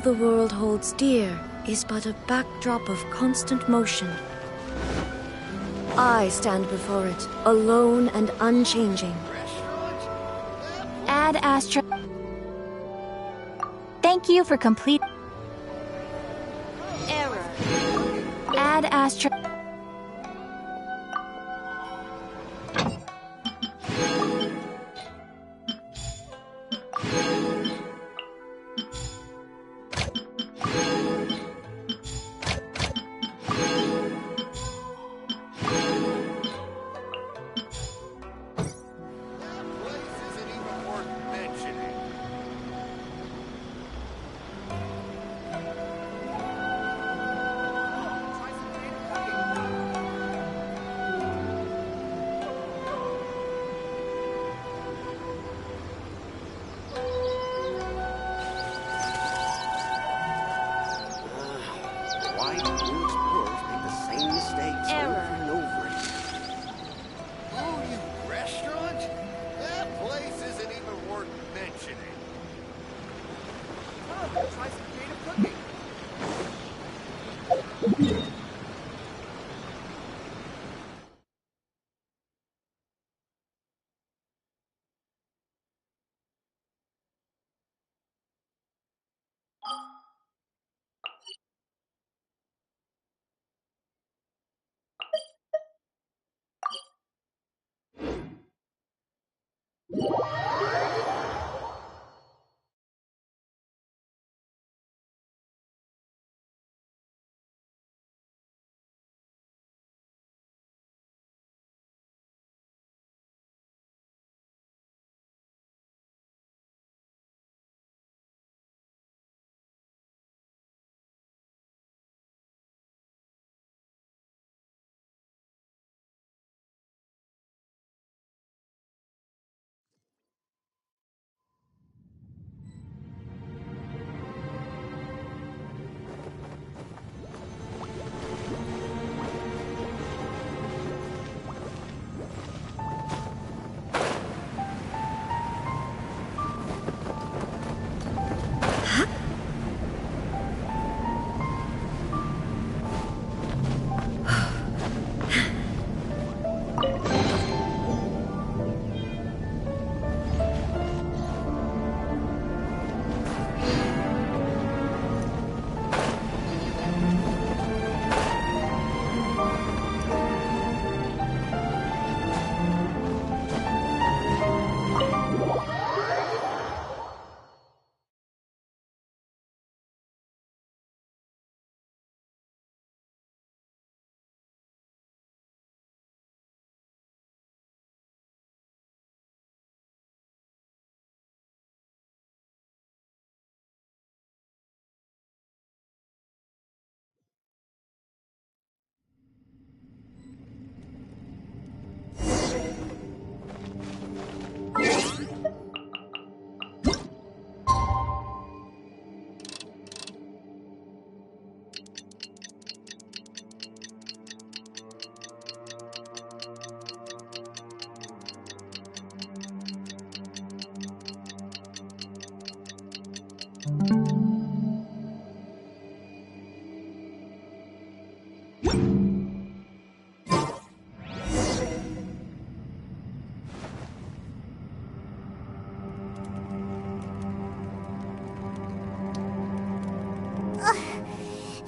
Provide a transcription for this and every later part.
the world holds dear is but a backdrop of constant motion. I stand before it, alone and unchanging. Ad Astra. Thank you for complete. Error. Ad Astra.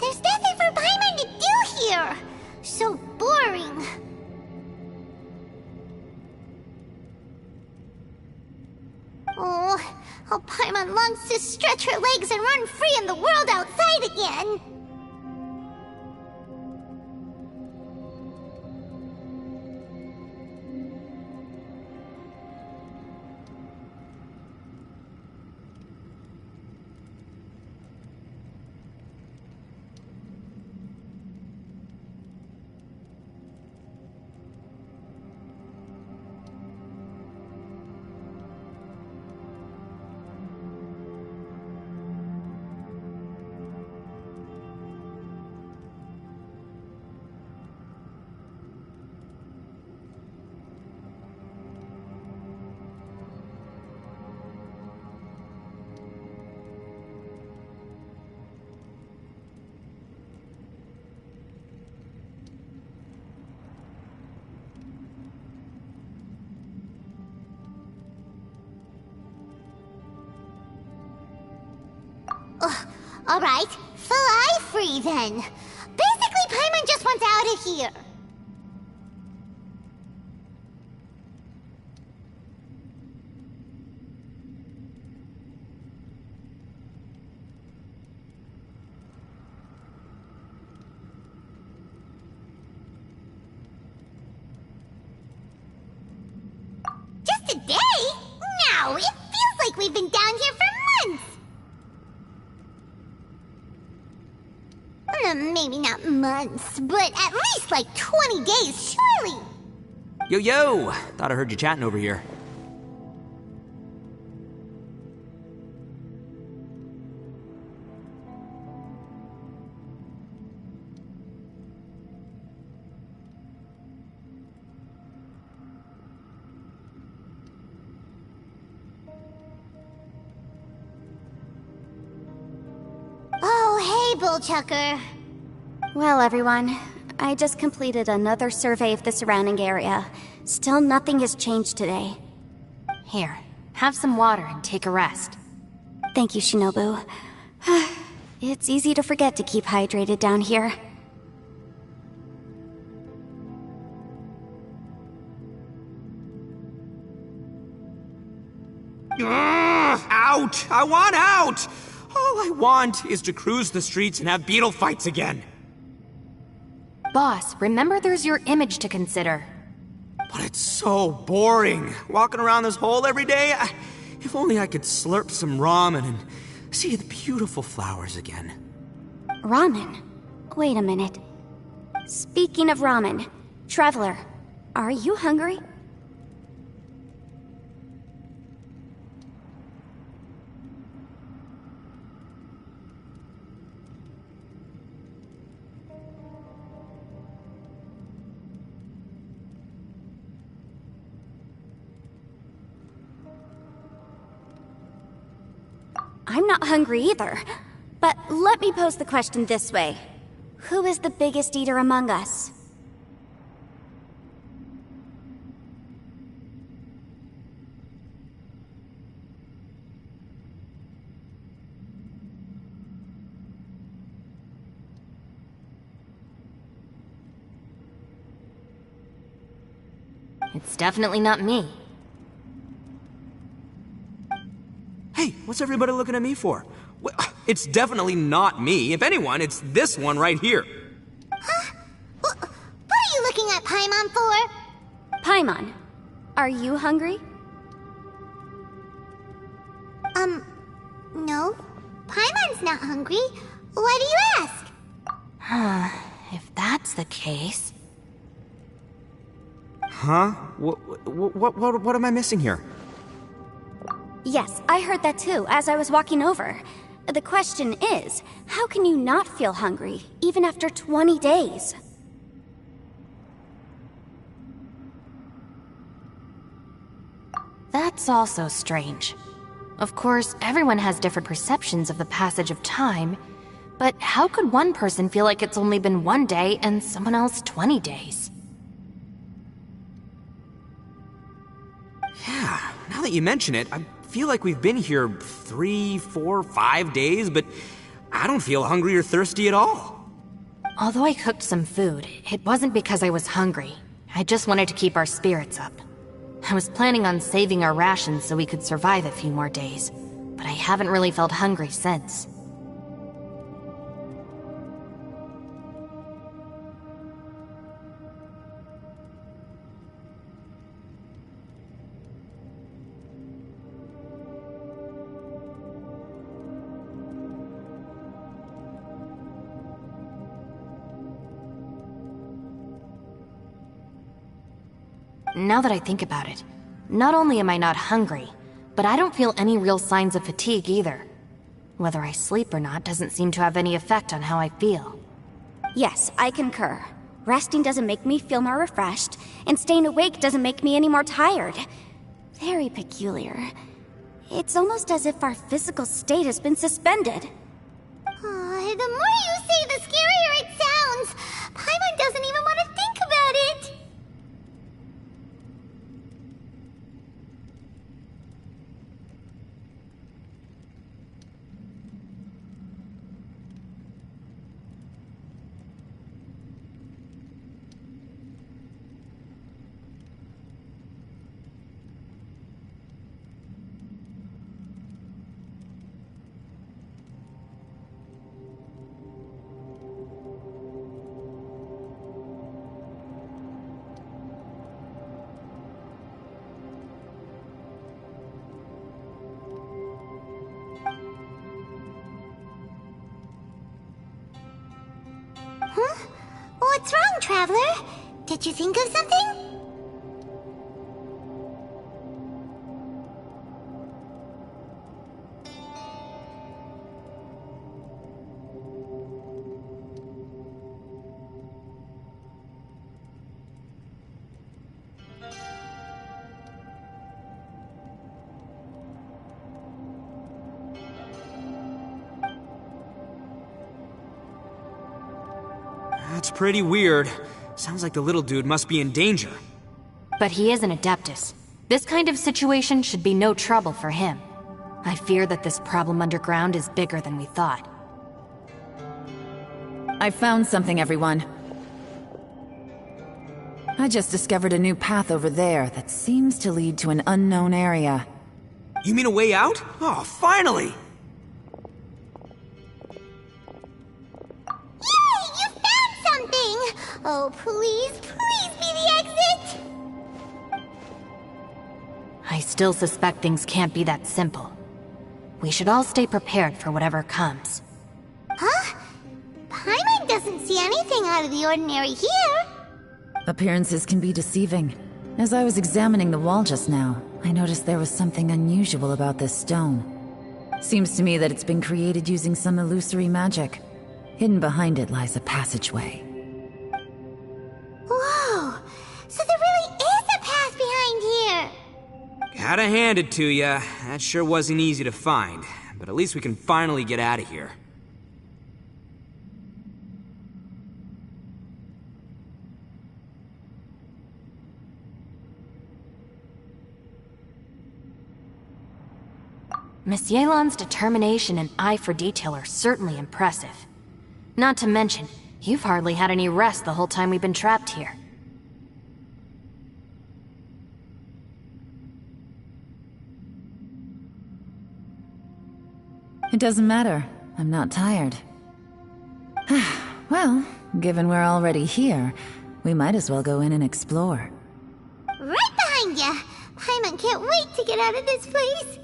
There's nothing for Paimon to do here! So boring. Oh, how Paimon longs to stretch her legs and run free in the world outside again! Alright, fly free then. Basically, Paimon just wants out of here. Just a day? No, it feels like we've been down here for months. Maybe not months, but at least like 20 days, surely. Yo! Thought I heard you chatting over here. Oh, hey, Bullchucker. Well, everyone, I just completed another survey of the surrounding area. Still nothing has changed today. Here, have some water and take a rest. Thank you, Shinobu. It's easy to forget to keep hydrated down here. Out! I want out! All I want is to cruise the streets and have beetle fights again. Boss, remember there's your image to consider. But it's so boring, walking around this hole every day. If only I could slurp some ramen and see the beautiful flowers again. Ramen? Wait a minute. Speaking of ramen, Traveler, are you hungry? I'm not hungry either. But let me pose the question this way. Who is the biggest eater among us? It's definitely not me. Hey, what's everybody looking at me for? It's definitely not me. If anyone, it's this one right here. Huh? What are you looking at Paimon for? Paimon, are you hungry? No. Paimon's not hungry. Why do you ask? If that's the case... Huh? What am I missing here? Yes, I heard that too, as I was walking over. The question is, how can you not feel hungry, even after 20 days? That's also strange. Of course, everyone has different perceptions of the passage of time, but how could one person feel like it's only been 1 day and someone else 20 days? Yeah, now that you mention it, I feel like we've been here 3, 4, 5 days, but I don't feel hungry or thirsty at all. Although I cooked some food, it wasn't because I was hungry. I just wanted to keep our spirits up. I was planning on saving our rations so we could survive a few more days, but I haven't really felt hungry since. Now that I think about it, not only am I not hungry, but I don't feel any real signs of fatigue either. Whether I sleep or not doesn't seem to have any effect on how I feel. Yes, I concur. Resting doesn't make me feel more refreshed, and staying awake doesn't make me any more tired. Very peculiar. It's almost as if our physical state has been suspended. The more you say, the scarier it sounds. Paimon doesn't even want to think about it. wrong, Traveler. Did you think of something? That's pretty weird. Sounds like the little dude must be in danger. But he is an Adeptus. This kind of situation should be no trouble for him. I fear that this problem underground is bigger than we thought. I found something, everyone. I just discovered a new path over there that seems to lead to an unknown area. You mean a way out? Oh, finally! Yay! You found something! Oh, please, please be the exit! I still suspect things can't be that simple. We should all stay prepared for whatever comes. Huh? Paimon doesn't see anything out of the ordinary here. Appearances can be deceiving. As I was examining the wall just now, I noticed there was something unusual about this stone. Seems to me that it's been created using some illusory magic. Hidden behind it lies a passageway. Whoa! So there really is a path behind here! Gotta hand it to ya. That sure wasn't easy to find. But at least we can finally get out of here. Miss Yelan's determination and eye for detail are certainly impressive. Not to mention, you've hardly had any rest the whole time we've been trapped here. It doesn't matter. I'm not tired. Well, given we're already here, we might as well go in and explore. Right behind ya! Paimon can't wait to get out of this place!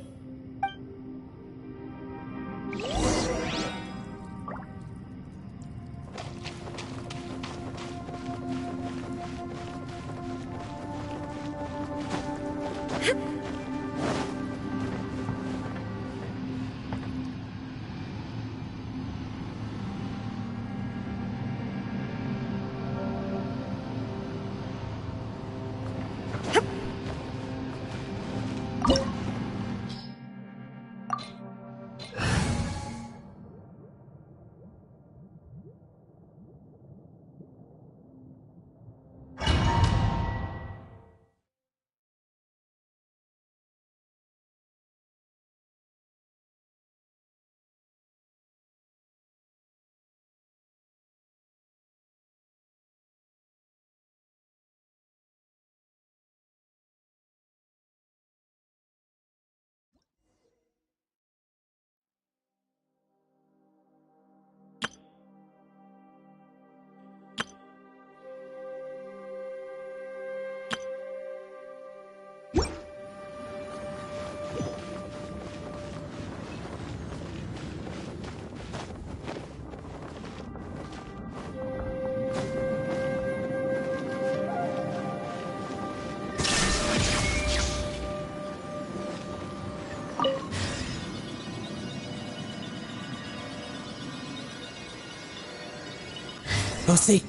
Lucy,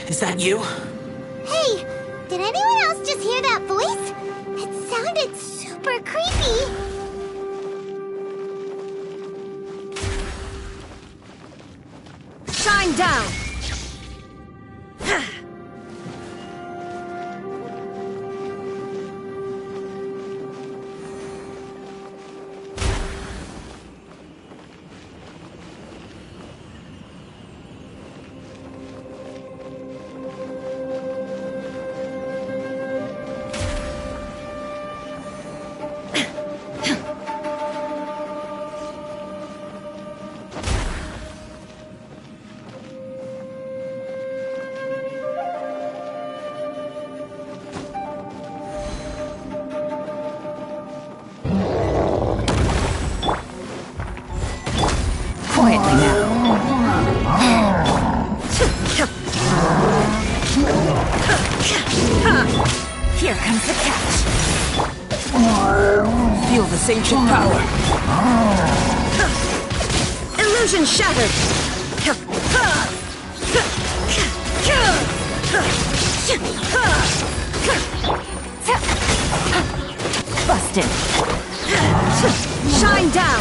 is that you? Hey, did anyone else just hear that voice? It sounded super creepy. Shine down! Here comes the catch. Feel this ancient power. Illusion shattered! Busted. Shine down!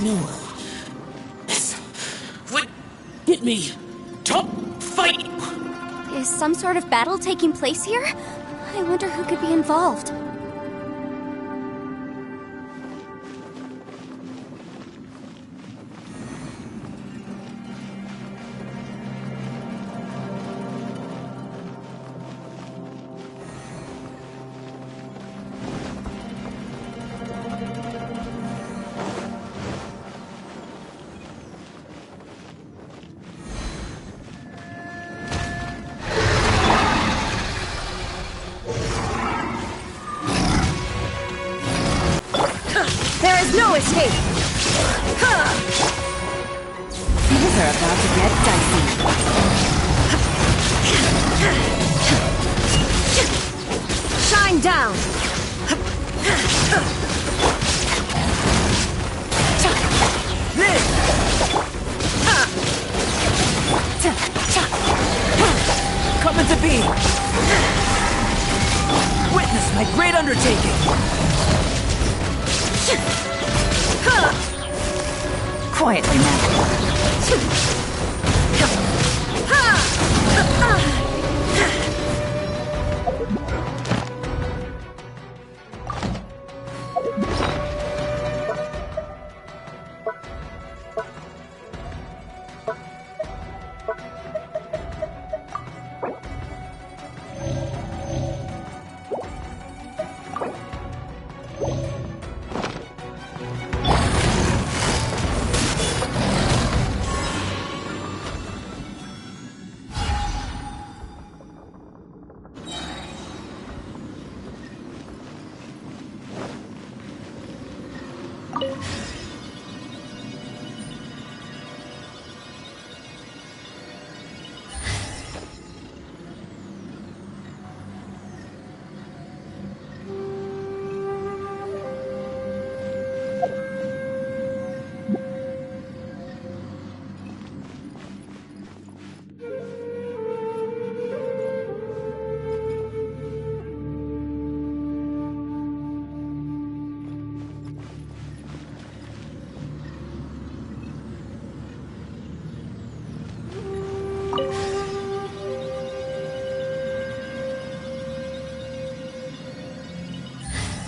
No. This would get me. Top fight. Is some sort of battle taking place here? I wonder who could be involved. There is no escape! Things are about to get dicey. Shine down! Coming to be. Witness my great undertaking. Quietly now.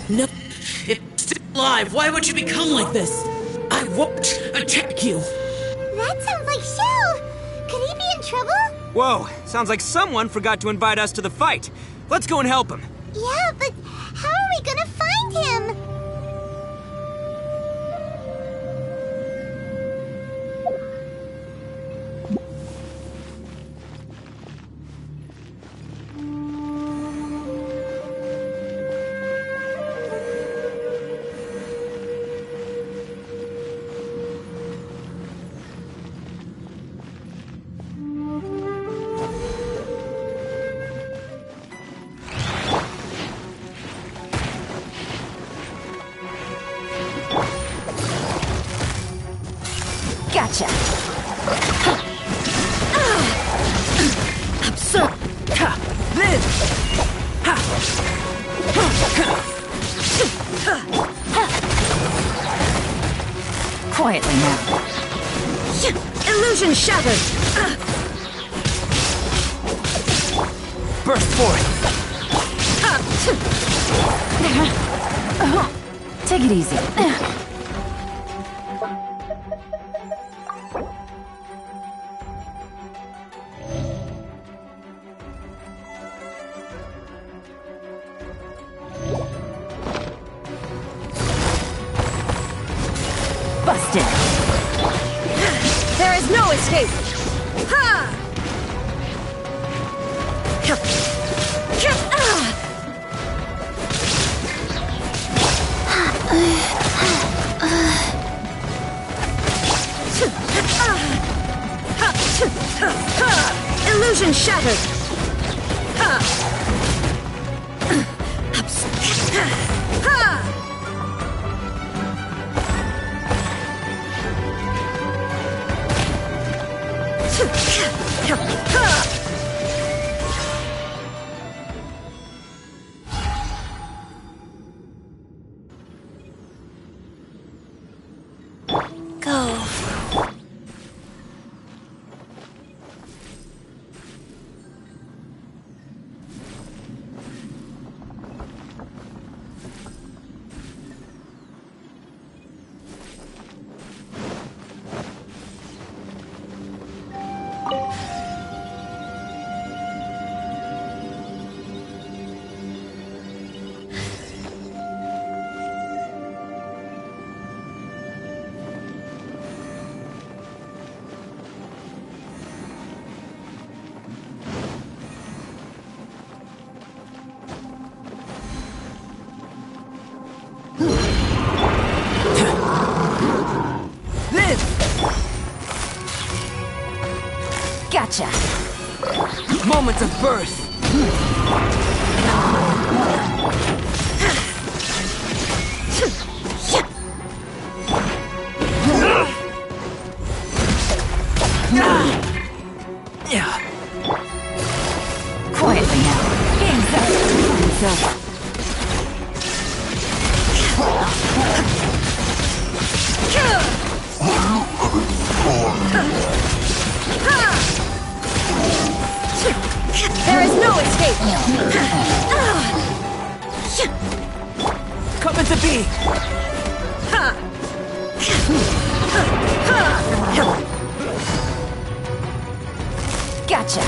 No. It's still alive. Why would you become like this? I won't attack you. That sounds like Shell! Could he be in trouble? Whoa, sounds like someone forgot to invite us to the fight. Let's go and help him. Yeah, but how are we gonna find him? Gotcha. Absurd. Live. Quietly now. Illusion shattered! Burst forth. Take it easy. Busted. There is no escape! Ha! Illusion shattered! Go. Gotcha. Moments of birth. Quietly now. Game's up. It's over. There is no escape! Coming to be. Gotcha.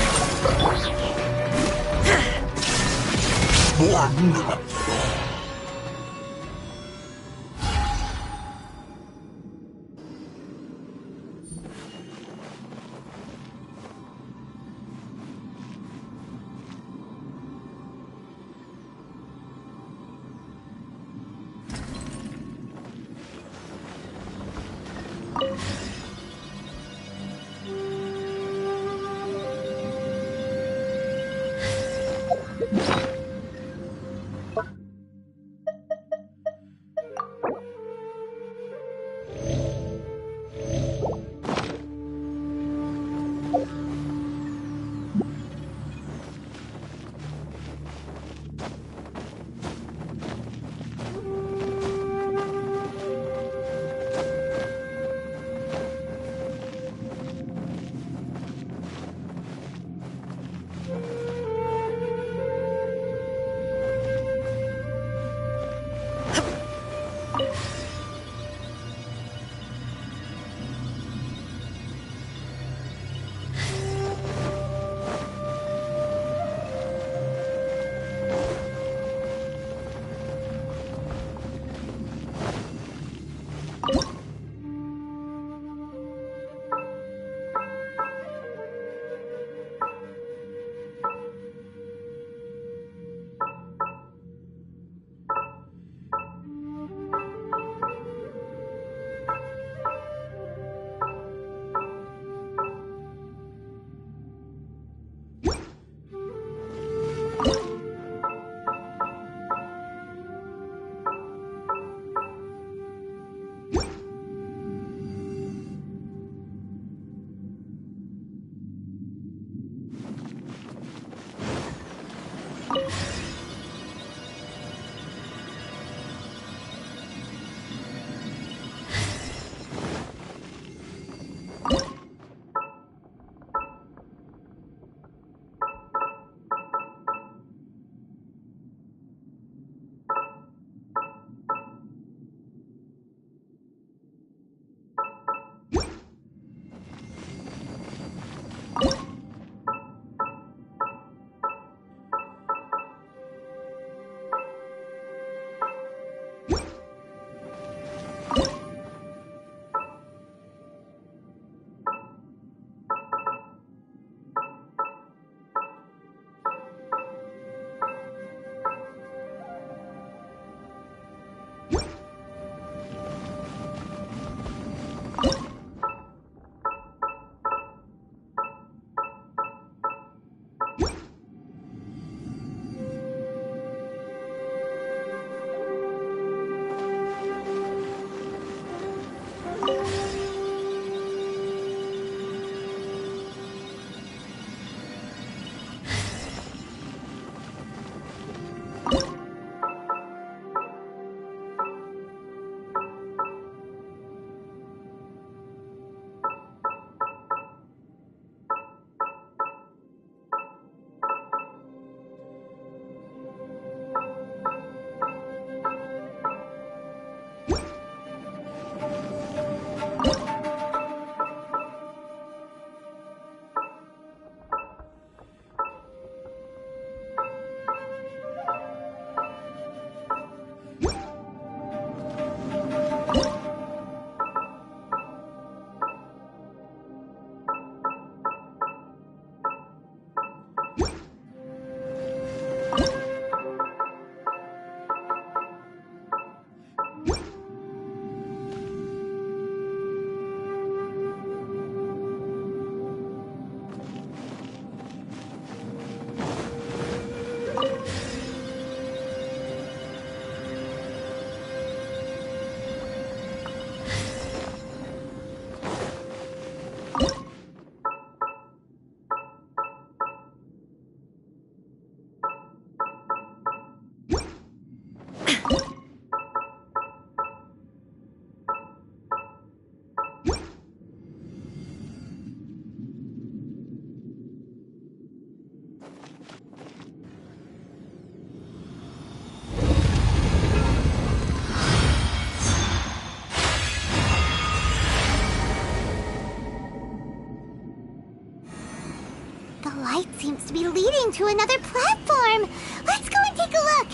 to be leading to another platform. Let's go and take a look.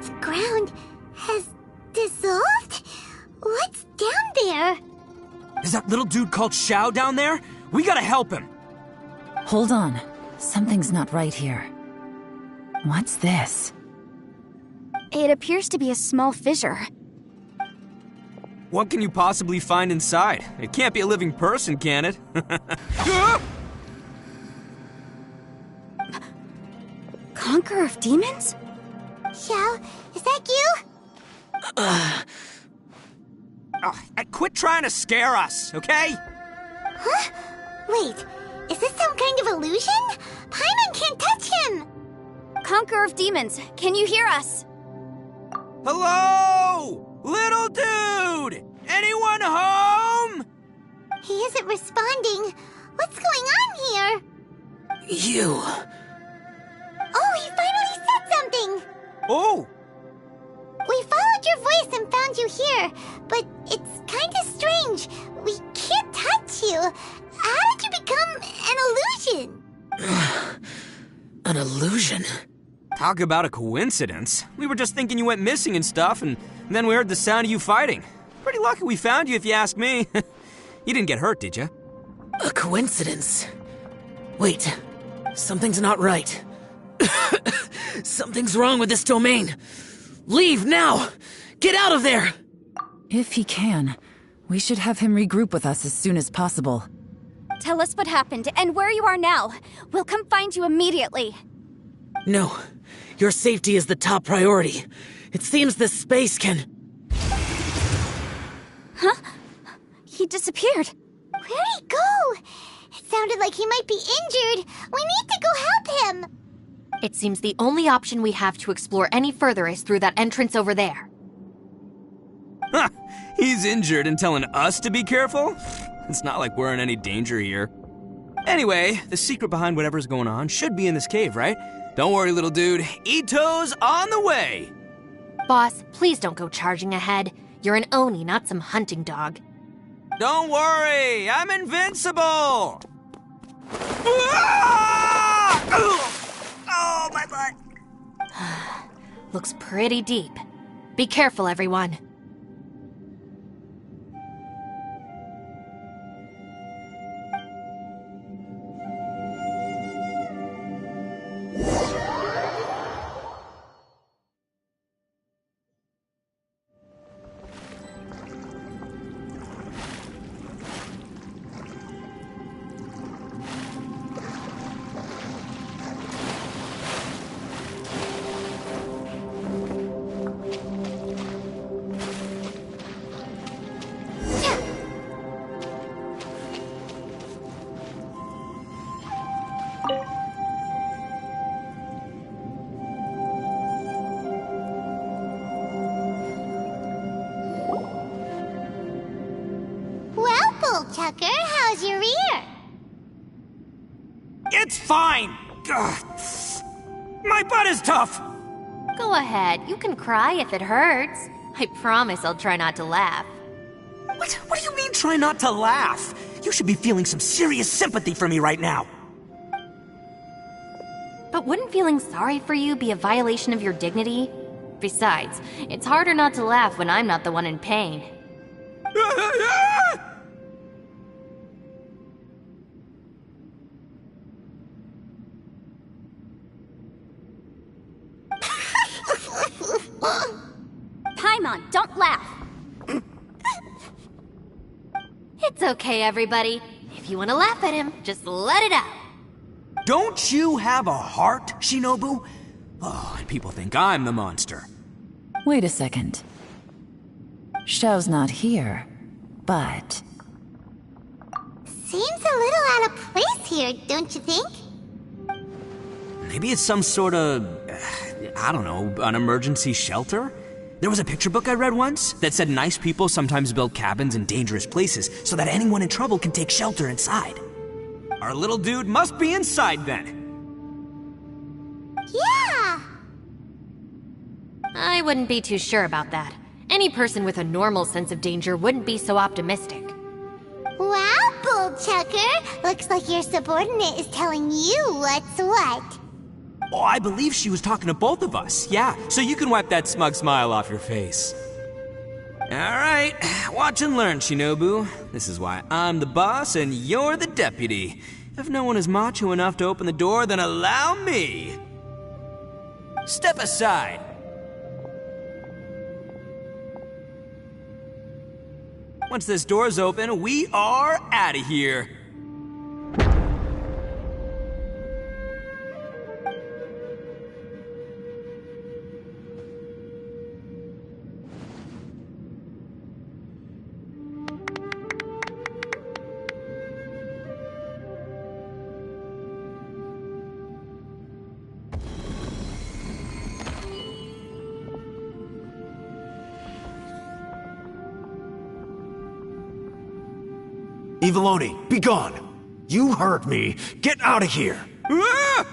The ground has dissolved? What's down there? Is that little dude called Xiao down there? We gotta help him. Hold on. Something's not right here. What's this? It appears to be a small fissure. What can you possibly find inside? It can't be a living person, can it? Conqueror of demons? Xiao, is that you? Quit trying to scare us, okay? Huh? Wait, is this some kind of illusion? Paimon can't touch him! Conqueror of demons, can you hear us? Hello? Little dude! Anyone home? He isn't responding. What's going on here? You. Oh, he finally said something! Oh! We followed your voice and found you here, but it's kinda strange. We can't touch you. How did you become an illusion? An illusion? Talk about a coincidence. We were just thinking you went missing and stuff, and then we heard the sound of you fighting. Pretty lucky we found you, if you ask me. You didn't get hurt, did you? A coincidence? Wait, something's not right. Something's wrong with this domain. Leave now! Get out of there! If he can, we should have him regroup with us as soon as possible. Tell us what happened and where you are now. We'll come find you immediately. No, your safety is the top priority. It seems this space can... Huh? He disappeared. Where'd he go? It sounded like he might be injured. We need to go help him. It seems the only option we have to explore any further is through that entrance over there. Huh, he's injured and telling us to be careful? It's not like we're in any danger here. Anyway, the secret behind whatever's going on should be in this cave, right? Don't worry, little dude. Ito's on the way! Boss, please don't go charging ahead. You're an Oni, not some hunting dog. Don't worry, I'm invincible! Ah! Oh, my butt! Looks pretty deep. Be careful, everyone. Tucker, how's your ear? It's fine! Ugh. My butt is tough! Go ahead, you can cry if it hurts. I promise I'll try not to laugh. What do you mean, try not to laugh? You should be feeling some serious sympathy for me right now. But wouldn't feeling sorry for you be a violation of your dignity? Besides, it's harder not to laugh when I'm not the one in pain. Paimon, don't laugh! It's okay, everybody. If you want to laugh at him, just let it out. Don't you have a heart, Shinobu? Oh, and people think I'm the monster. Wait a second. Xiao's not here, but... Seems a little out of place here, don't you think? Maybe it's some sort of, I don't know, an emergency shelter? There was a picture book I read once that said nice people sometimes build cabins in dangerous places so that anyone in trouble can take shelter inside. Our little dude must be inside then. Yeah! I wouldn't be too sure about that. Any person with a normal sense of danger wouldn't be so optimistic. Wow, Bullchucker! Looks like your subordinate is telling you what's what. Oh, I believe she was talking to both of us. Yeah, so you can wipe that smug smile off your face. Alright, watch and learn, Shinobu. This is why I'm the boss and you're the deputy. If no one is macho enough to open the door, then allow me. Step aside. Once this door's open, we are out of here. Eviloni, be gone! You heard me! Get out of here! Ah!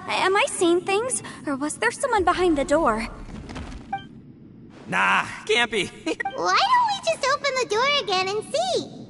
Am I seeing things? Or was there someone behind the door? Nah, can't be. Why don't we just open the door again and see?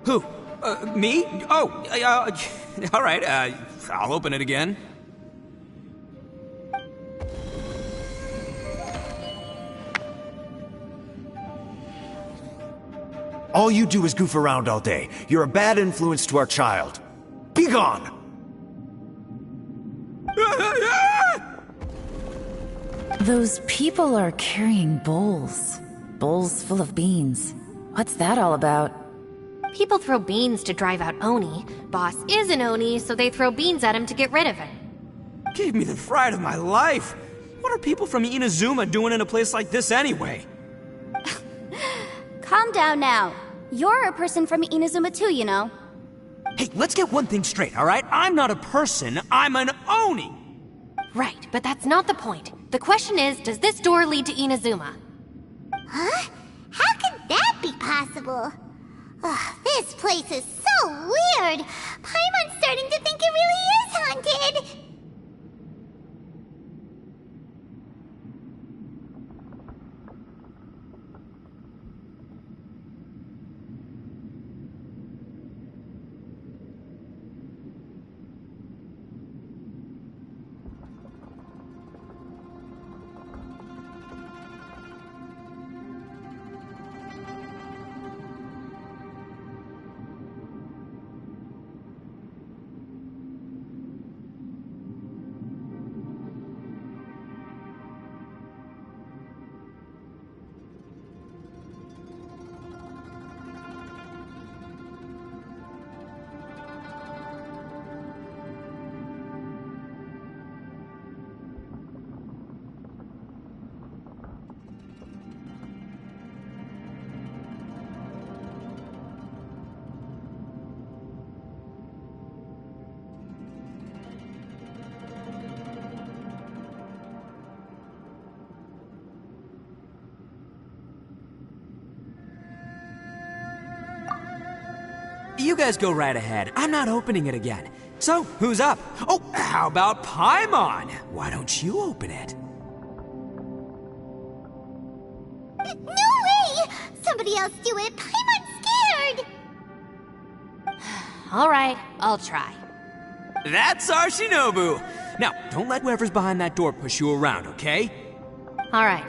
Who? Me? Oh, all right, I'll open it again. All you do is goof around all day. You're a bad influence to our child. Be gone! Those people are carrying bowls. Bowls full of beans. What's that all about? People throw beans to drive out Oni. Boss is an Oni, so they throw beans at him to get rid of him. Gave me the fright of my life. What are people from Inazuma doing in a place like this anyway? Calm down now. You're a person from Inazuma too, you know. Hey, let's get one thing straight, all right? I'm not a person, I'm an Oni! Right, but that's not the point. The question is, does this door lead to Inazuma? Huh? How could that be possible? Ugh, this place is so weird. Paimon's starting to think it really is haunted. You guys go right ahead. I'm not opening it again. So, who's up? Oh, how about Paimon? Why don't you open it? No way! Somebody else do it. Paimon's scared. Alright, I'll try. That's our Shinobu! Now, don't let whoever's behind that door push you around, okay? Alright,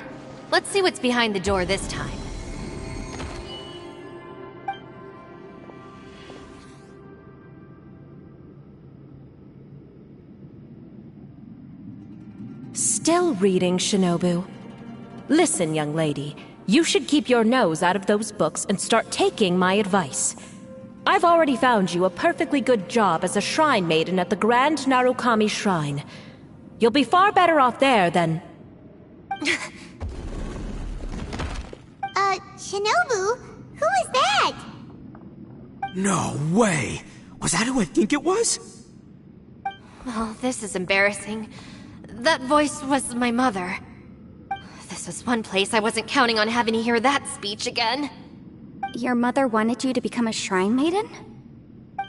let's see what's behind the door this time. Still reading, Shinobu. Listen, young lady, you should keep your nose out of those books and start taking my advice. I've already found you a perfectly good job as a shrine maiden at the Grand Narukami Shrine. You'll be far better off there than... Shinobu? Who is that? No way! Was that who I think it was? Oh, this is embarrassing. That voice was my mother. This was one place I wasn't counting on having to hear that speech again. Your mother wanted you to become a shrine maiden?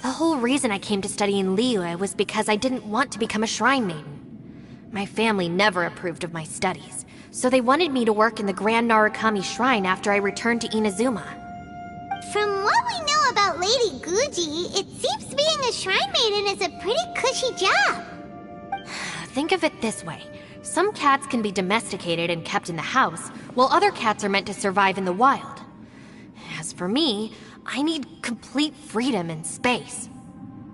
The whole reason I came to study in Liyue was because I didn't want to become a shrine maiden. My family never approved of my studies, so they wanted me to work in the Grand Narukami Shrine after I returned to Inazuma. From what we know about Lady Guji, it seems being a shrine maiden is a pretty cushy job. Think of it this way. Some cats can be domesticated and kept in the house, while other cats are meant to survive in the wild. As for me, I need complete freedom and space.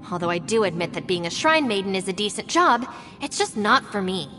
Although I do admit that being a shrine maiden is a decent job, it's just not for me.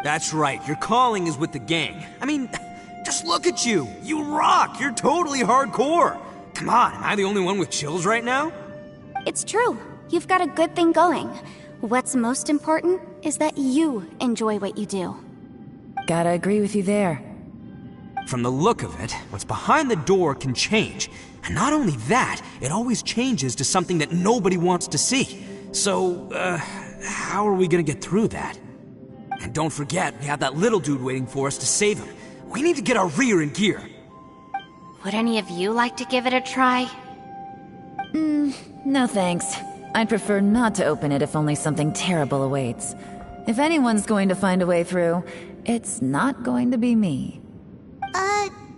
That's right, your calling is with the gang. I mean, just look at you. You rock. You're totally hardcore. Come on, am I the only one with chills right now? It's true. You've got a good thing going. What's most important is that you enjoy what you do. Gotta agree with you there. From the look of it, what's behind the door can change. And not only that, it always changes to something that nobody wants to see. So, how are we gonna get through that? And don't forget, we have that little dude waiting for us to save him. We need to get our rear in gear. Would any of you like to give it a try? No thanks. I'd prefer not to open it if only something terrible awaits. If anyone's going to find a way through, it's not going to be me.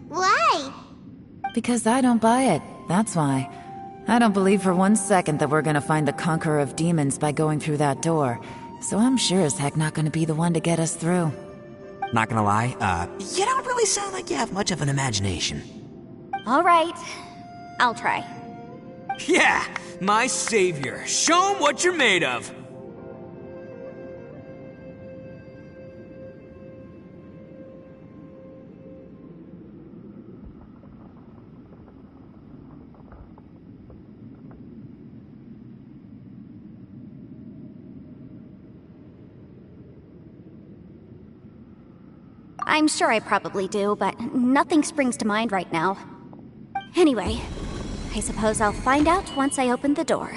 Why? Because I don't buy it, that's why. I don't believe for 1 second that we're gonna find the Conqueror of Demons by going through that door. So I'm sure as heck not gonna be the one to get us through. Not gonna lie, you don't really sound like you have much of an imagination. All right. I'll try. Yeah, my savior. Show him what you're made of. I'm sure I probably do, but nothing springs to mind right now. Anyway, I suppose I'll find out once I open the door.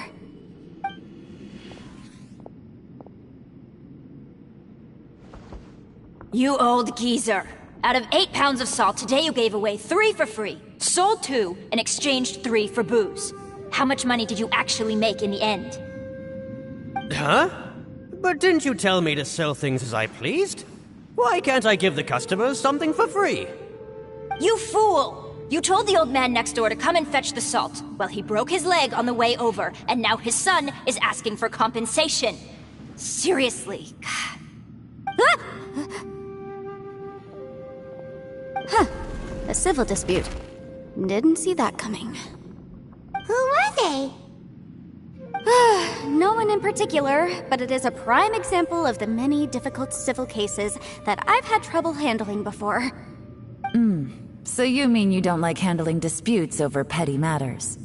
You old geezer. Out of 8 pounds of salt, today you gave away 3 for free, sold 2, and exchanged 3 for booze. How much money did you actually make in the end? Huh? But didn't you tell me to sell things as I pleased? Why can't I give the customers something for free? You fool! You told the old man next door to come and fetch the salt. Well, he broke his leg on the way over, and now his son is asking for compensation. Seriously. Ah! Huh. A civil dispute. Didn't see that coming. Who were they? No one in particular, but it is a prime example of the many difficult civil cases that I've had trouble handling before. So you mean you don't like handling disputes over petty matters?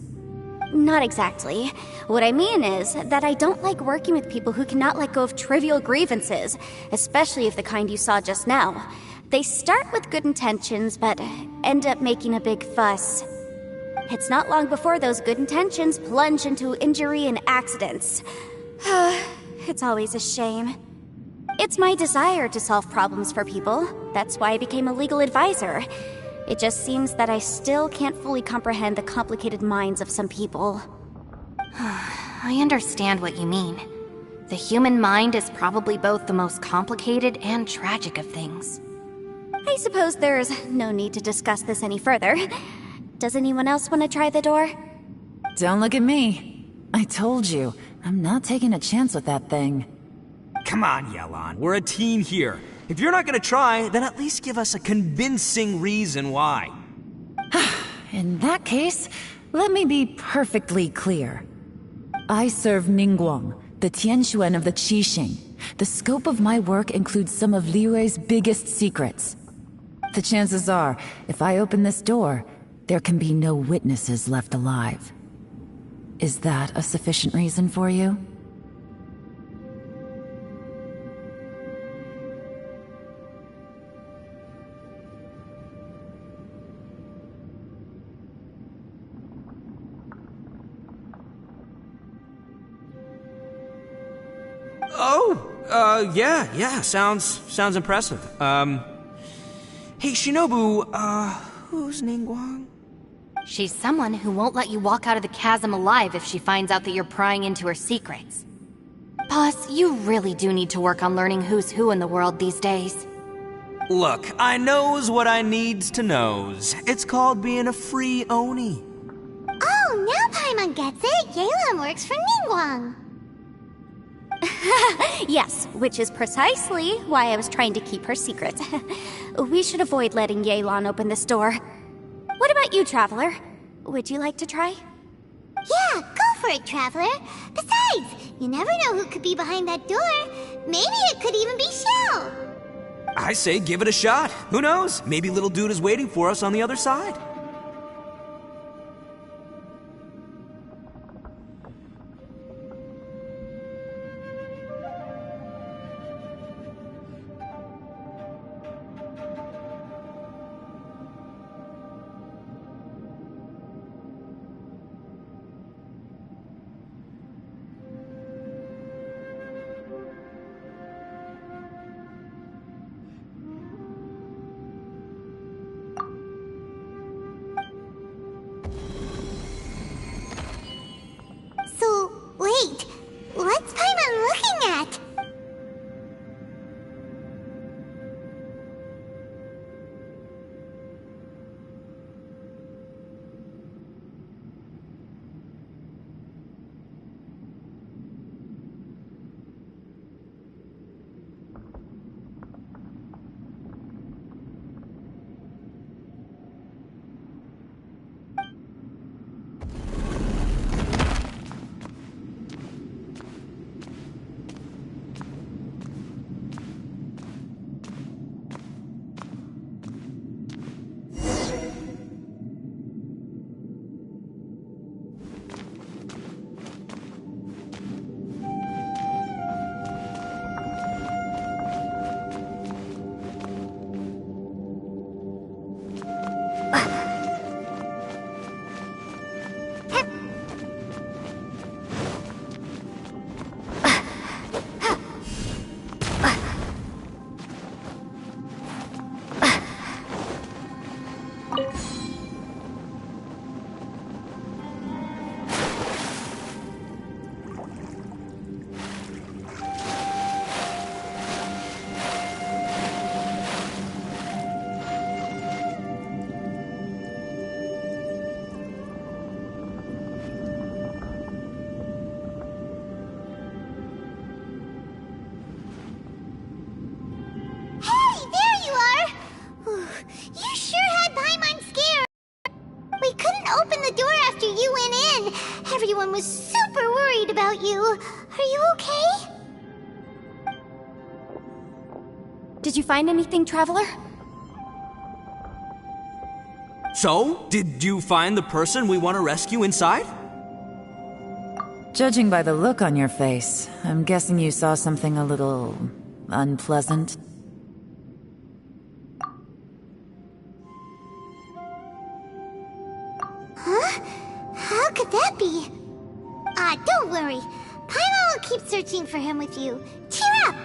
Not exactly. What I mean is that I don't like working with people who cannot let go of trivial grievances, especially of the kind you saw just now. They start with good intentions, but end up making a big fuss. It's not long before those good intentions plunge into injury and accidents. It's always a shame. It's my desire to solve problems for people. That's why I became a legal advisor. It just seems that I still can't fully comprehend the complicated minds of some people. I understand what you mean. The human mind is probably both the most complicated and tragic of things. I suppose there's no need to discuss this any further. Does anyone else want to try the door? Don't look at me. I told you, I'm not taking a chance with that thing. Come on, Yelan, we're a team here. If you're not gonna try, then at least give us a convincing reason why. In that case, let me be perfectly clear. I serve Ningguang, the Tianxuan of the Qixing. The scope of my work includes some of Liyue's biggest secrets. The chances are, if I open this door, there can be no witnesses left alive. Is that a sufficient reason for you? Yeah, sounds impressive. Hey, Shinobu, who's Ningguang? She's someone who won't let you walk out of the chasm alive if she finds out that you're prying into her secrets. Boss, you really do need to work on learning who's who in the world these days. Look, I knows what I needs to knows. It's called being a free Oni. Oh, now Paimon gets it. Yelan works for Ningguang. Yes, which is precisely why I was trying to keep her secret. We should avoid letting Yelan open this door. What about you, Traveler? Would you like to try? Yeah, go for it, Traveler. Besides, you never know who could be behind that door. Maybe it could even be Shell. I say give it a shot. Who knows? Maybe little dude is waiting for us on the other side. So, wait, what's Paimon looking at? Hey, there you are! You sure had Paimon scared. We couldn't open the door after you went in. Everyone was super worried about you. Are you okay? Did you find anything, Traveler? So, did you find the person we want to rescue inside? Judging by the look on your face, I'm guessing you saw something a little unpleasant. Huh? How could that be? Don't worry. Paimon will keep searching for him with you. Cheer up!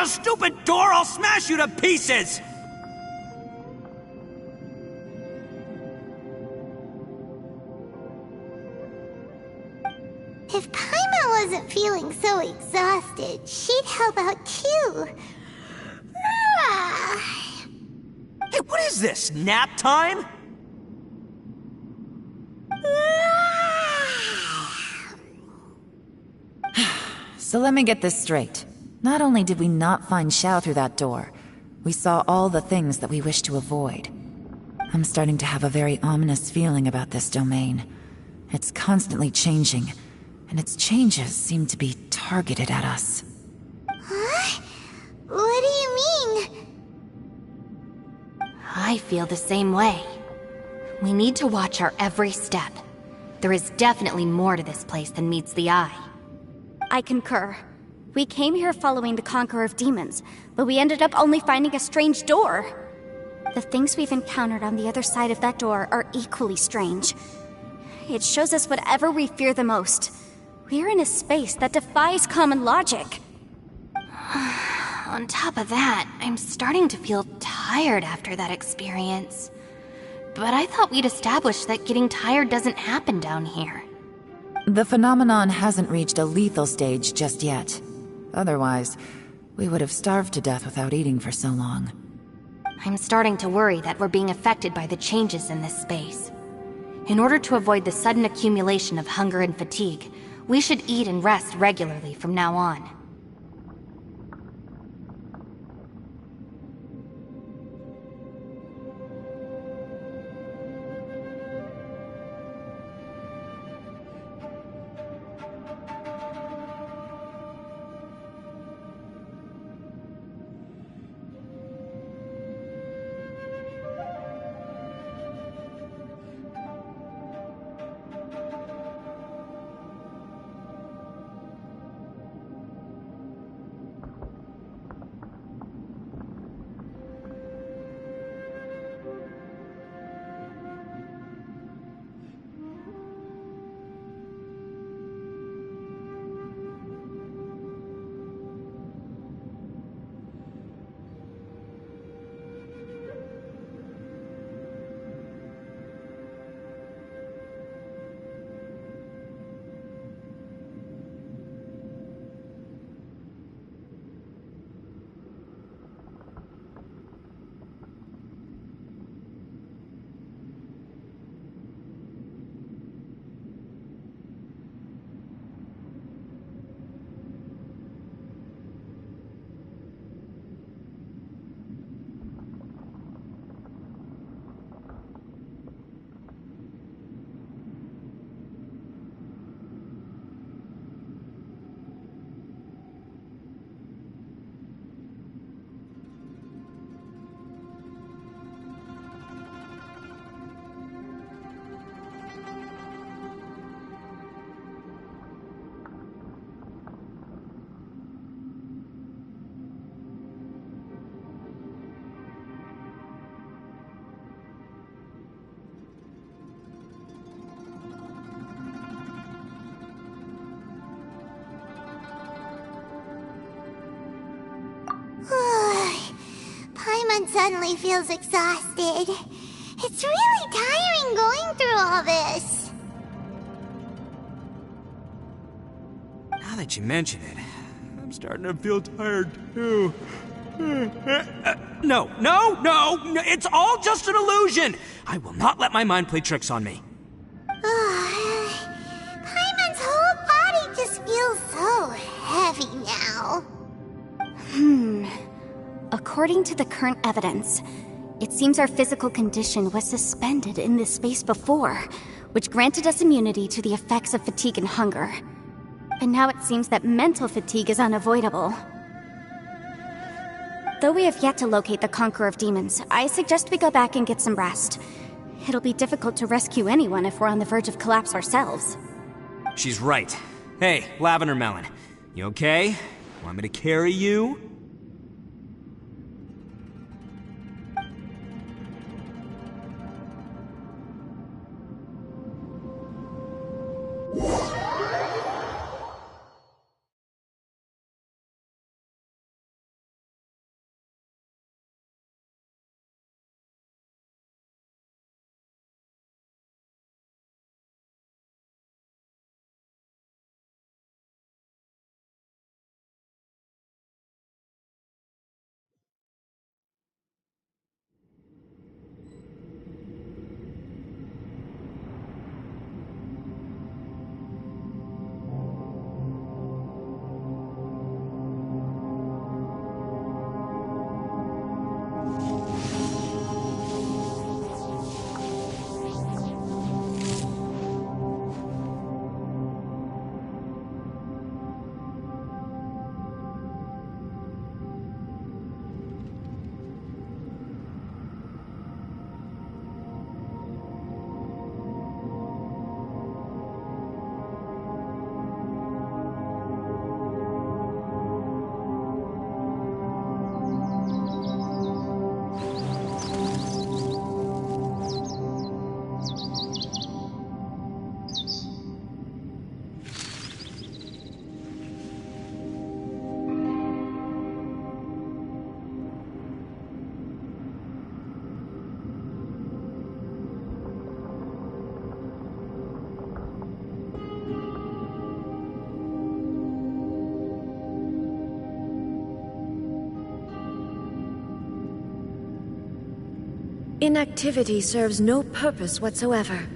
Stupid door! I'll smash you to pieces! If Paimon wasn't feeling so exhausted, she'd help out too. Hey, what is this? Nap time? So let me get this straight. Not only did we not find Xiao through that door, we saw all the things that we wish to avoid. I'm starting to have a very ominous feeling about this domain. It's constantly changing, and its changes seem to be targeted at us. Huh? What do you mean? I feel the same way. We need to watch our every step. There is definitely more to this place than meets the eye. I concur. We came here following the Conqueror of Demons, but we ended up only finding a strange door. The things we've encountered on the other side of that door are equally strange. It shows us whatever we fear the most. We're in a space that defies common logic. On top of that, I'm starting to feel tired after that experience. But I thought we'd established that getting tired doesn't happen down here. The phenomenon hasn't reached a lethal stage just yet. Otherwise, we would have starved to death without eating for so long. I'm starting to worry that we're being affected by the changes in this space. In order to avoid the sudden accumulation of hunger and fatigue, we should eat and rest regularly from now on. Paimon suddenly feels exhausted. It's really tiring going through all this. Now that you mention it, I'm starting to feel tired too. No, it's all just an illusion! I will not let my mind play tricks on me. Paimon's whole body just feels so heavy now. According to the current evidence, it seems our physical condition was suspended in this space before, which granted us immunity to the effects of fatigue and hunger. But now it seems that mental fatigue is unavoidable. Though we have yet to locate the Conqueror of Demons, I suggest we go back and get some rest. It'll be difficult to rescue anyone if we're on the verge of collapse ourselves. She's right. Hey, Lavender Melon, you okay? Want me to carry you? Inactivity serves no purpose whatsoever.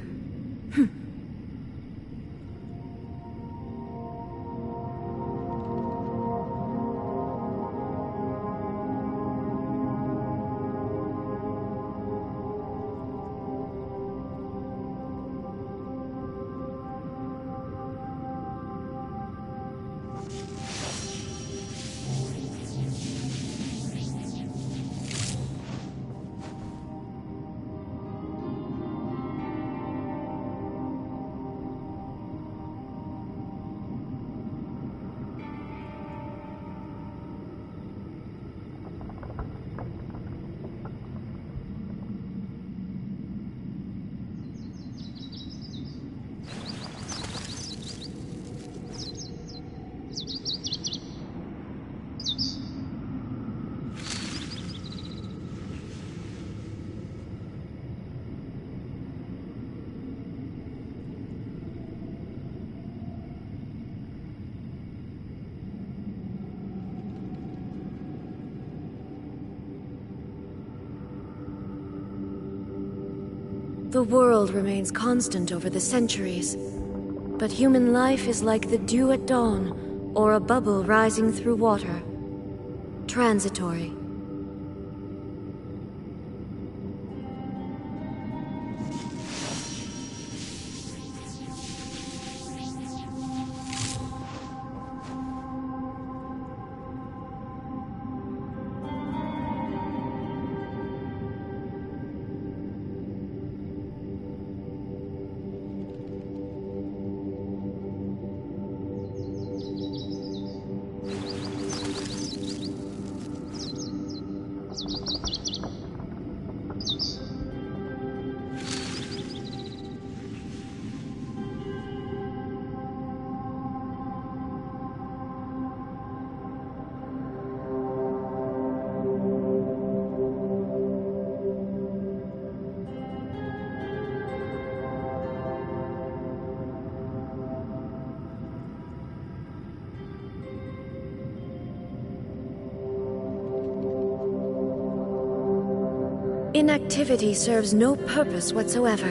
The world remains constant over the centuries, but human life is like the dew at dawn, or a bubble rising through water. Transitory. Inactivity serves no purpose whatsoever.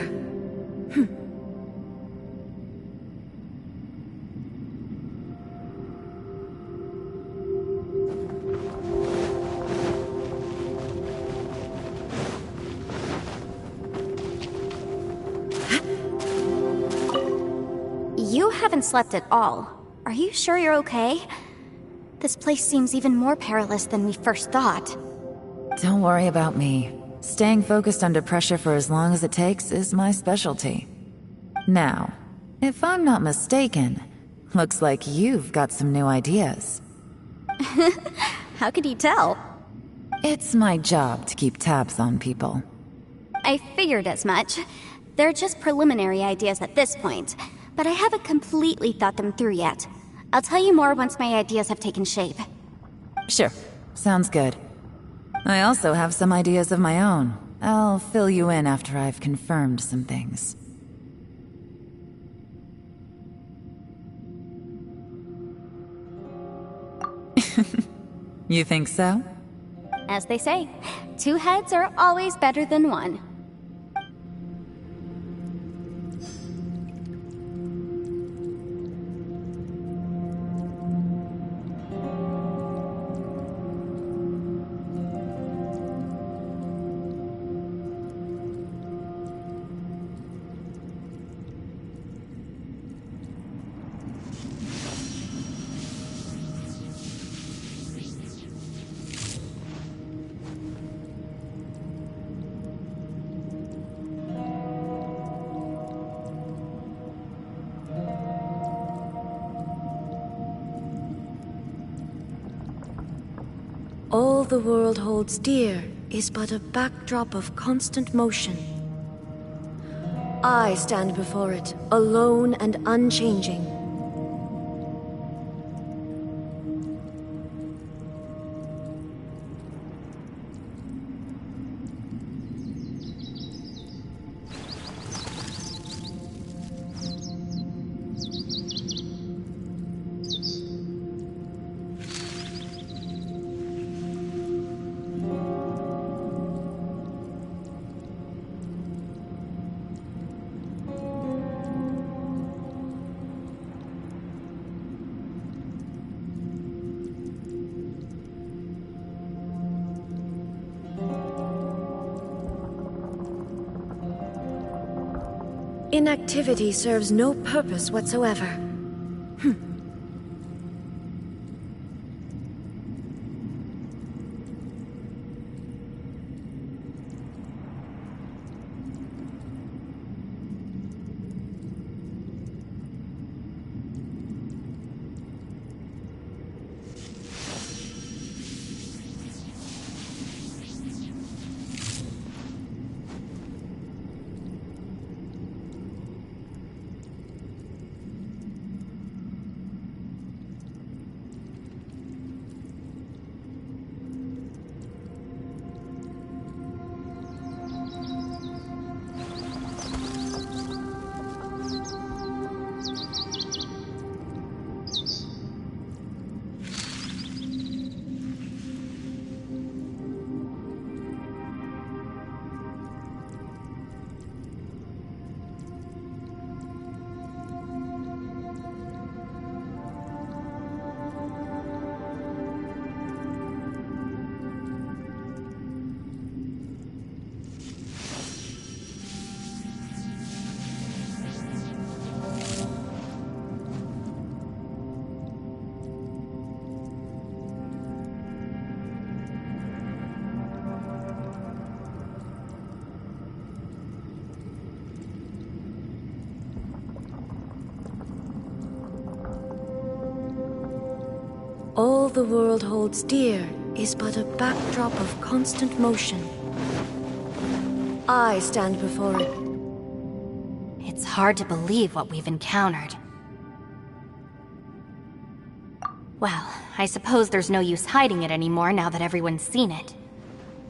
You haven't slept at all. Are you sure you're okay? This place seems even more perilous than we first thought. Don't worry about me. Staying focused under pressure for as long as it takes is my specialty. Now, if I'm not mistaken, looks like you've got some new ideas. How could you tell? It's my job to keep tabs on people. I figured as much. They're just preliminary ideas at this point, but I haven't completely thought them through yet. I'll tell you more once my ideas have taken shape. Sure, sounds good. I also have some ideas of my own. I'll fill you in after I've confirmed some things. You think so? As they say, two heads are always better than one. All the world holds dear is but a backdrop of constant motion. I stand before it, alone and unchanging. Inactivity serves no purpose whatsoever. All the world holds dear is but a backdrop of constant motion. I stand before it. It's hard to believe what we've encountered. Well, I suppose there's no use hiding it anymore now that everyone's seen it.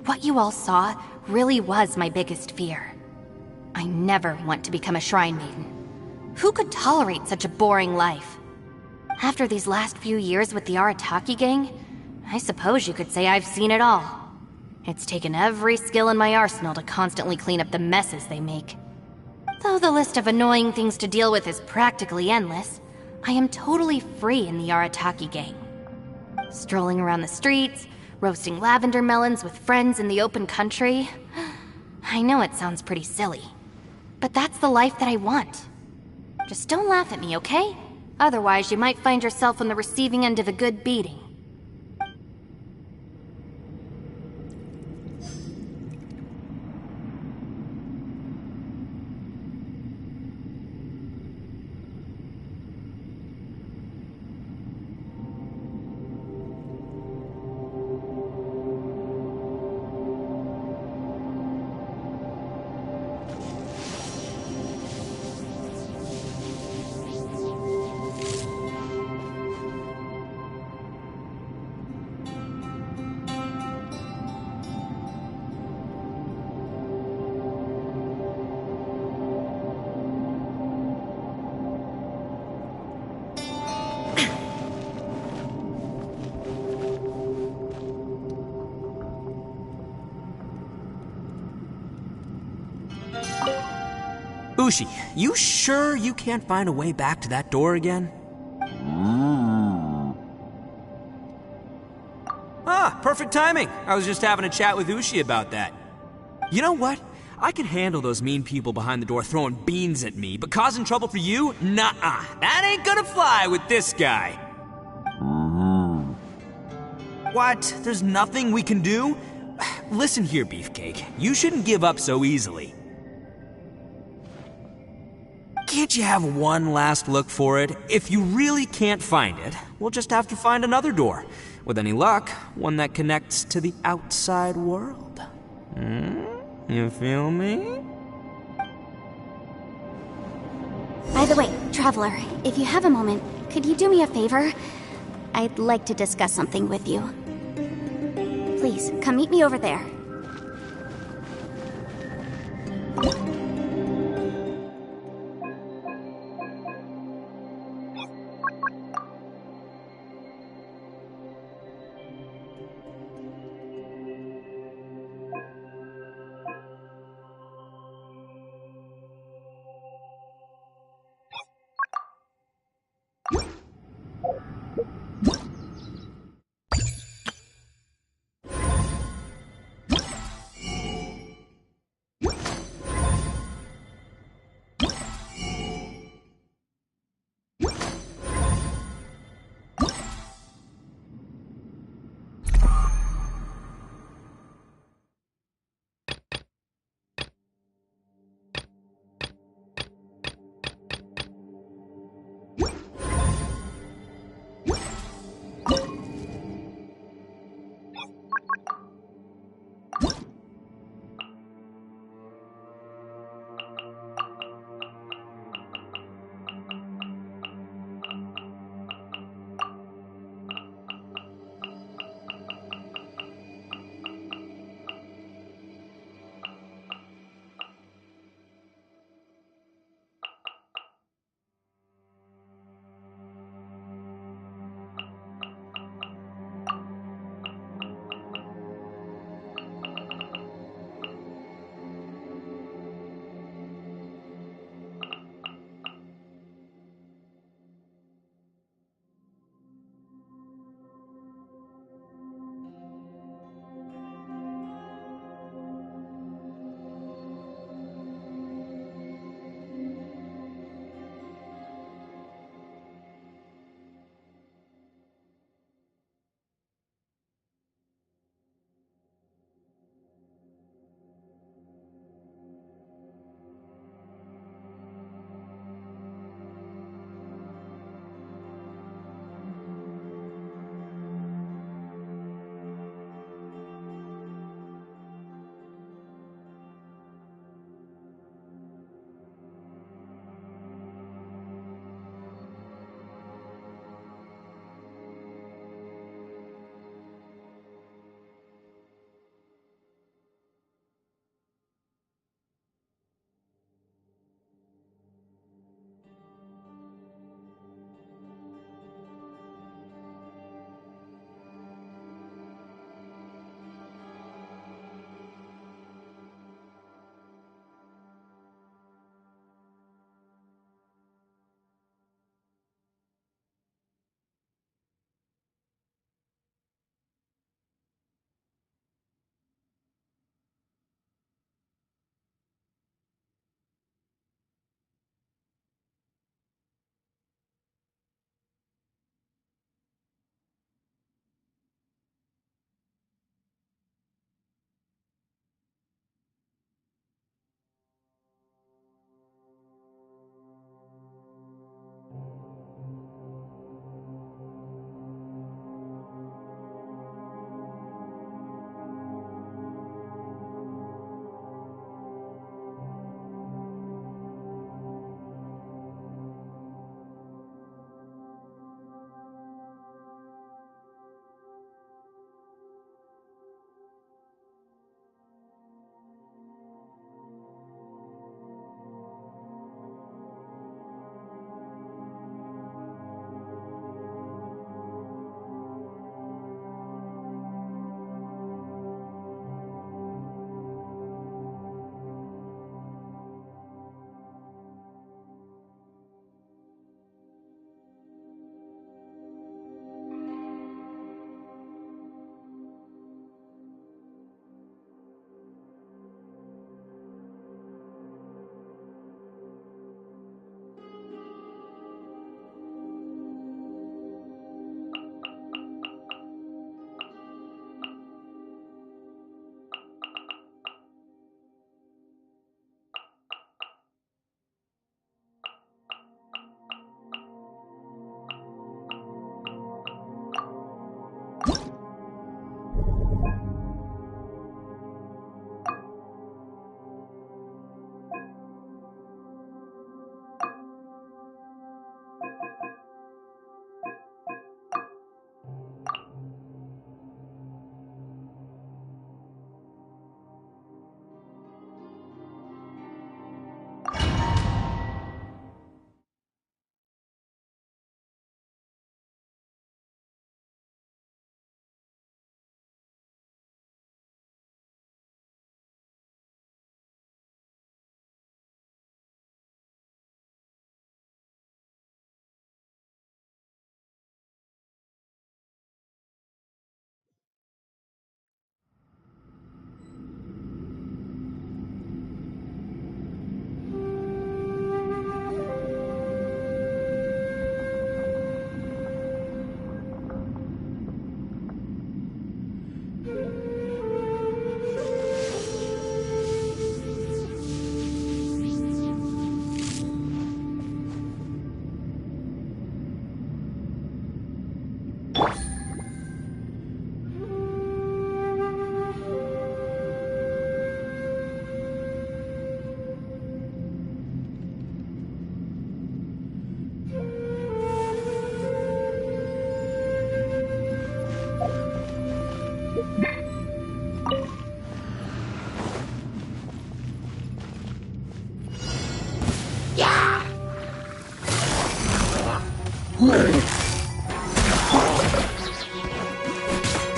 What you all saw really was my biggest fear. I never want to become a Shrine Maiden. Who could tolerate such a boring life? After these last few years with the Arataki gang, I suppose you could say I've seen it all. It's taken every skill in my arsenal to constantly clean up the messes they make. Though the list of annoying things to deal with is practically endless, I am totally free in the Arataki gang. Strolling around the streets, roasting lavender melons with friends in the open country. I know it sounds pretty silly, but that's the life that I want. Just don't laugh at me, okay? Otherwise, you might find yourself on the receiving end of a good beating. Ushi, you sure you can't find a way back to that door again? Ah, perfect timing. I was just having a chat with Ushi about that. You know what? I can handle those mean people behind the door throwing beans at me, but causing trouble for you? Nuh-uh. That ain't gonna fly with this guy. What? There's nothing we can do? Listen here, Beefcake. You shouldn't give up so easily. Can't you have one last look for it? If you really can't find it, we'll just have to find another door. With any luck, one that connects to the outside world. You feel me? By the way, Traveler, if you have a moment, could you do me a favor? I'd like to discuss something with you. Please, come meet me over there.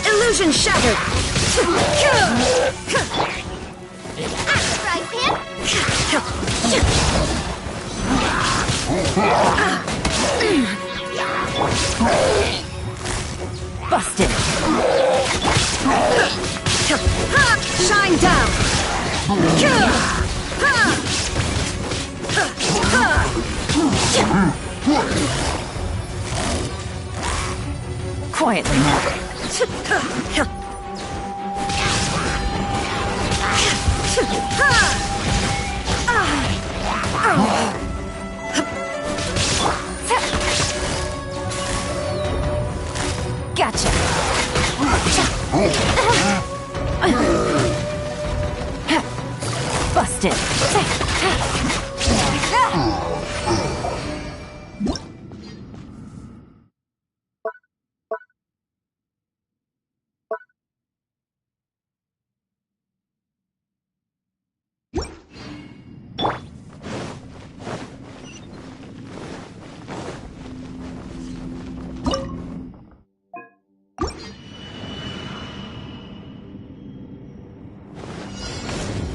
Illusion shattered! Right, Pip? Busted! Shine down! Quietly now. Gotcha! Busted!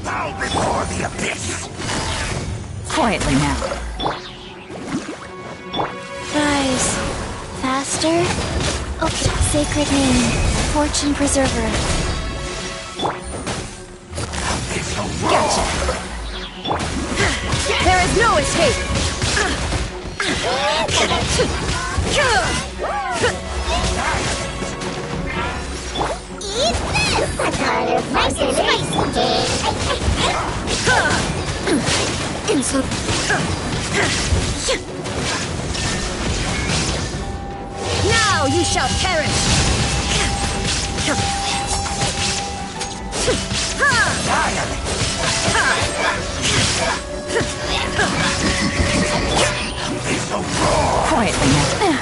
Bow before the abyss! Quietly now. Rise. Faster. Okay. Sacred name. Fortune preserver. Gotcha! There is no escape! Eat this! A part of my spicy dish. Insult. Now you shall perish! Quietly now.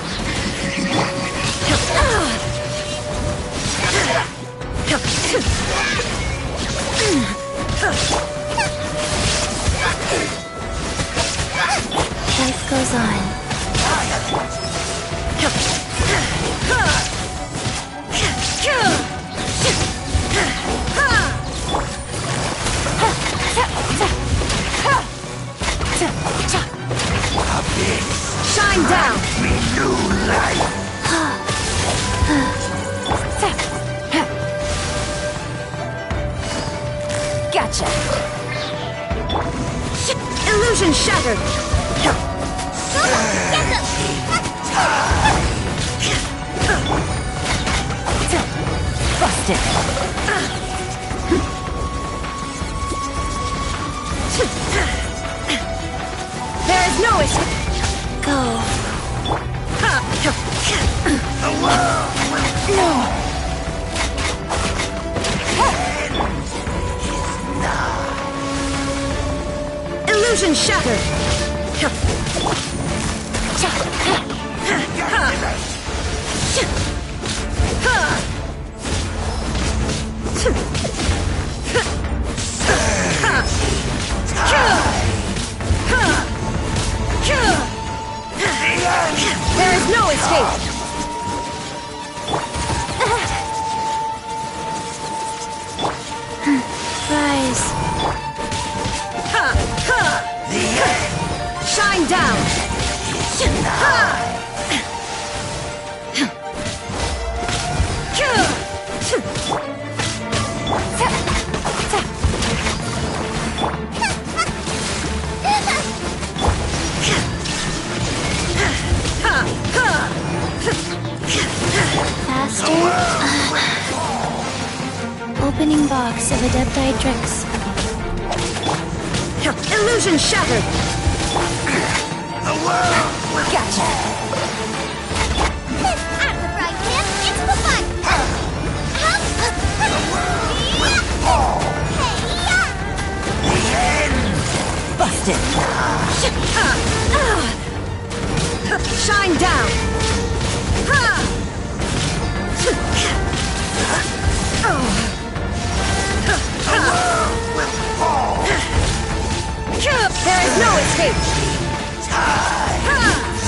Life goes on. Shine down! Gotcha! Illusion shattered! Busted! There is no escape! Go. Illusion shattered! There is no escape! Rise. Shine down! Faster. Opening box of Adepti Tricks. Illusion shattered! Gotcha! Out of the frying pan, into the fun! Busted! Shine down! There is no escape!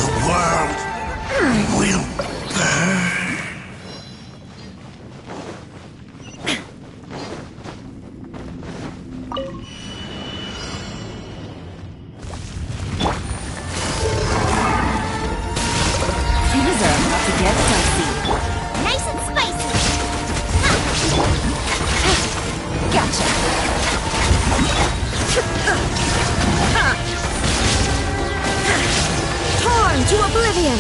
The world Gotcha! Torn to oblivion!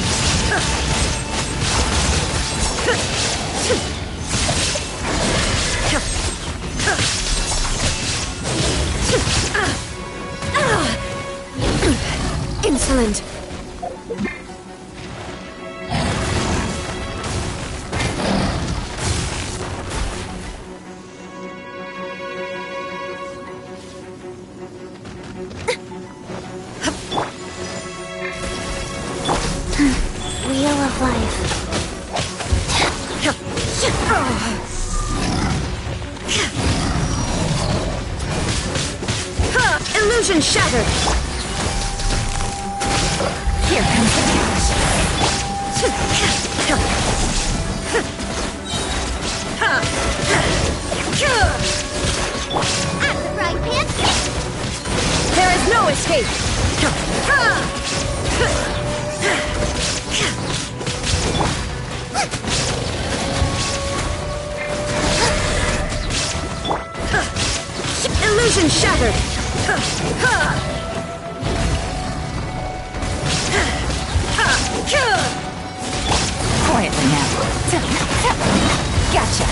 Insolent! Wheel of life. Illusion shattered! Here comes the catch. At the frying pan. There is no escape! Illusion shattered! Quietly now. Gotcha!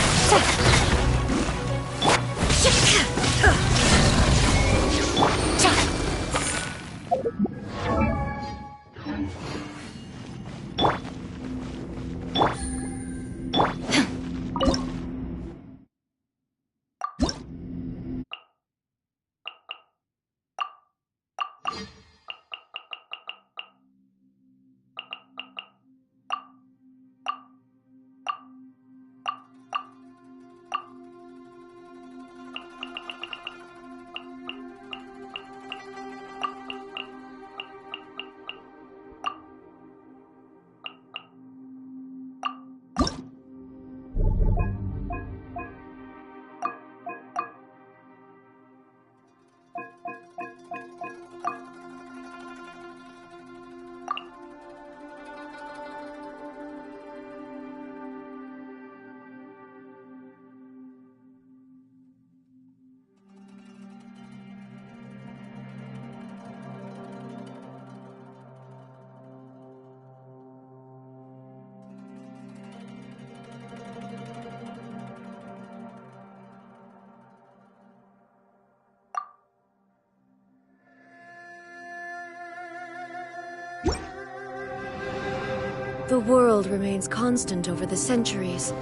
The world remains constant over the centuries,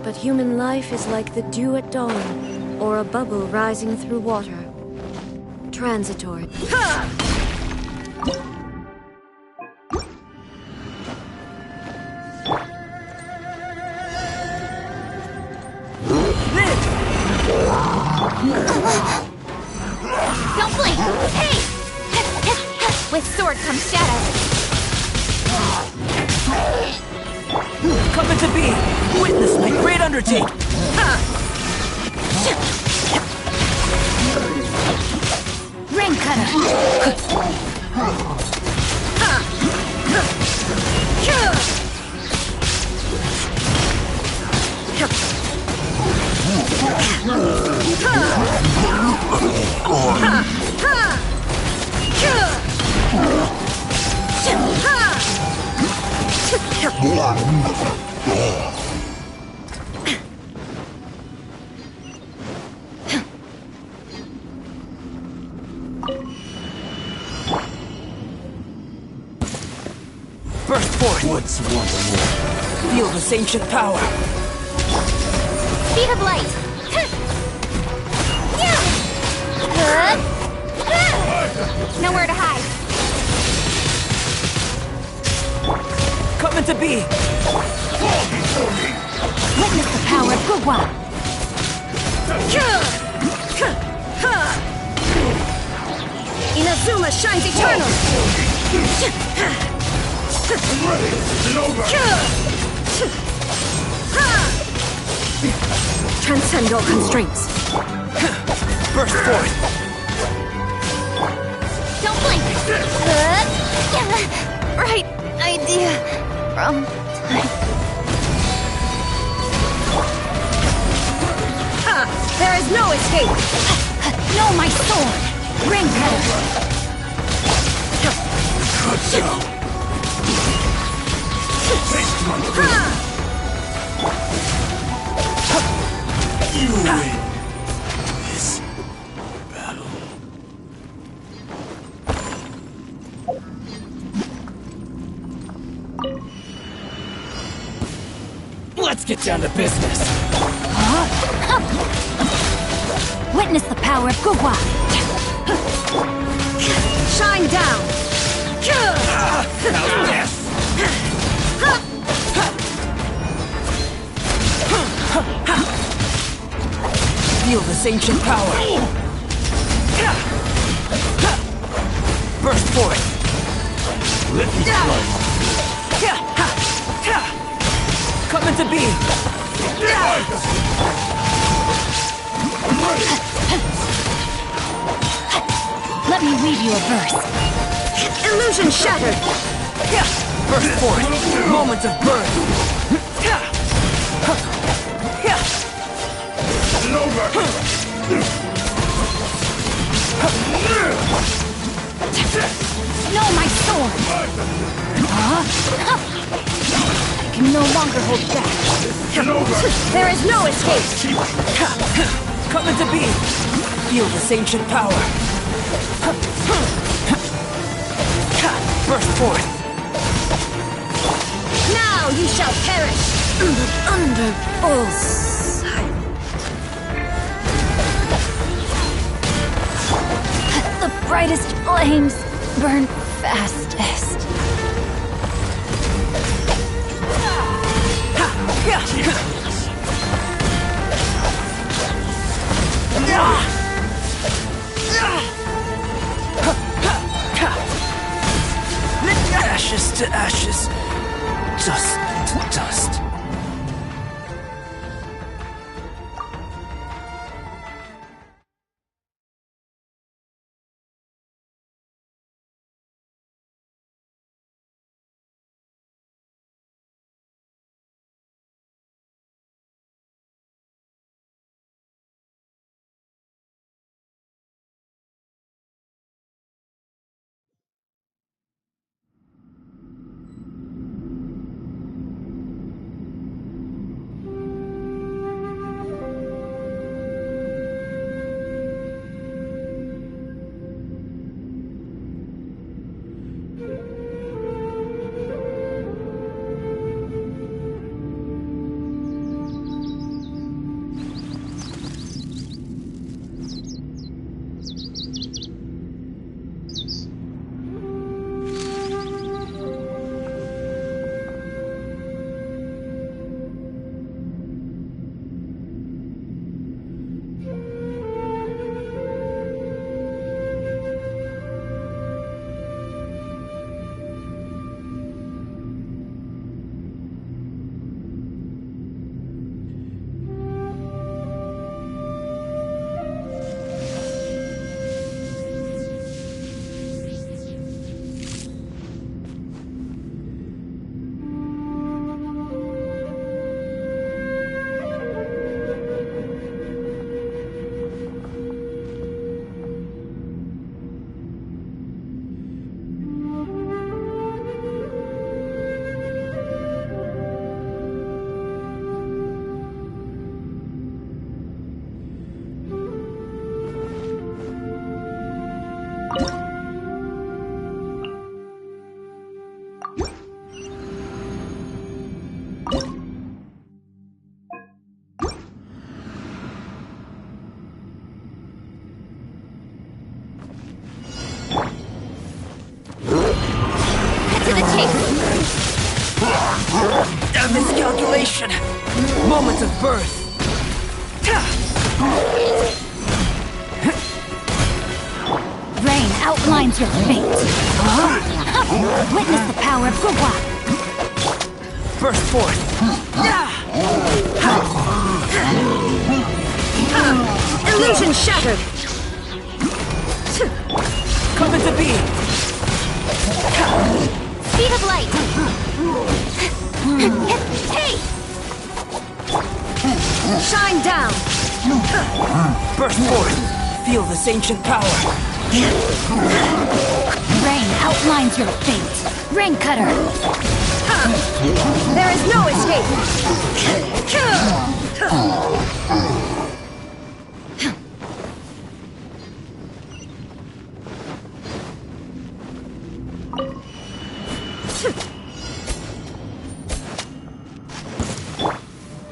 but human life is like the dew at dawn, or a bubble rising through water. Transitory. Don't blink! Hey! With sword comes shadow. Coming to be! Witness my great undertaking! Ring cutter. Burst forth! Once more. Feel this ancient power! Speed of light. Nowhere to hide. Coming to be! Witness the power of Gugwa. Inazuma shines eternal! Transcend all constraints. Burst forth! Don't blink. Right idea from time. There is no escape! No, my sword! Ring better! Good job. Taste my food. You win this battle. Let's get down to business. Witness the power of Gugwa! Shine down! Feel this ancient power. Burst forth. Let me try. Come into being. Let me read you a verse. Illusion shattered! Burst forth. Moment of birth. No, my sword! I can no longer hold back. There is no escape! Come into being. Feel this ancient power. Burst forth. Now you shall perish! Under full sight. The brightest flames burn fastest. Ashes to ashes. Dust to dust. A miscalculation. Moment of birth. Rain outlines your fate. Witness the power of Gugwa. Burst forth. Illusion shattered! Come into being. Speed of light. Hey! Shine down! Burst forth! Feel this ancient power! Rain outlines your fate. Rain Cutter! There is no escape!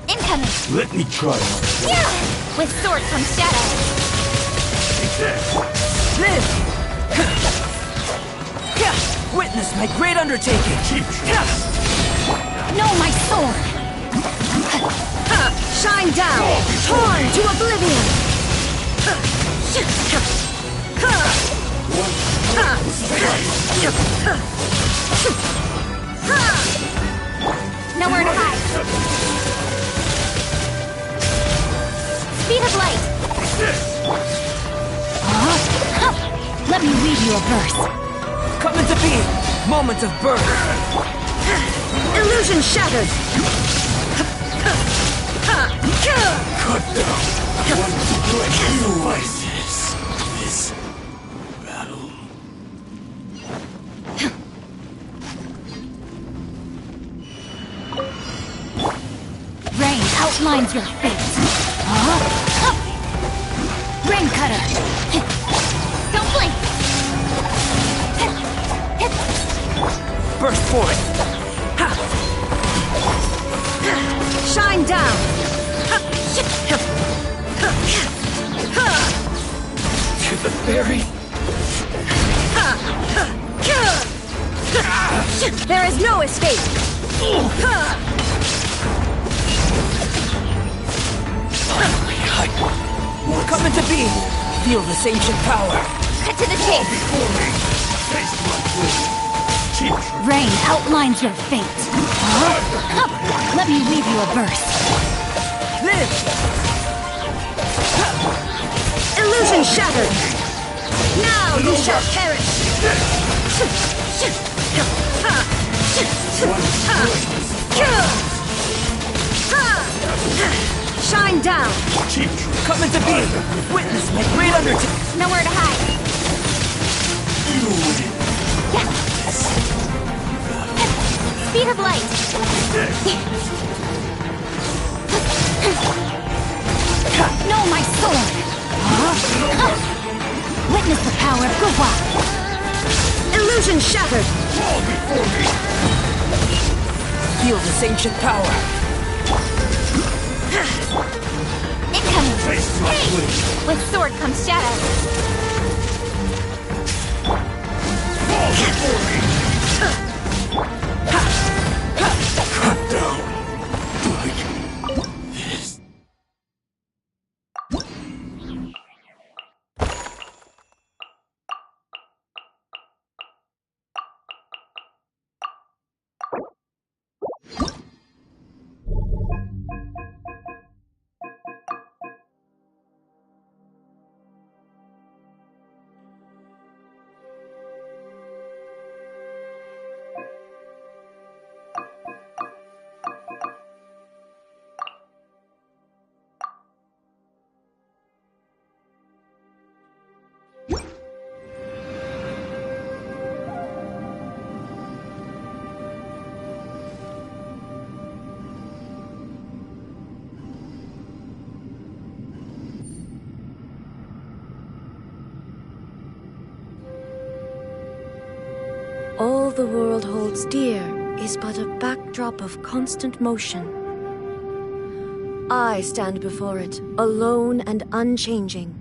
Incoming! Let me try. Yeah! With sword from shadow. Live! Witness my great undertaking! No, my sword! Shine down! Torn to oblivion! Nowhere to hide. Speed of light. Let me read you a verse. Come into being! Moment of birth! Illusion shattered! Cut down. Sacrifices. This battle. Rain outlines your fate. Rain Cutter. Don't blink. Burst forth! Shine down! To the very... There is no escape! Come into being! Feel this ancient power! Cut to the chase. Rain outlines your fate. Let me read you a verse. Live! Illusion shattered! Now you shall perish! Shine down! Come into being! Witness my great undertaking! Nowhere to hide. Speed of light. No, my sword! Witness the power of Guhua! Illusion shattered! Feel this ancient power! Incoming! Hey! With sword comes shadow. Cut down. Like this. All the world holds dear is but a backdrop of constant motion. I stand before it, alone and unchanging.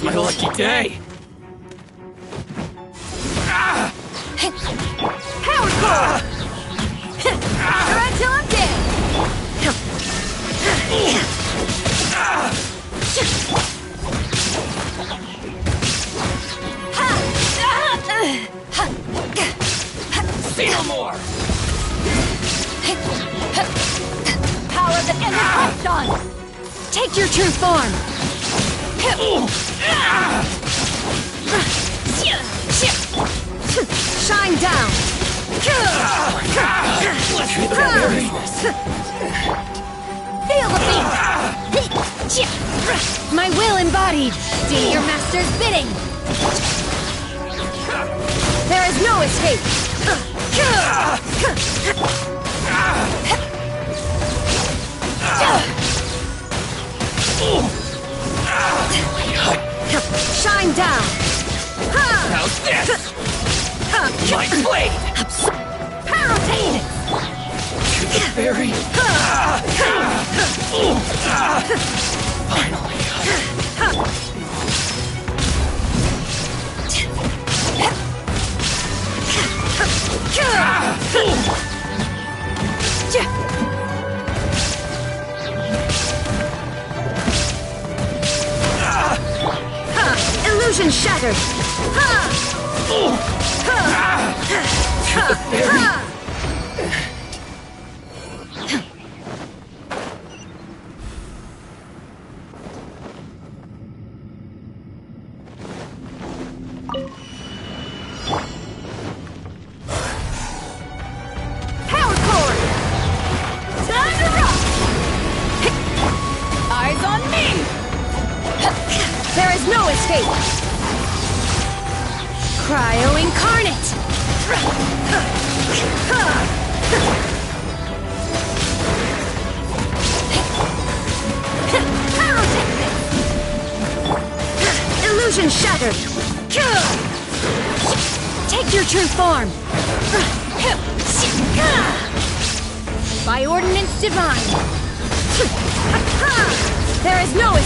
my lucky day. Power core! You're until I'm dead! Say no more! Power that ended Python! Take your true form! Shine down! Feel the beat! My will embodied! Do your master's bidding! There is no escape! Shine down! How's this? My blade! Parotane! To the very... Finally. Illusion shattered! Power cord! Time to rock! Eyes on me! There is no escape! Cryo incarnate! Illusion shattered! Take your true form! By ordinance divine! There is no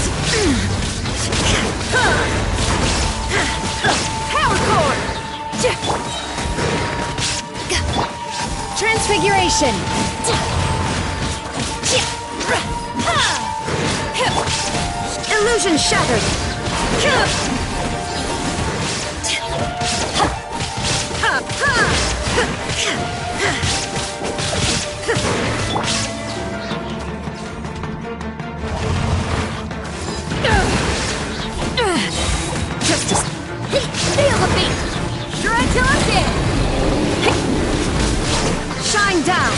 Power core! Transfiguration! Illusion shattered! Justice! Feel the beat! Shred till I'm dead! Shine down!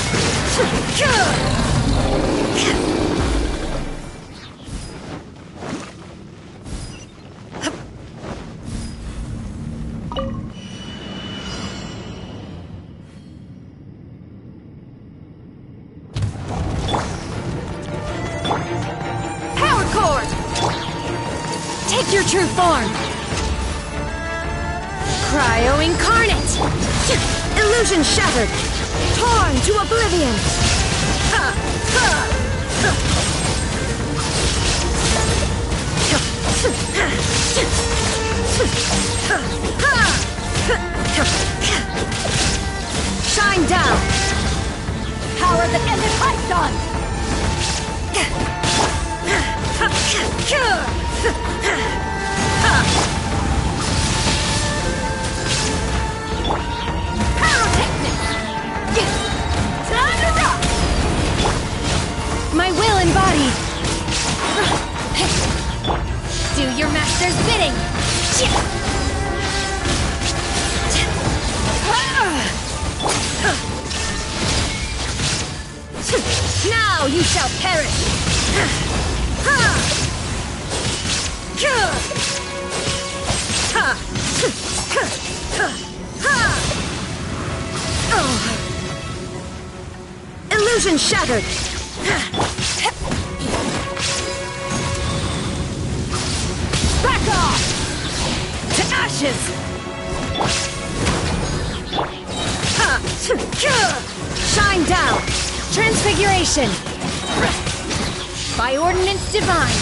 Power cord! Take your true form! Cryo incarnate! Illusion shattered! Torn to oblivion! Shine down! Power that ended Python! Time to rock! My will embodied! Do your master's bidding! Now you shall perish! Illusion shattered! Back off! To ashes! Shine down! Transfiguration! By ordinance divine!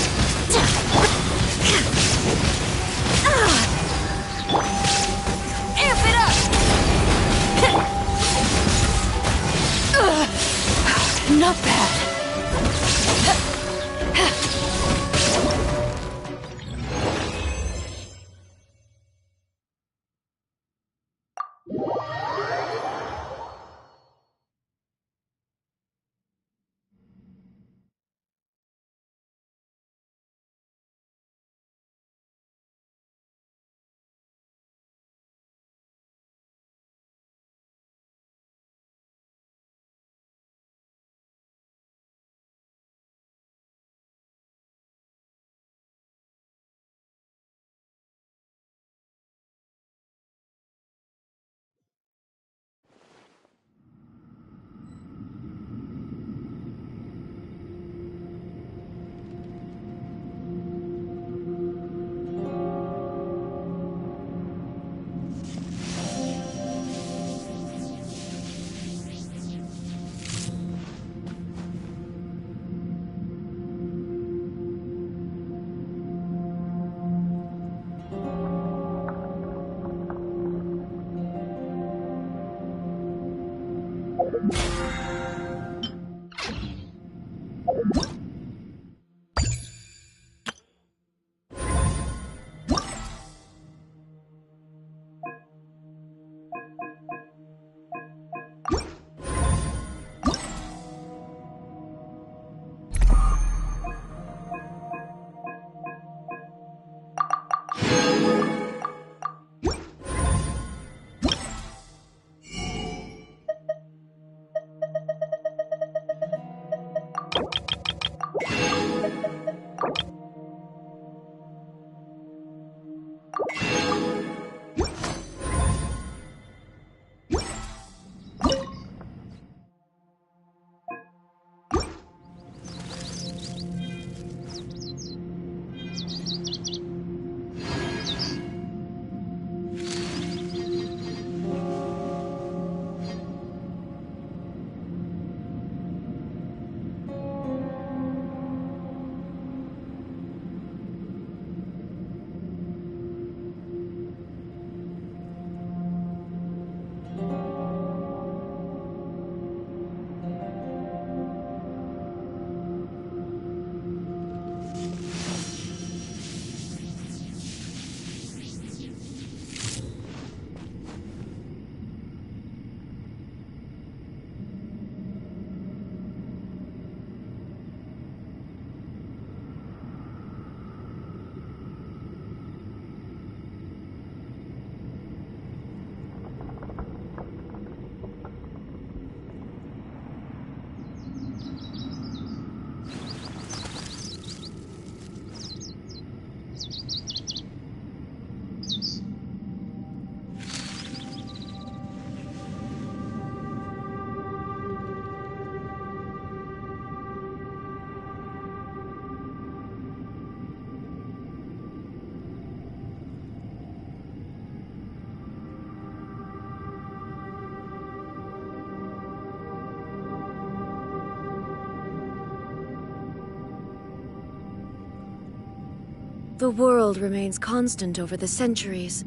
The world remains constant over the centuries,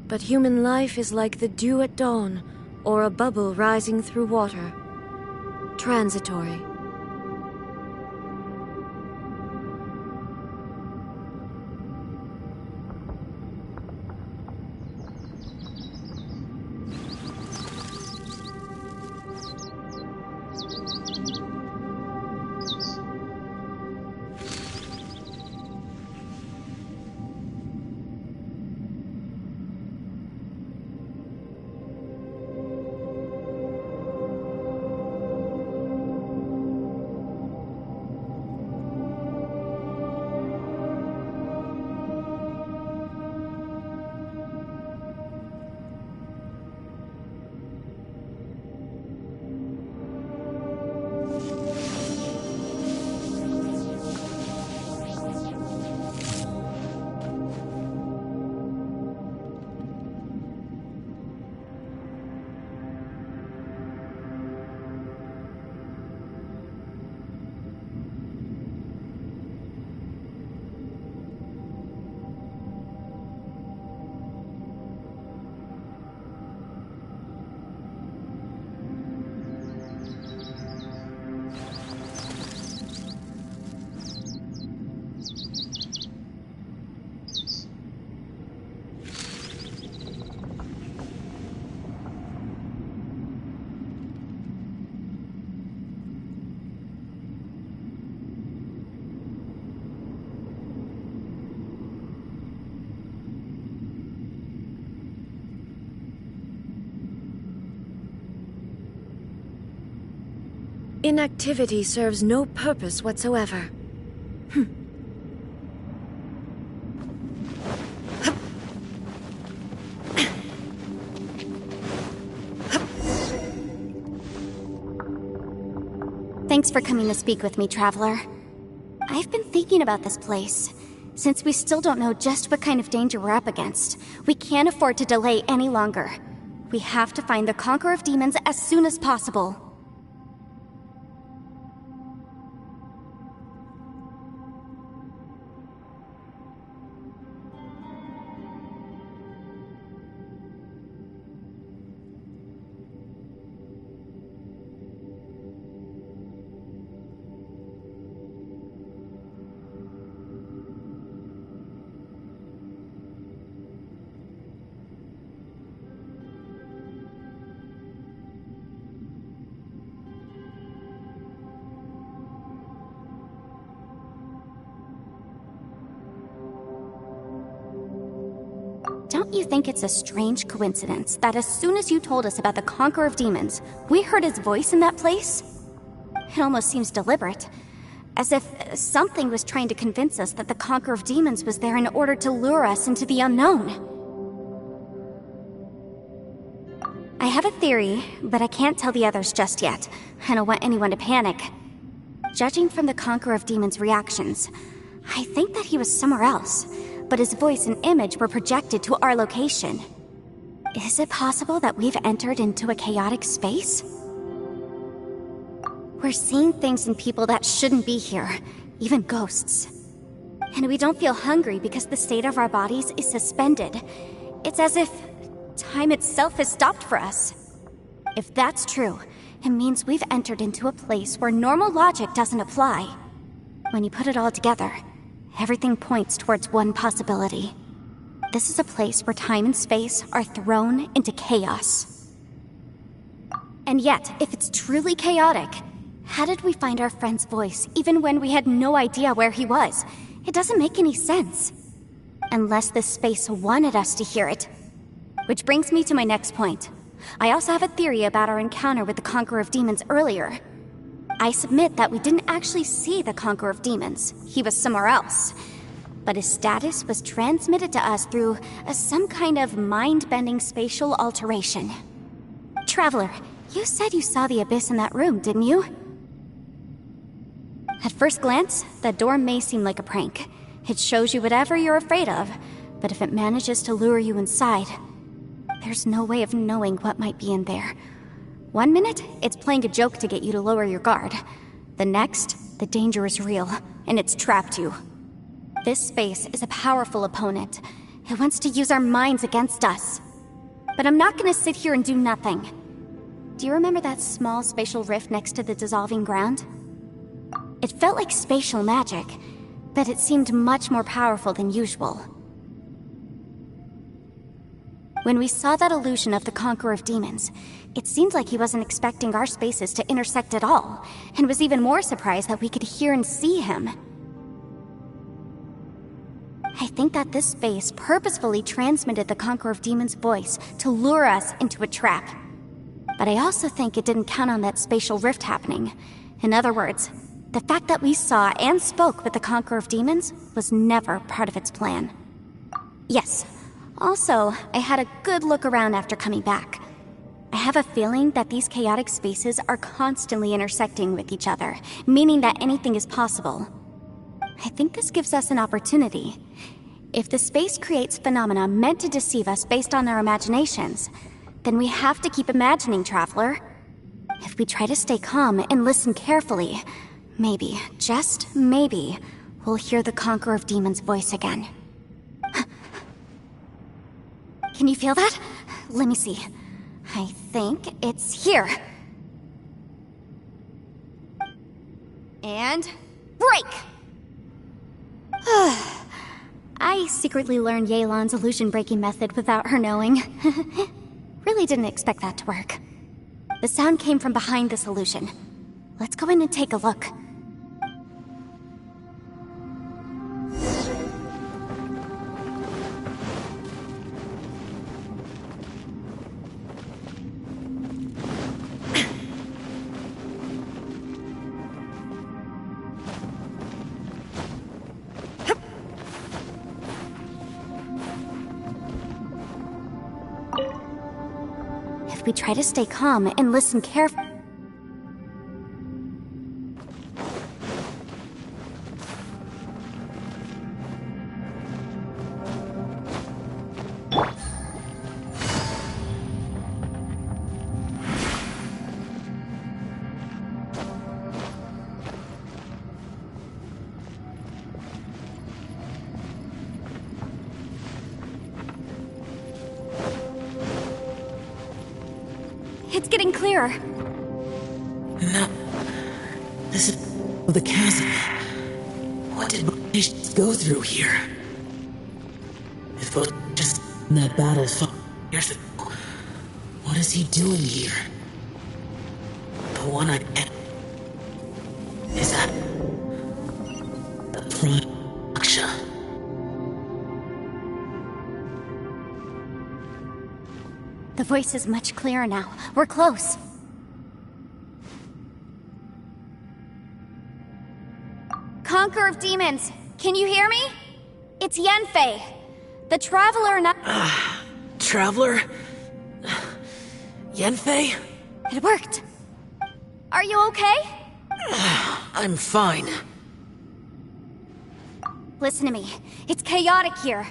but human life is like the dew at dawn, or a bubble rising through water. Transitory. Inactivity serves no purpose whatsoever. Thanks for coming to speak with me, Traveler. I've been thinking about this place. Since we still don't know just what kind of danger we're up against, we can't afford to delay any longer. We have to find the Conqueror of Demons as soon as possible. Don't you think it's a strange coincidence that as soon as you told us about the Conqueror of Demons, we heard his voice in that place? It almost seems deliberate. As if something was trying to convince us that the Conqueror of Demons was there in order to lure us into the unknown. I have a theory, but I can't tell the others just yet. I don't want anyone to panic. Judging from the Conqueror of Demons' reactions, I think that he was somewhere else, but his voice and image were projected to our location. Is it possible that we've entered into a chaotic space? We're seeing things in people that shouldn't be here, even ghosts. And we don't feel hungry because the state of our bodies is suspended. It's as if time itself has stopped for us. If that's true, it means we've entered into a place where normal logic doesn't apply. When you put it all together, everything points towards one possibility. This is a place where time and space are thrown into chaos. And yet, if it's truly chaotic, how did we find our friend's voice even when we had no idea where he was? It doesn't make any sense. Unless this space wanted us to hear it. Which brings me to my next point. I also have a theory about our encounter with the Conqueror of Demons earlier. I submit that we didn't actually see the Conqueror of Demons. He was somewhere else. But his status was transmitted to us through some kind of mind-bending spatial alteration. Traveler, you said you saw the abyss in that room, didn't you? At first glance, that door may seem like a prank. It shows you whatever you're afraid of, but if it manages to lure you inside, there's no way of knowing what might be in there. 1 minute, it's playing a joke to get you to lower your guard. The next, the danger is real, and it's trapped you. This space is a powerful opponent. It wants to use our minds against us. But I'm not gonna sit here and do nothing. Do you remember that small spatial rift next to the dissolving ground? It felt like spatial magic, but it seemed much more powerful than usual. When we saw that illusion of the Conqueror of Demons, it seemed like he wasn't expecting our spaces to intersect at all, and was even more surprised that we could hear and see him. I think that this space purposefully transmitted the Conqueror of Demons' voice to lure us into a trap. But I also think it didn't count on that spatial rift happening. In other words, the fact that we saw and spoke with the Conqueror of Demons was never part of its plan. Yes. Also, I had a good look around after coming back. I have a feeling that these chaotic spaces are constantly intersecting with each other, meaning that anything is possible. I think this gives us an opportunity. If the space creates phenomena meant to deceive us based on our imaginations, then we have to keep imagining, Traveler. If we try to stay calm and listen carefully, maybe, just maybe, we'll hear the Conqueror of Demons' voice again. Can you feel that? Let me see. I think it's here. And break! I secretly learned Yelan's illusion-breaking method without her knowing. Really didn't expect that to work. The sound came from behind this illusion. Let's go in and take a look. If we try to stay calm and listen carefully. It's getting clearer. No. This is the chasm. What did British go through here? If it was just in that battle years ago, what is he doing here? The one I met. Is that the Prime Aksha? The voice is much clearer now. We're close. Conqueror of Demons, can you hear me? It's Yenfei. The Traveler and Traveler? Yenfei? It worked. Are you okay? I'm fine. Listen to me. It's chaotic here.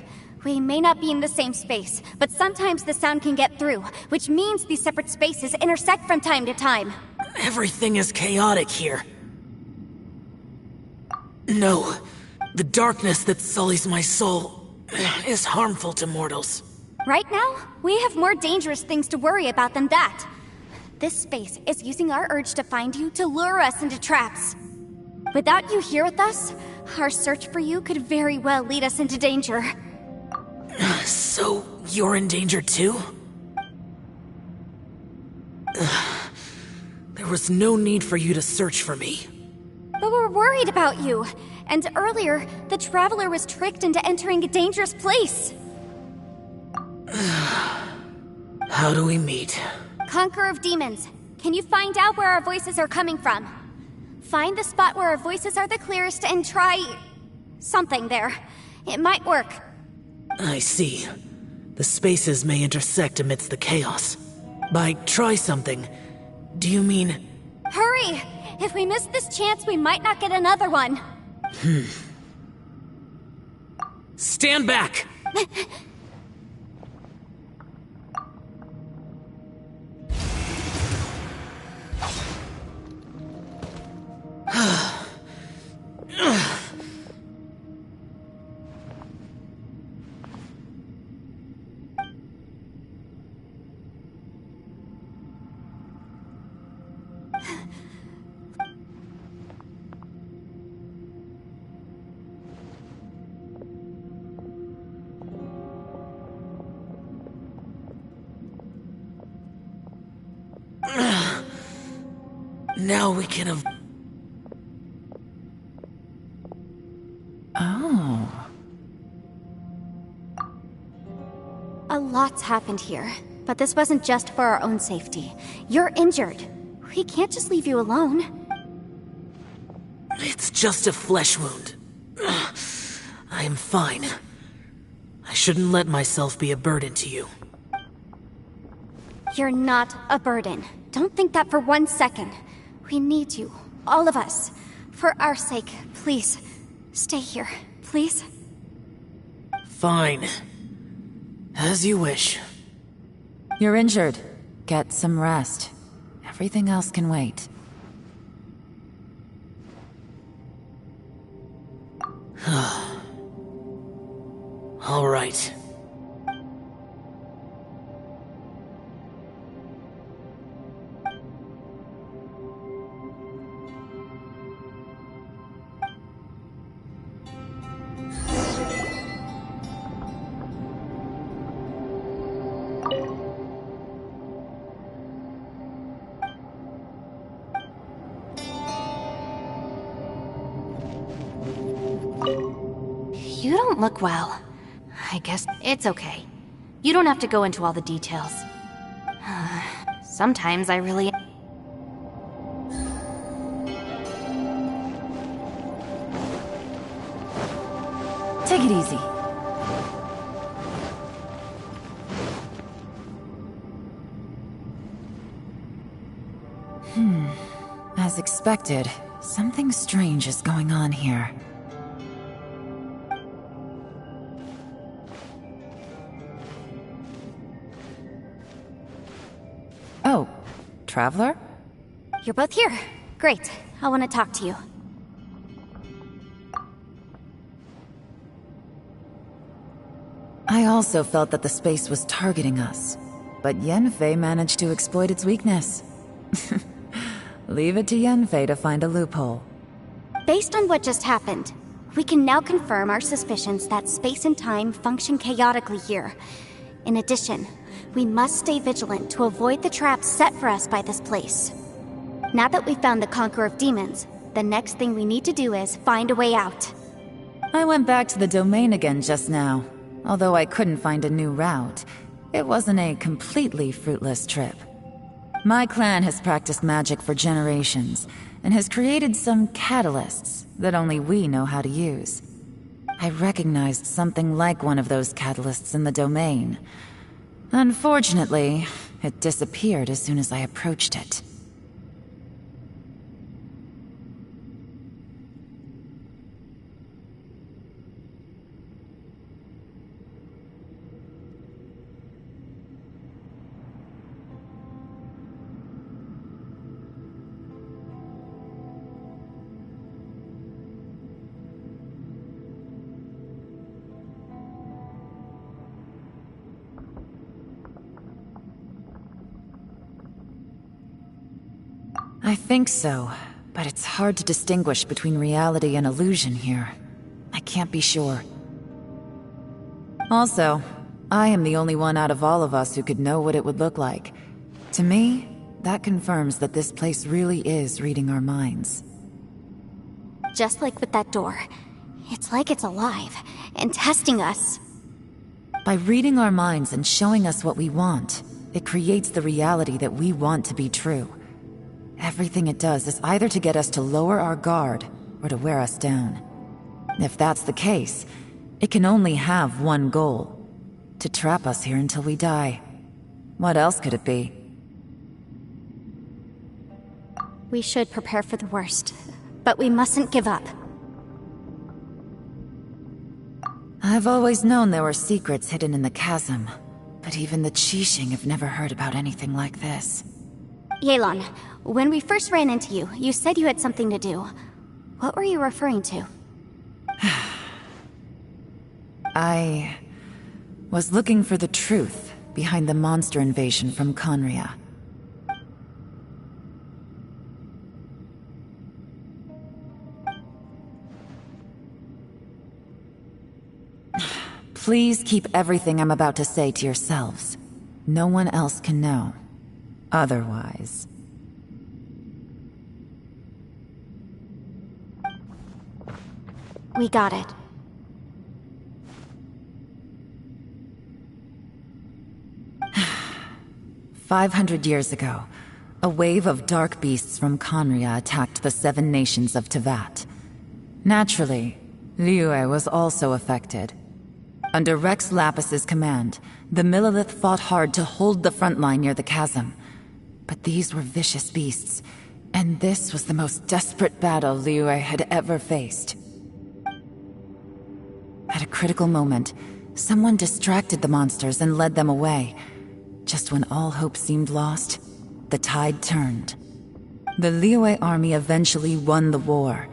We may not be in the same space, but sometimes the sound can get through, which means these separate spaces intersect from time to time. Everything is chaotic here. No, the darkness that sullies my soul is harmful to mortals. Right now, we have more dangerous things to worry about than that. This space is using our urge to find you to lure us into traps. Without you here with us, our search for you could very well lead us into danger. So, you're in danger too? There was no need for you to search for me. But we're worried about you. And earlier, the Traveler was tricked into entering a dangerous place. How do we meet? Conqueror of Demons, can you find out where our voices are coming from? Find the spot where our voices are the clearest and try... something there. It might work. I see. The spaces may intersect amidst the chaos. By try something, do you mean... Hurry! If we miss this chance, we might not get another one. Stand back! Now we can have... Oh. A lot's happened here, but this wasn't just for our own safety. You're injured. We can't just leave you alone. It's just a flesh wound. I am fine. I shouldn't let myself be a burden to you. You're not a burden. Don't think that for 1 second. We need you, all of us. For our sake, please, stay here, please. Fine. As you wish. You're injured. Get some rest. Everything else can wait. All right. You don't look well. I guess it's okay. You don't have to go into all the details. Sometimes I really... Take it easy. As expected, something strange is going on here. Oh, Traveler? You're both here. Great. I want to talk to you. I also felt that the space was targeting us, but Yenfei managed to exploit its weakness. Leave it to Yenfei to find a loophole. Based on what just happened, we can now confirm our suspicions that space and time function chaotically here. In addition, we must stay vigilant to avoid the traps set for us by this place. Now that we've found the Conqueror of Demons, the next thing we need to do is find a way out. I went back to the domain again just now. Although I couldn't find a new route, it wasn't a completely fruitless trip. My clan has practiced magic for generations, and has created some catalysts that only we know how to use. I recognized something like one of those catalysts in the domain. Unfortunately, it disappeared as soon as I approached it. I think so, but it's hard to distinguish between reality and illusion here. I can't be sure. Also, I am the only one out of all of us who could know what it would look like. To me, that confirms that this place really is reading our minds. Just like with that door. It's like it's alive, and testing us. By reading our minds and showing us what we want, it creates the reality that we want to be true. Everything it does is either to get us to lower our guard, or to wear us down. If that's the case, it can only have one goal: to trap us here until we die. What else could it be? We should prepare for the worst, but we mustn't give up. I've always known there were secrets hidden in the chasm, but even the Qixing have never heard about anything like this. Yelan, when we first ran into you, you said you had something to do. What were you referring to? I was looking for the truth behind the monster invasion from Conria. Please keep everything I'm about to say to yourselves. No one else can know. Otherwise... We got it. "500 years ago, a wave of dark beasts from Conria attacked the 7 nations of Tevat. Naturally, Liyue was also affected. Under Rex Lapis's command, the Millelith fought hard to hold the front line near the chasm. But these were vicious beasts, and this was the most desperate battle Liyue had ever faced. At a critical moment, someone distracted the monsters and led them away. Just when all hope seemed lost, the tide turned. The Liyue army eventually won the war,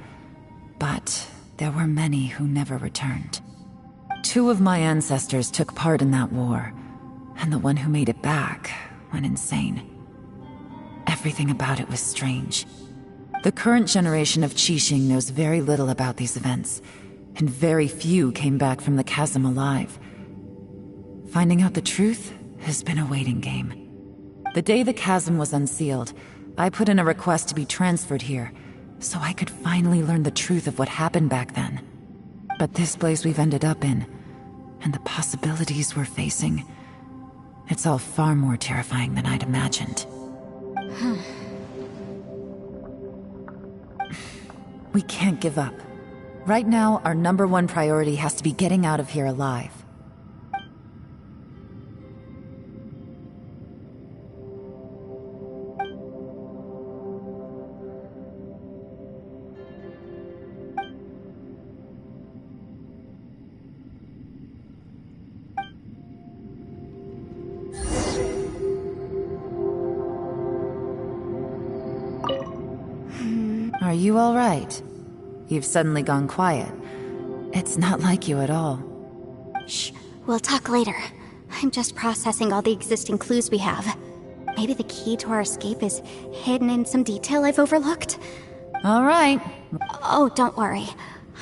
but there were many who never returned. 2 of my ancestors took part in that war, and the one who made it back went insane. Everything about it was strange. The current generation of Qixing knows very little about these events, and very few came back from the chasm alive. Finding out the truth has been a waiting game. The day the chasm was unsealed, I put in a request to be transferred here, so I could finally learn the truth of what happened back then. But this place we've ended up in, and the possibilities we're facing, it's all far more terrifying than I'd imagined. We can't give up. Right now, our #1 priority has to be getting out of here alive. Are you all right? You've suddenly gone quiet. It's not like you at all. Shh, we'll talk later. I'm just processing all the existing clues we have. Maybe the key to our escape is hidden in some detail I've overlooked. All right. Oh, don't worry.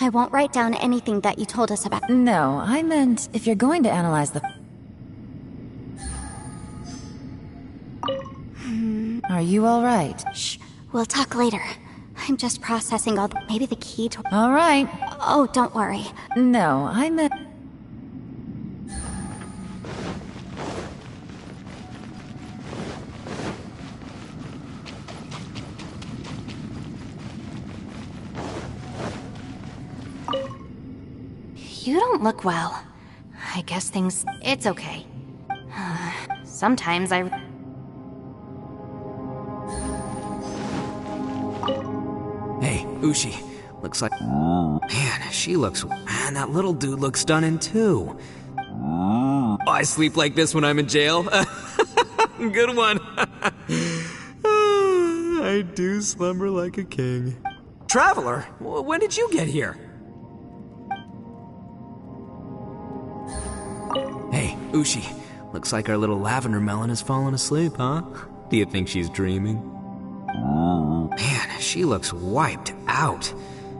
I won't write down anything that you told us about. No, I meant if you're going to analyze the... Are you all right? Shh, we'll talk later. I'm just processing all the... Maybe the key to... All right. Oh, don't worry. No, I meant... You don't look well. I guess things... It's okay. Sometimes I... Hey, Ushi. Looks like... Man, she looks... Man, that little dude looks stunning too. Oh, I sleep like this when I'm in jail. Good one. I do slumber like a king. Traveler, when did you get here? Hey, Ushi. Looks like our little lavender melon has fallen asleep, huh? Do you think she's dreaming? Man, she looks wiped out.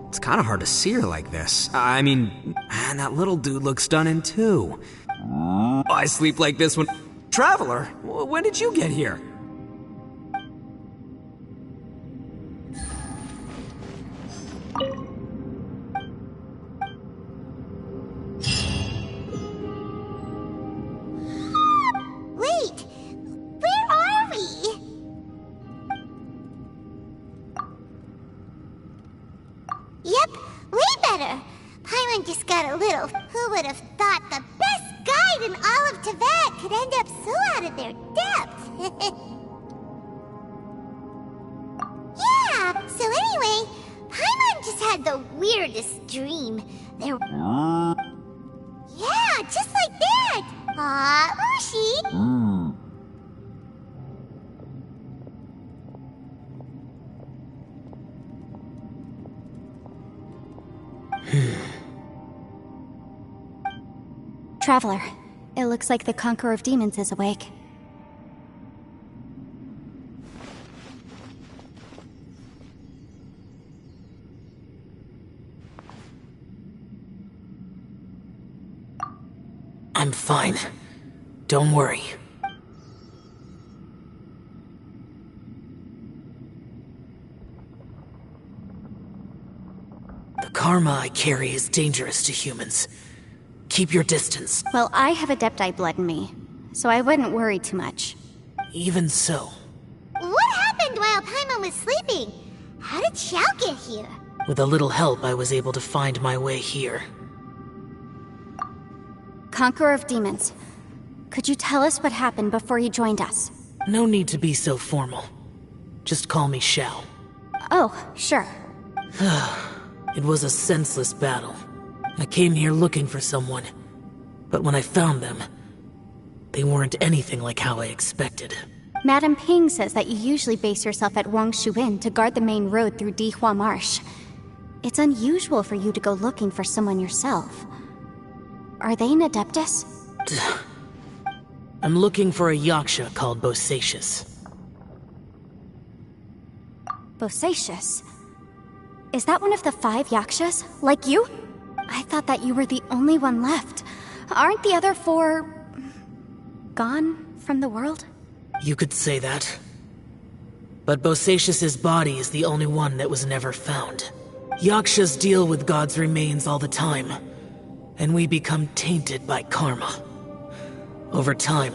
It's kind of hard to see her like this. I mean, man, that little dude looks stunning too. Oh, I sleep like this when... Traveler, when did you get here? Wait! Where are we? Yep, way better. Paimon just got a little. Who would have thought the best guide in all of Tibet could end up so out of their depth? Yeah, so anyway, Paimon just had the weirdest dream. There... Yeah, just like that! Aw, Ushi! Traveler, it looks like the Conqueror of Demons is awake. I'm fine. Don't worry. The karma I carry is dangerous to humans. Keep your distance. Well, I have Adepti blood in me, so I wouldn't worry too much. Even so. What happened while Paimon was sleeping? How did Xiao get here? With a little help, I was able to find my way here. Conqueror of Demons, could you tell us what happened before you joined us? No need to be so formal. Just call me Xiao. Oh, sure. It was a senseless battle. I came here looking for someone, but when I found them, they weren't anything like how I expected. Madame Ping says that you usually base yourself at Wangshu Inn to guard the main road through Dihua Marsh. It's unusual for you to go looking for someone yourself. Are they an Adeptus? I'm looking for a Yaksha called Bosacius. Bosacius? Is that one of the 5 Yakshas? Like you? I thought that you were the only one left. Aren't the other 4... gone from the world? You could say that. But Bosacius's body is the only one that was never found. Yakshas deal with God's remains all the time, and we become tainted by karma. Over time,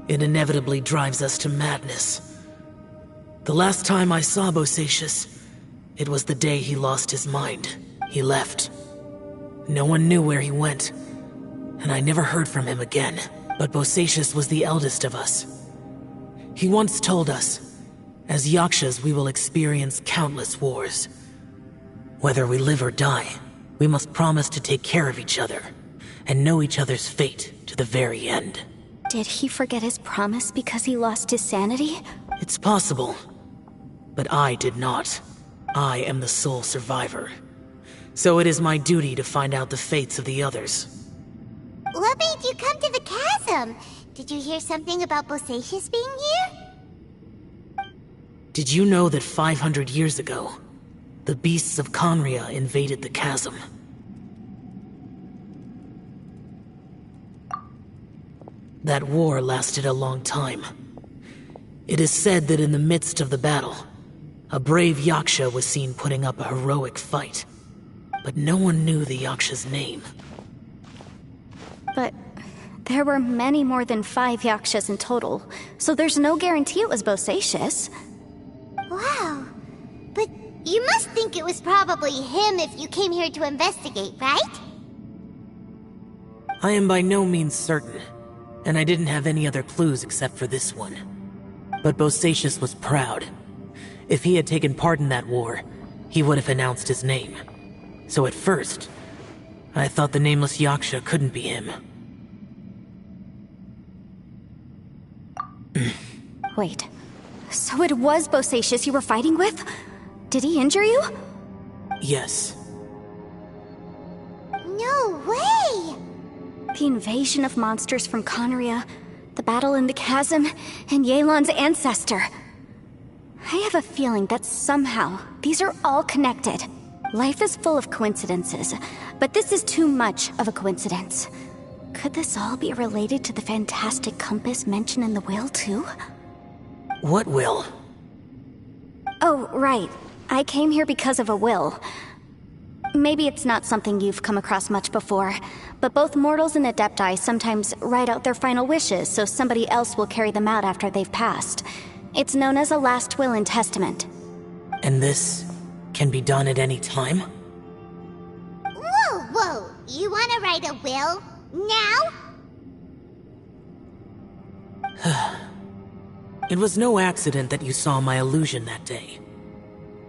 it inevitably drives us to madness. The last time I saw Bosacius, it was the day he lost his mind. He left. No one knew where he went, and I never heard from him again. But Bosacius was the eldest of us. He once told us, as Yakshas we will experience countless wars. Whether we live or die, we must promise to take care of each other, and know each other's fate to the very end. Did he forget his promise because he lost his sanity? It's possible, but I did not. I am the sole survivor. So it is my duty to find out the fates of the others. What made you come to the chasm? Did you hear something about Bosacius being here? Did you know that 500 years ago, the beasts of Conria invaded the chasm? That war lasted a long time. It is said that in the midst of the battle, a brave Yaksha was seen putting up a heroic fight. But no one knew the Yaksha's name. But there were many more than 5 Yakshas in total, so there's no guarantee it was Bosacius. Wow. But you must think it was probably him if you came here to investigate, right? I am by no means certain, and I didn't have any other clues except for this one. But Bosacius was proud. If he had taken part in that war, he would have announced his name. So at first, I thought the nameless Yaksha couldn't be him. Wait, so it was Bosacius you were fighting with? Did he injure you? Yes. No way! The invasion of monsters from Conria, the battle in the chasm, and Yelan's ancestor. I have a feeling that somehow these are all connected. Life is full of coincidences, but this is too much of a coincidence. Could this all be related to the fantastic compass mentioned in the will, too? What will? Oh, right. I came here because of a will. Maybe it's not something you've come across much before, but both mortals and adepti sometimes write out their final wishes so somebody else will carry them out after they've passed. It's known as a last will and testament. And this can be done at any time? Whoa, whoa! You wanna write a will? Now? It was no accident that you saw my illusion that day.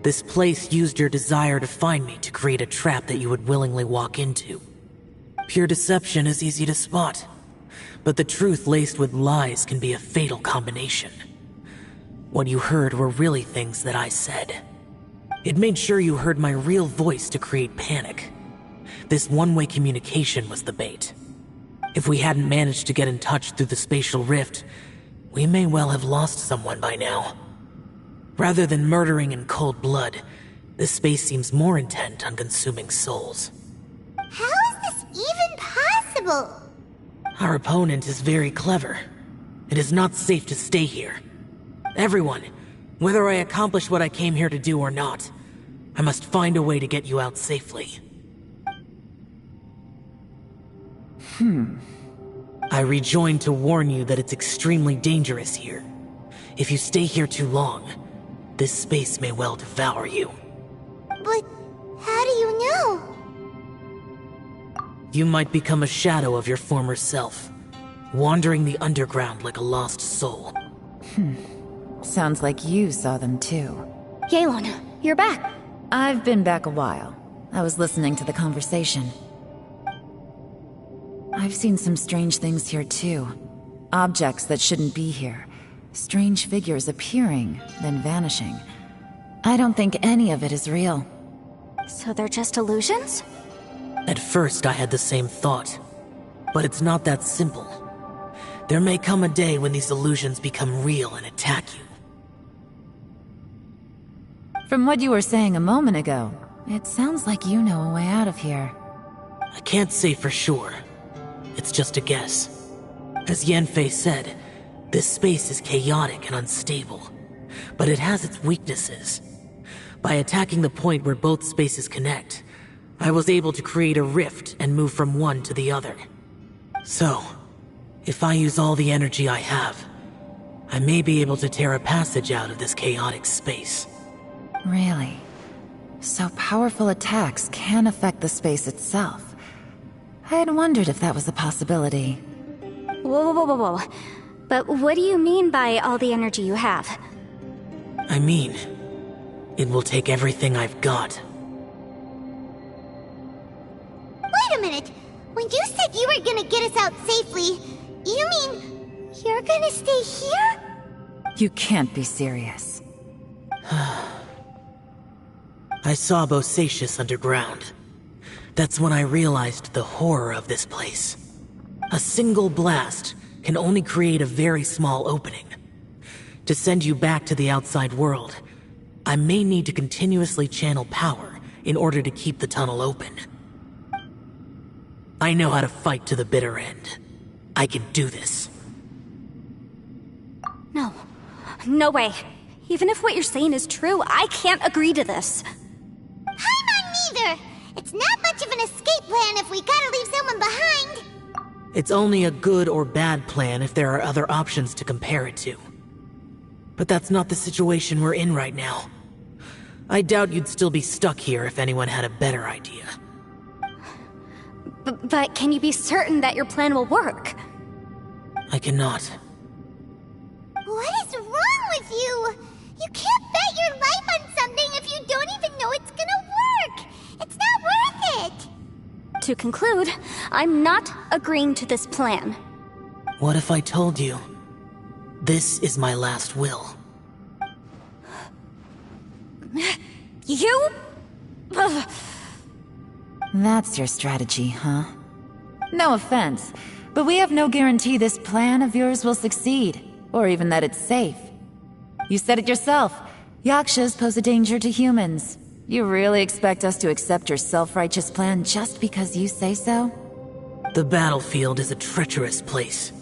This place used your desire to find me to create a trap that you would willingly walk into. Pure deception is easy to spot, but the truth laced with lies can be a fatal combination. What you heard were really things that I said. It made sure you heard my real voice to create panic. This one-way communication was the bait. If we hadn't managed to get in touch through the spatial rift, we may well have lost someone by now. Rather than murdering in cold blood, this space seems more intent on consuming souls. How is this even possible? Our opponent is very clever. It is not safe to stay here. Everyone, whether I accomplish what I came here to do or not, I must find a way to get you out safely. I rejoined to warn you that it's extremely dangerous here. If you stay here too long, this space may well devour you. But how do you know? You might become a shadow of your former self, wandering the underground like a lost soul. Sounds like you saw them too. Yelan, you're back. I've been back a while. I was listening to the conversation. I've seen some strange things here too. Objects that shouldn't be here. Strange figures appearing, then vanishing. I don't think any of it is real. So they're just illusions? At first I had the same thought, but it's not that simple. There may come a day when these illusions become real and attack you. From what you were saying a moment ago, it sounds like you know a way out of here. I can't say for sure. It's just a guess. As Yanfei said, this space is chaotic and unstable, but it has its weaknesses. By attacking the point where both spaces connect, I was able to create a rift and move from one to the other. So, if I use all the energy I have, I may be able to tear a passage out of this chaotic space. Really? So powerful attacks can affect the space itself. I had wondered if that was a possibility. Whoa, whoa, whoa, whoa. But what do you mean by all the energy you have? I mean, it will take everything I've got. Wait a minute! When you said you were gonna get us out safely, you mean you're gonna stay here? You can't be serious. I saw Bosacius underground. That's when I realized the horror of this place. A single blast can only create a very small opening. To send you back to the outside world, I may need to continuously channel power in order to keep the tunnel open. I know how to fight to the bitter end. I can do this. No. No way. Even if what you're saying is true, I can't agree to this. I'm neither! It's not much of an escape plan if we gotta leave someone behind! It's only a good or bad plan if there are other options to compare it to. But that's not the situation we're in right now. I doubt you'd still be stuck here if anyone had a better idea. But can you be certain that your plan will work? I cannot. What is wrong with you? You can't bet your life on something if you don't even know it's gonna work! It's not worth it! To conclude, I'm not agreeing to this plan. What if I told you, this is my last will? You? Ugh. That's your strategy, huh? No offense, but we have no guarantee this plan of yours will succeed, or even that it's safe. You said it yourself. Yakshas pose a danger to humans. You really expect us to accept your self-righteous plan just because you say so? The battlefield is a treacherous place.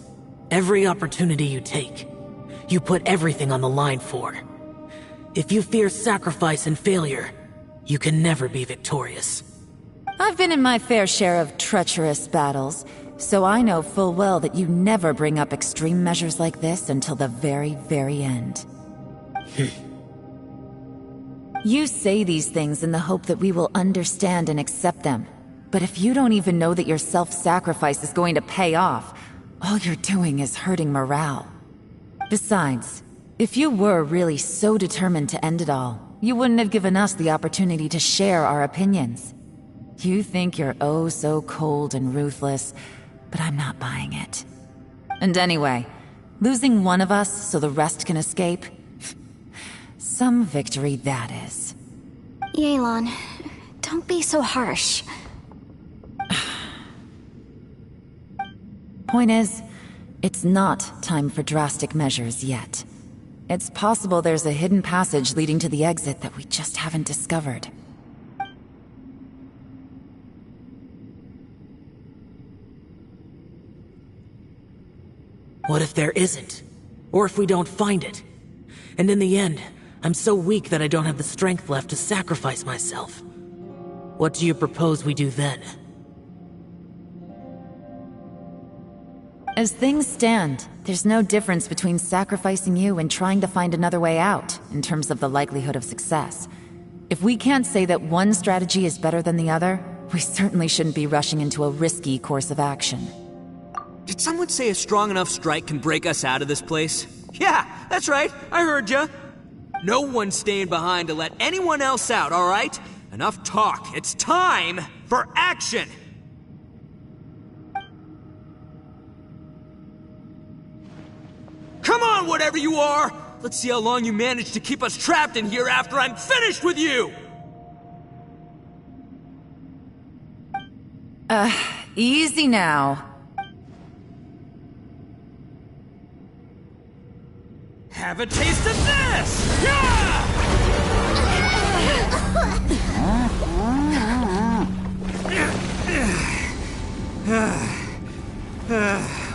Every opportunity you take, you put everything on the line for. If you fear sacrifice and failure, you can never be victorious. I've been in my fair share of treacherous battles, so I know full well that you never bring up extreme measures like this until the very, very end. You say these things in the hope that we will understand and accept them. But if you don't even know that your self-sacrifice is going to pay off, all you're doing is hurting morale. Besides, if you were really so determined to end it all, you wouldn't have given us the opportunity to share our opinions. You think you're oh so cold and ruthless, but I'm not buying it. And anyway, losing one of us so the rest can escape? Some victory that is. Yelan, don't be so harsh. Point is, it's not time for drastic measures yet. It's possible there's a hidden passage leading to the exit that we just haven't discovered. What if there isn't? Or if we don't find it? And in the end, I'm so weak that I don't have the strength left to sacrifice myself. What do you propose we do then? As things stand, there's no difference between sacrificing you and trying to find another way out, in terms of the likelihood of success. If we can't say that one strategy is better than the other, we certainly shouldn't be rushing into a risky course of action. Did someone say a strong enough strike can break us out of this place? Yeah, that's right, I heard ya. No one's staying behind to let anyone else out, alright? Enough talk, it's time for action! Come on, whatever you are! Let's see how long you manage to keep us trapped in here after I'm finished with you! Easy now. Have a taste of this! Yeah!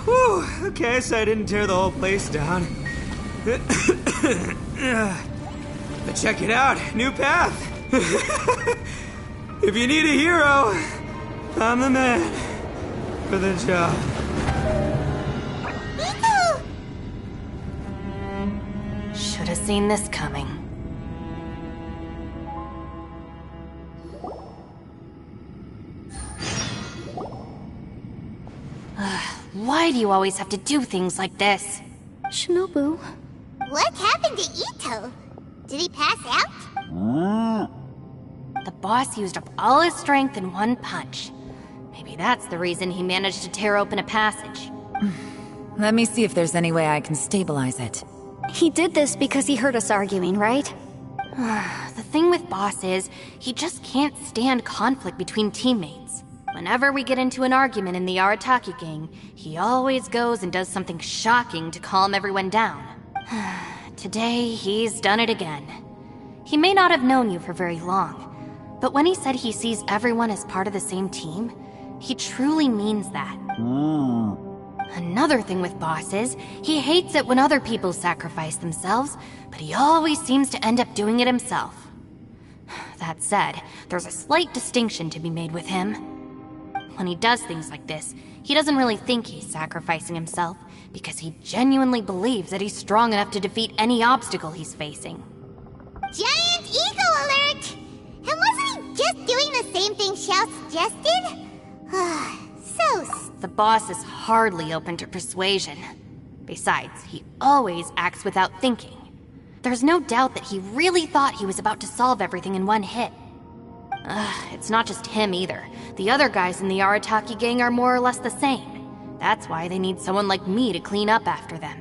Whew, okay, so I didn't tear the whole place down. But check it out, new path. If you need a hero, I'm the man for the job. Should have seen this coming. Why do you always have to do things like this? Shinobu. What happened to Ito? Did he pass out? The boss used up all his strength in one punch. Maybe that's the reason he managed to tear open a passage. Let me see if there's any way I can stabilize it. He did this because he heard us arguing, right? The thing with Boss is, he just can't stand conflict between teammates. Whenever we get into an argument in the Arataki gang, he always goes and does something shocking to calm everyone down. Today, he's done it again. He may not have known you for very long, but when he said he sees everyone as part of the same team, he truly means that. Another thing with Boss is, he hates it when other people sacrifice themselves, but he always seems to end up doing it himself. That said, there's a slight distinction to be made with him. When he does things like this, he doesn't really think he's sacrificing himself, because he genuinely believes that he's strong enough to defeat any obstacle he's facing. Giant ego alert! And wasn't he just doing the same thing Xiao suggested? The boss is hardly open to persuasion. Besides, he always acts without thinking. There's no doubt that he really thought he was about to solve everything in one hit. It's not just him either. The other guys in the Arataki gang are more or less the same. That's why they need someone like me to clean up after them.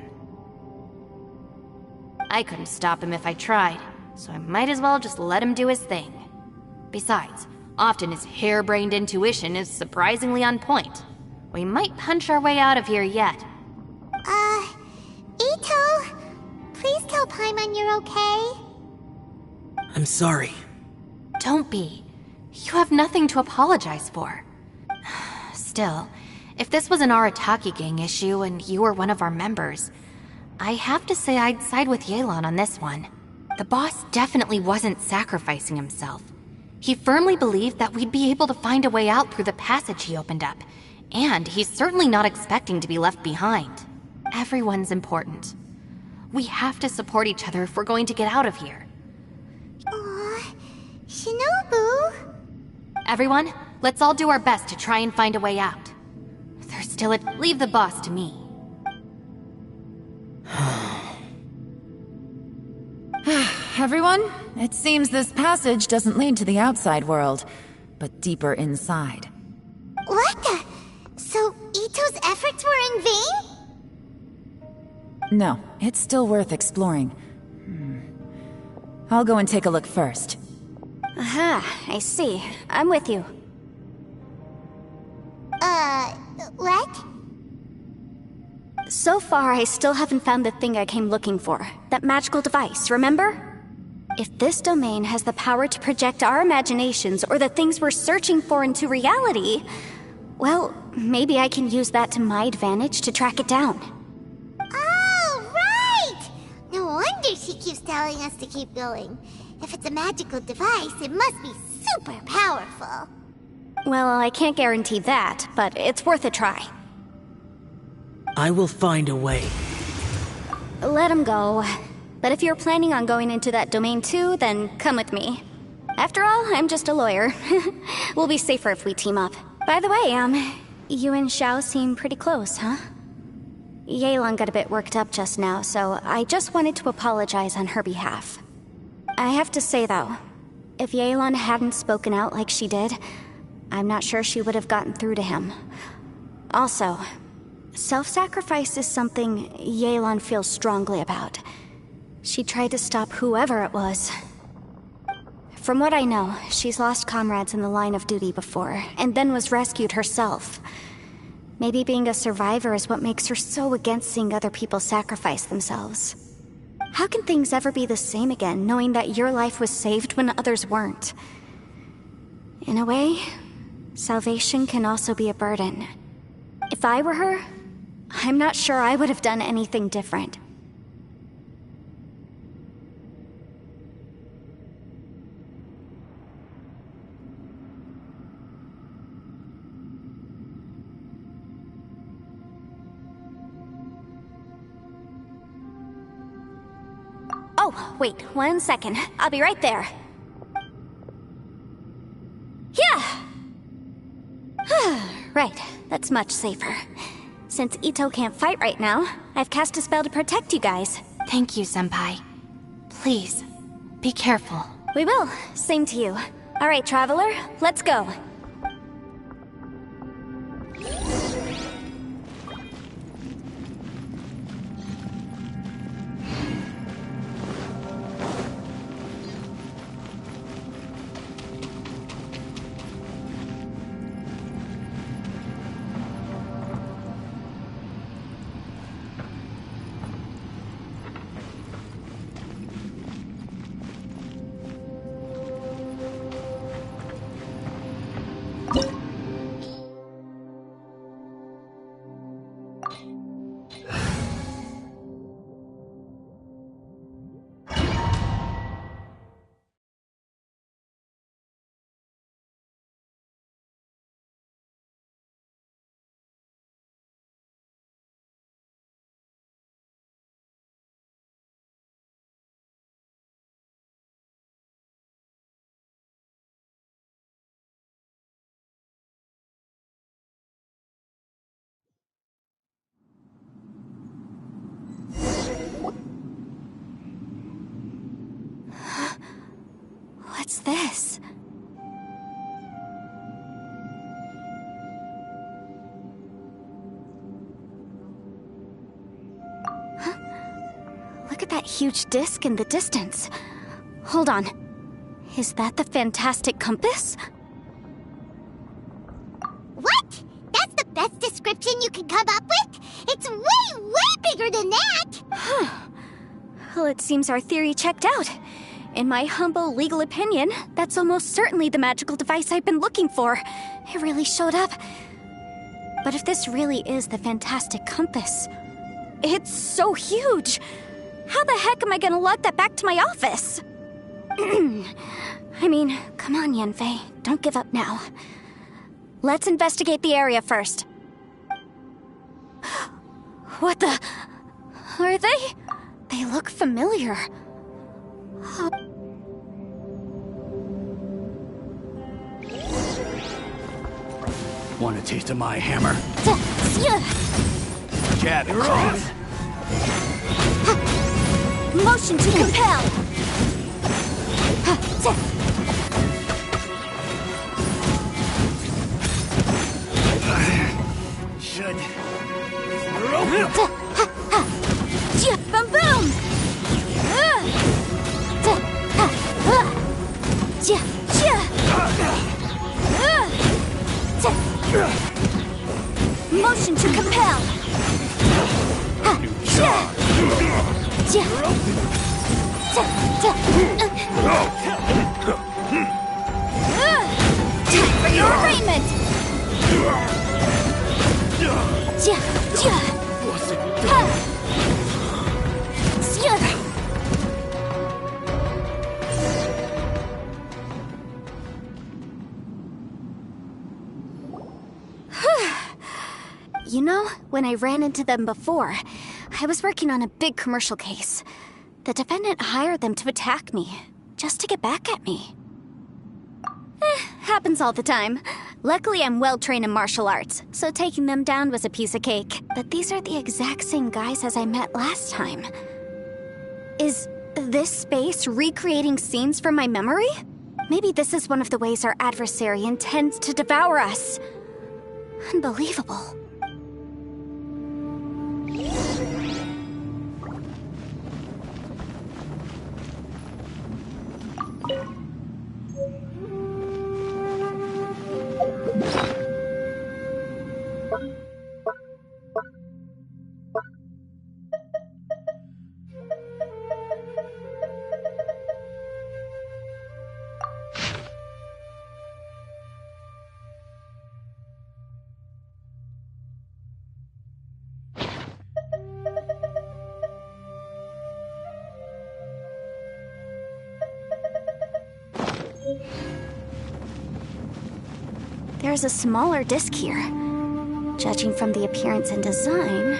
I couldn't stop him if I tried, so I might as well just let him do his thing. Besides, often his harebrained intuition is surprisingly on point. We might punch our way out of here yet. Ito, please tell Paimon you're okay. I'm sorry. Don't be. You have nothing to apologize for. Still, if this was an Arataki gang issue and you were one of our members, I have to say I'd side with Yelan on this one. The boss definitely wasn't sacrificing himself. He firmly believed that we'd be able to find a way out through the passage he opened up, and he's certainly not expecting to be left behind. Everyone's important. We have to support each other if we're going to get out of here. Aw, Shinobu. Everyone, let's all do our best to try and find a way out. There's still leave the boss to me. Everyone, it seems this passage doesn't lead to the outside world, but deeper inside. What the? So Ito's efforts were in vain? No, it's still worth exploring. I'll go and take a look first. Aha, I see. I'm with you. What? So far, I still haven't found the thing I came looking for. That magical device, remember? If this domain has the power to project our imaginations or the things we're searching for into reality, well, maybe I can use that to my advantage to track it down. Oh, right! No wonder she keeps telling us to keep going. If it's a magical device, it must be super powerful. Well, I can't guarantee that, but it's worth a try. I will find a way. Let him go. But if you're planning on going into that domain too, then come with me. After all, I'm just a lawyer. We'll be safer if we team up. By the way, you and Xiao seem pretty close, huh? Yelan got a bit worked up just now, so I just wanted to apologize on her behalf. I have to say though, if Yelan hadn't spoken out like she did, I'm not sure she would have gotten through to him. Also, self-sacrifice is something Yelan feels strongly about. She tried to stop whoever it was. From what I know, she's lost comrades in the line of duty before, and then was rescued herself. Maybe being a survivor is what makes her so against seeing other people sacrifice themselves. How can things ever be the same again, knowing that your life was saved when others weren't? In a way, salvation can also be a burden. If I were her, I'm not sure I would have done anything different. Oh, wait, 1 second. I'll be right there. Yeah! Right, that's much safer. Since Ito can't fight right now, I've cast a spell to protect you guys. Thank you, Senpai. Please, be careful. We will. Same to you. Alright, Traveler, let's go. What's this? Huh? Look at that huge disc in the distance. Hold on. Is that the fantastic compass? What? That's the best description you can come up with? It's way, way bigger than that! Huh. Well, it seems our theory checked out. In my humble legal opinion, that's almost certainly the magical device I've been looking for. It really showed up. But if this really is the fantastic compass, it's so huge! How the heck am I gonna lug that back to my office? I mean, come on, Yanfei. Don't give up now. Let's investigate the area first. What the... Are they? They look familiar. Want a taste of my hammer? Jab it, James. Motion to compel. Should. Boom boom! Motion to compel. Time for your arraignment. You know, when I ran into them before, I was working on a big commercial case. The defendant hired them to attack me, just to get back at me. Happens all the time. Luckily, I'm well-trained in martial arts, so taking them down was a piece of cake. But these are the exact same guys as I met last time. Is this space recreating scenes from my memory? Maybe this is one of the ways our adversary intends to devour us. Unbelievable. There's a smaller disc here. Judging from the appearance and design,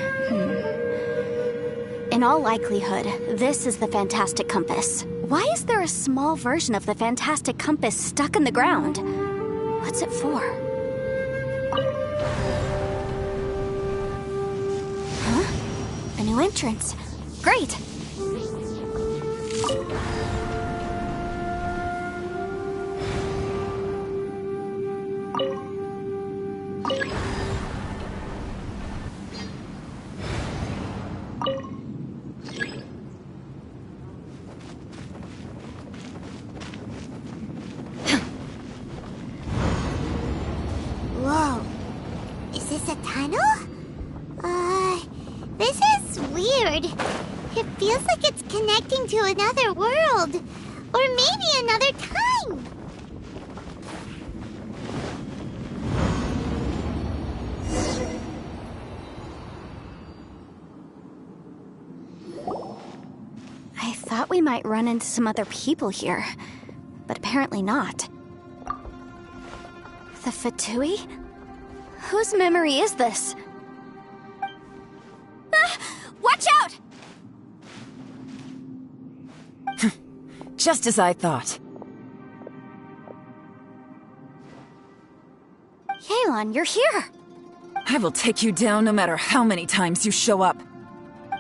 In all likelihood, this is the fantastic compass. Why is there a small version of the fantastic compass stuck in the ground? What's it for? Huh? A new entrance. Great! Whoa. Is this a tunnel? This is weird. It feels like it's connecting to another world. Or maybe another time. I thought we might run into some other people here, but apparently not. The Fatui? Whose memory is this? Ah! Watch out! Just as I thought. Yelan, you're here! I will take you down no matter how many times you show up.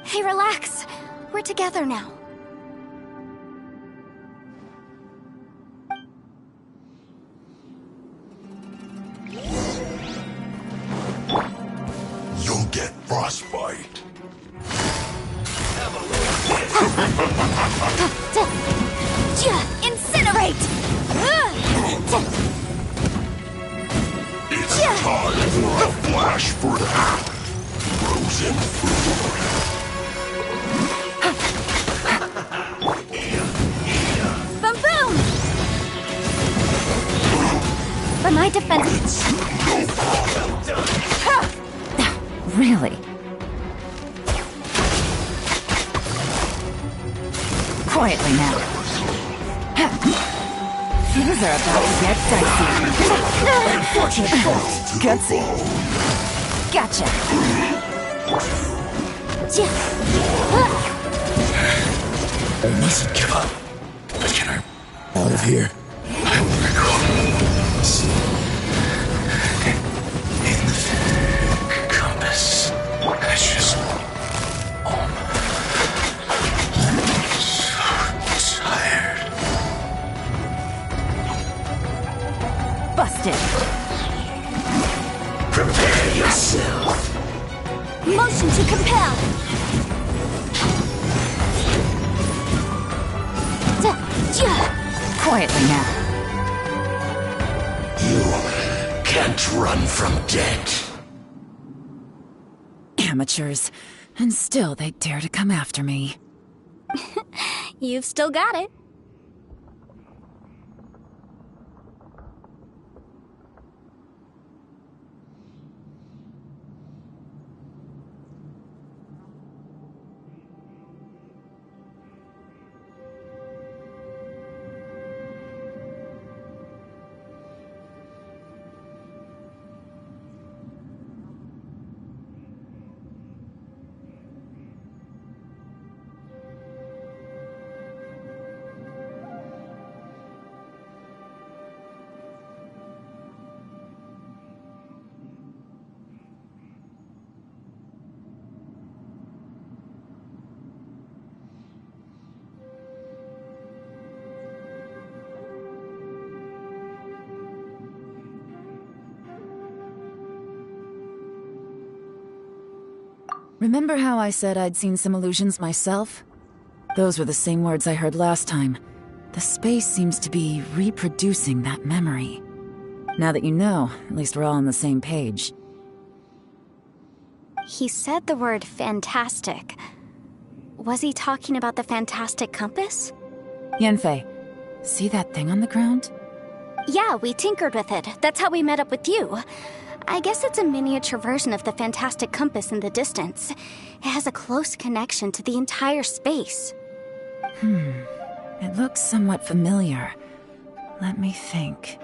Hey, relax. We're together now. Incinerate! It's time for a flash for that frozen food. Boom boom! For my defense... Really? Quietly now. Things are about to get dicey. Unfortunate fault. Gutsy. Gotcha. I mustn't give up. But can I out of here? I will recall this. In the compass. I just home. I'm so tired. Busted. Prepare yourself. Motion to compel! Quietly now. You can't run from death. Amateurs. And still they dare to come after me. You've still got it. Remember how I said I'd seen some illusions myself? Those were the same words I heard last time. The space seems to be reproducing that memory. Now that you know, at least we're all on the same page. He said the word fantastic. Was he talking about the fantastic compass? Yanfei, see that thing on the ground? Yeah, we tinkered with it. That's how we met up with you. I guess it's a miniature version of the fantastic compass in the distance. It has a close connection to the entire space. It looks somewhat familiar. Let me think.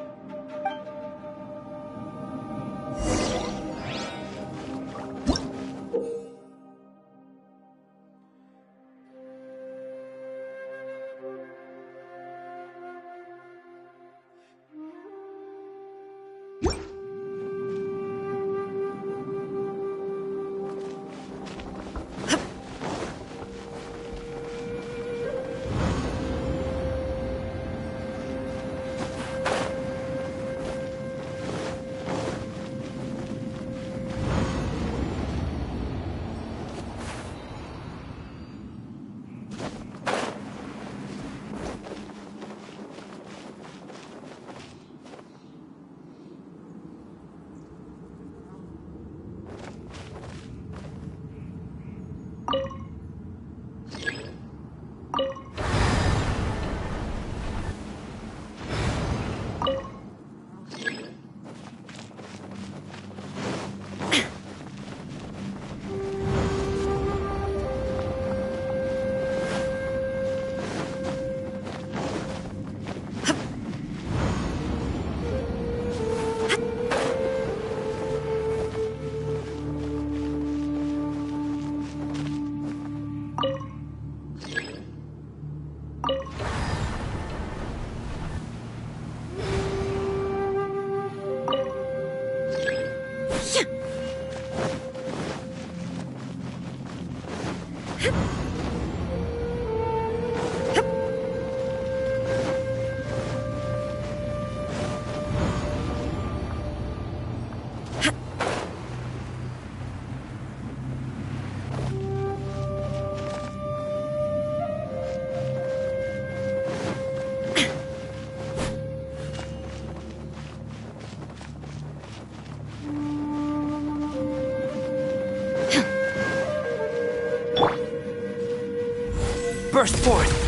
burst forth.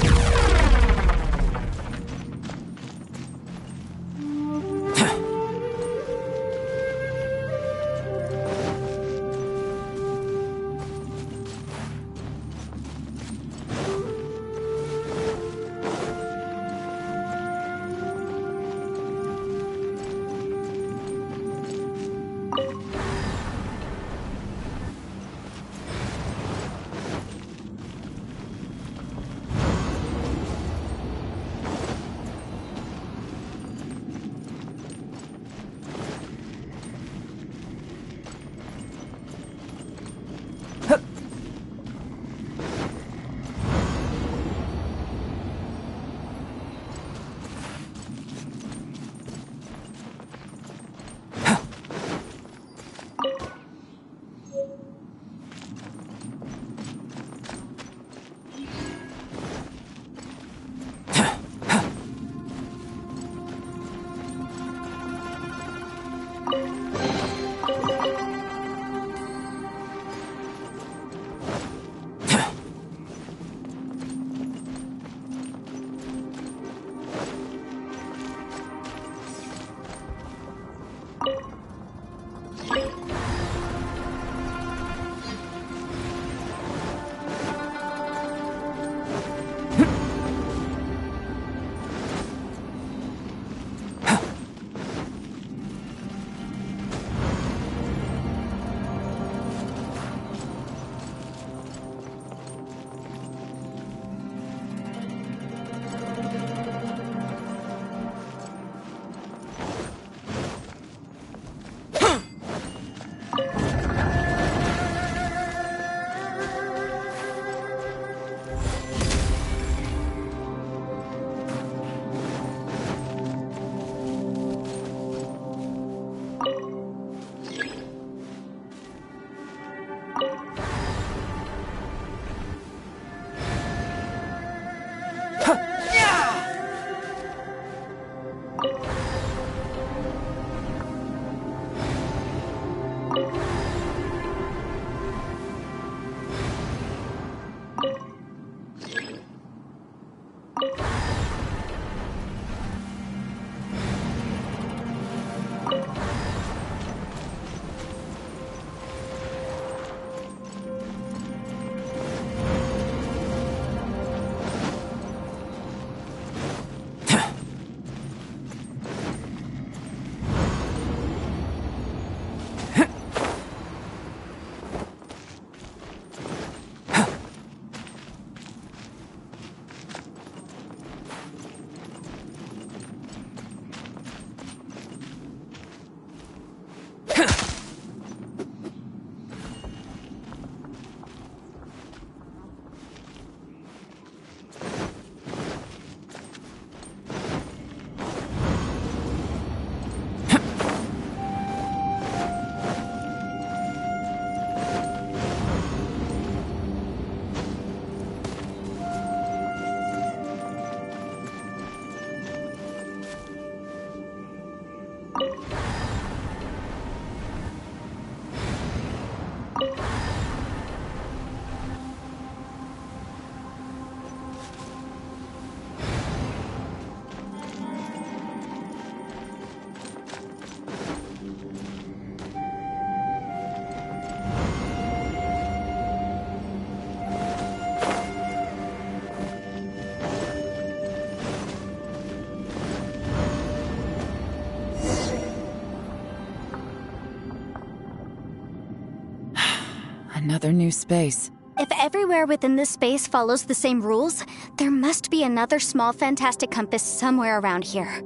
Another new space. If everywhere within this space follows the same rules, there must be another small fantastic compass somewhere around here.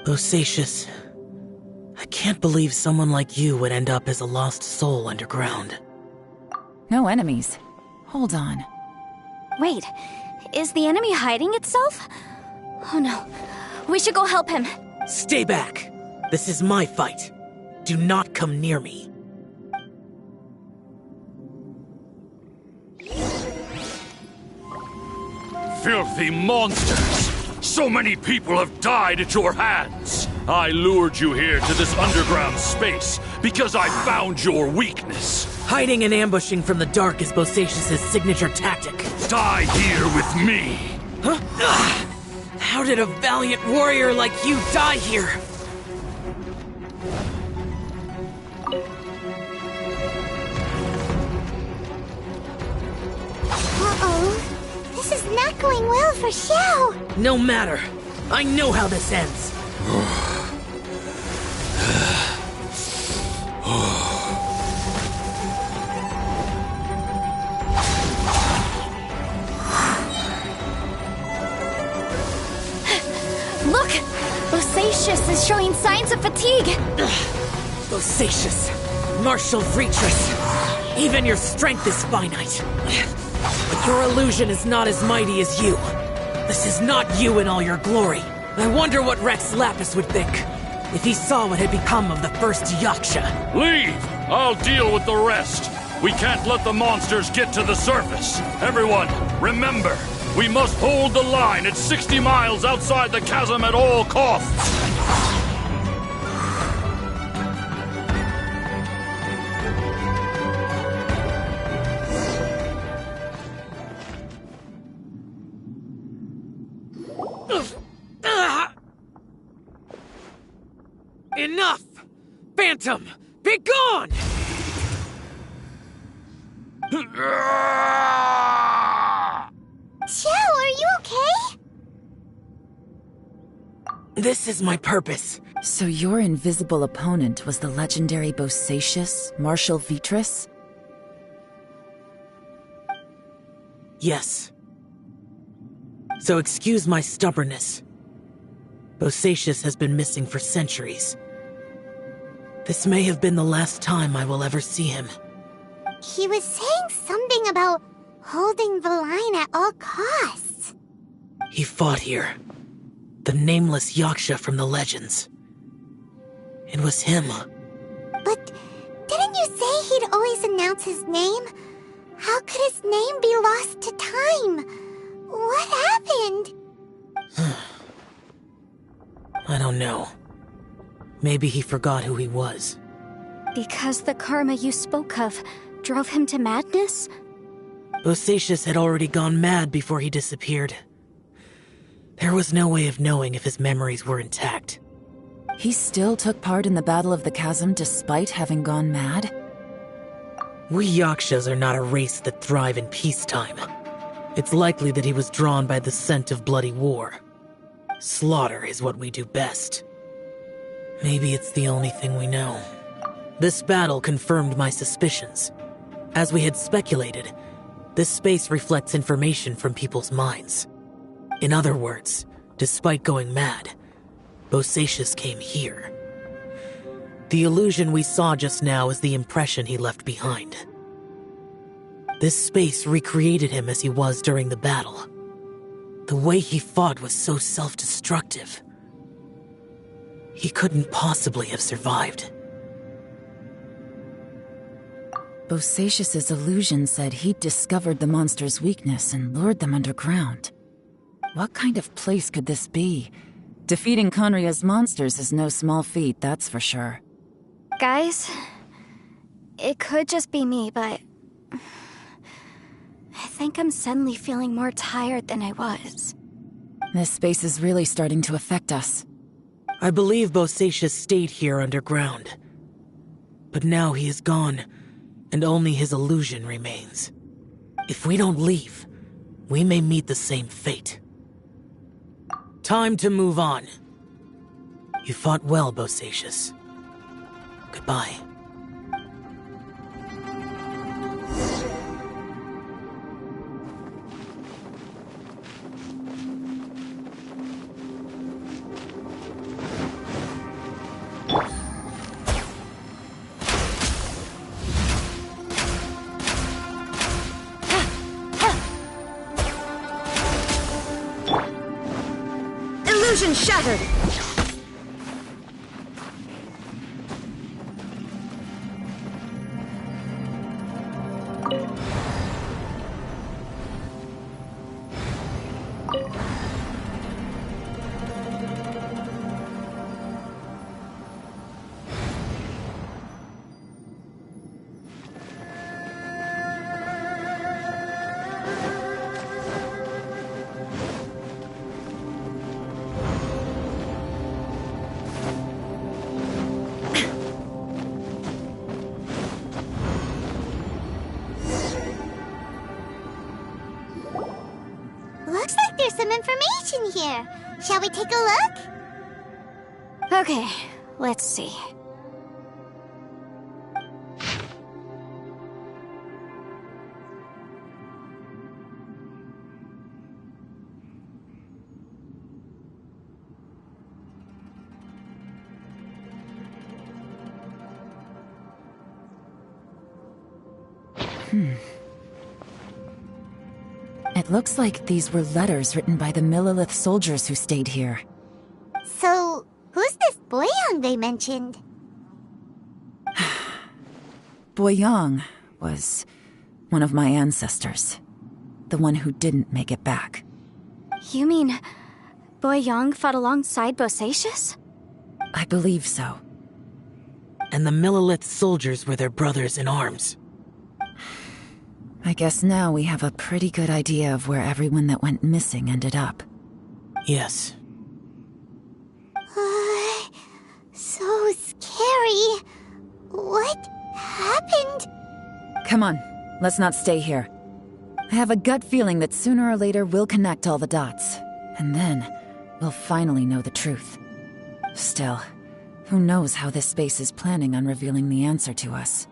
Osatius, I can't believe someone like you would end up as a lost soul underground. No enemies. Hold on. Wait, is the enemy hiding itself? Oh no, we should go help him. Stay back! This is my fight. Do not come near me. Filthy monsters! So many people have died at your hands! I lured you here to this underground space because I found your weakness. Hiding and ambushing from the dark is Bosacius' signature tactic. Die here with me! Huh? How did a valiant warrior like you die here? Uh-oh. This is not going well for Xiao. No matter. I know how this ends. Look! Bosacius is showing signs of fatigue! Bosacius, Martial Vretress, even your strength is finite. But your illusion is not as mighty as you. This is not you in all your glory. I wonder what Rex Lapis would think if he saw what had become of the first Yaksha. Leave! I'll deal with the rest. We can't let the monsters get to the surface. Everyone, remember, we must hold the line at 60 miles outside the chasm at all costs. Enough! Phantom, be gone! Xiao, are you okay? This is my purpose. So your invisible opponent was the legendary Bosacius, Martial Vretress? Yes. So excuse my stubbornness. Bosacius has been missing for centuries. This may have been the last time I will ever see him. He was saying something about holding the line at all costs. He fought here. The nameless Yaksha from the legends. It was him. But didn't you say he'd always announce his name? How could his name be lost to time? What happened? I don't know. Maybe he forgot who he was. Because the karma you spoke of drove him to madness? Bosacius had already gone mad before he disappeared. There was no way of knowing if his memories were intact. He still took part in the Battle of the Chasm despite having gone mad? We Yakshas are not a race that thrive in peacetime. It's likely that he was drawn by the scent of bloody war. Slaughter is what we do best. Maybe it's the only thing we know. This battle confirmed my suspicions. As we had speculated, this space reflects information from people's minds. In other words, despite going mad, Bosacius came here. The illusion we saw just now is the impression he left behind. This space recreated him as he was during the battle. The way he fought was so self-destructive. He couldn't possibly have survived. Bosacius's illusion said he'd discovered the monster's weakness and lured them underground. What kind of place could this be? Defeating Conria's monsters is no small feat, that's for sure. Guys, it could just be me, but I think I'm suddenly feeling more tired than I was. This space is really starting to affect us. I believe Bosacius stayed here underground. But now he is gone, and only his illusion remains. If we don't leave, we may meet the same fate. Time to move on. You fought well, Bosacius. Goodbye. Illusion shattered! Looks like there's some information here. Shall we take a look? Okay, let's see. It looks like these were letters written by the Millilith soldiers who stayed here. So, who's this Boyang they mentioned? Boyang was one of my ancestors. The one who didn't make it back. You mean Boyang fought alongside Bosacius? I believe so. And the Millilith soldiers were their brothers in arms. I guess now we have a pretty good idea of where everyone that went missing ended up. Yes. So scary. What happened? Come on, let's not stay here. I have a gut feeling that sooner or later we'll connect all the dots. And then, we'll finally know the truth. Still, who knows how this space is planning on revealing the answer to us.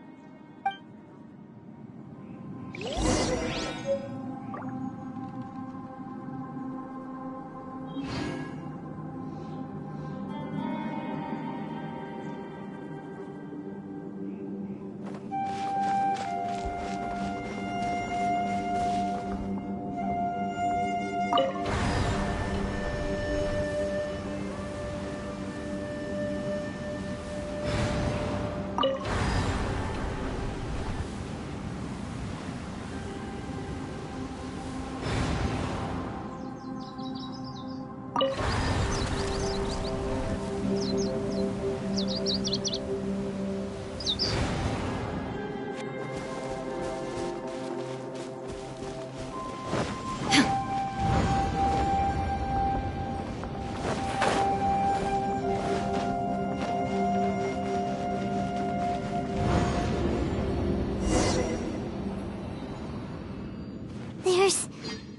There's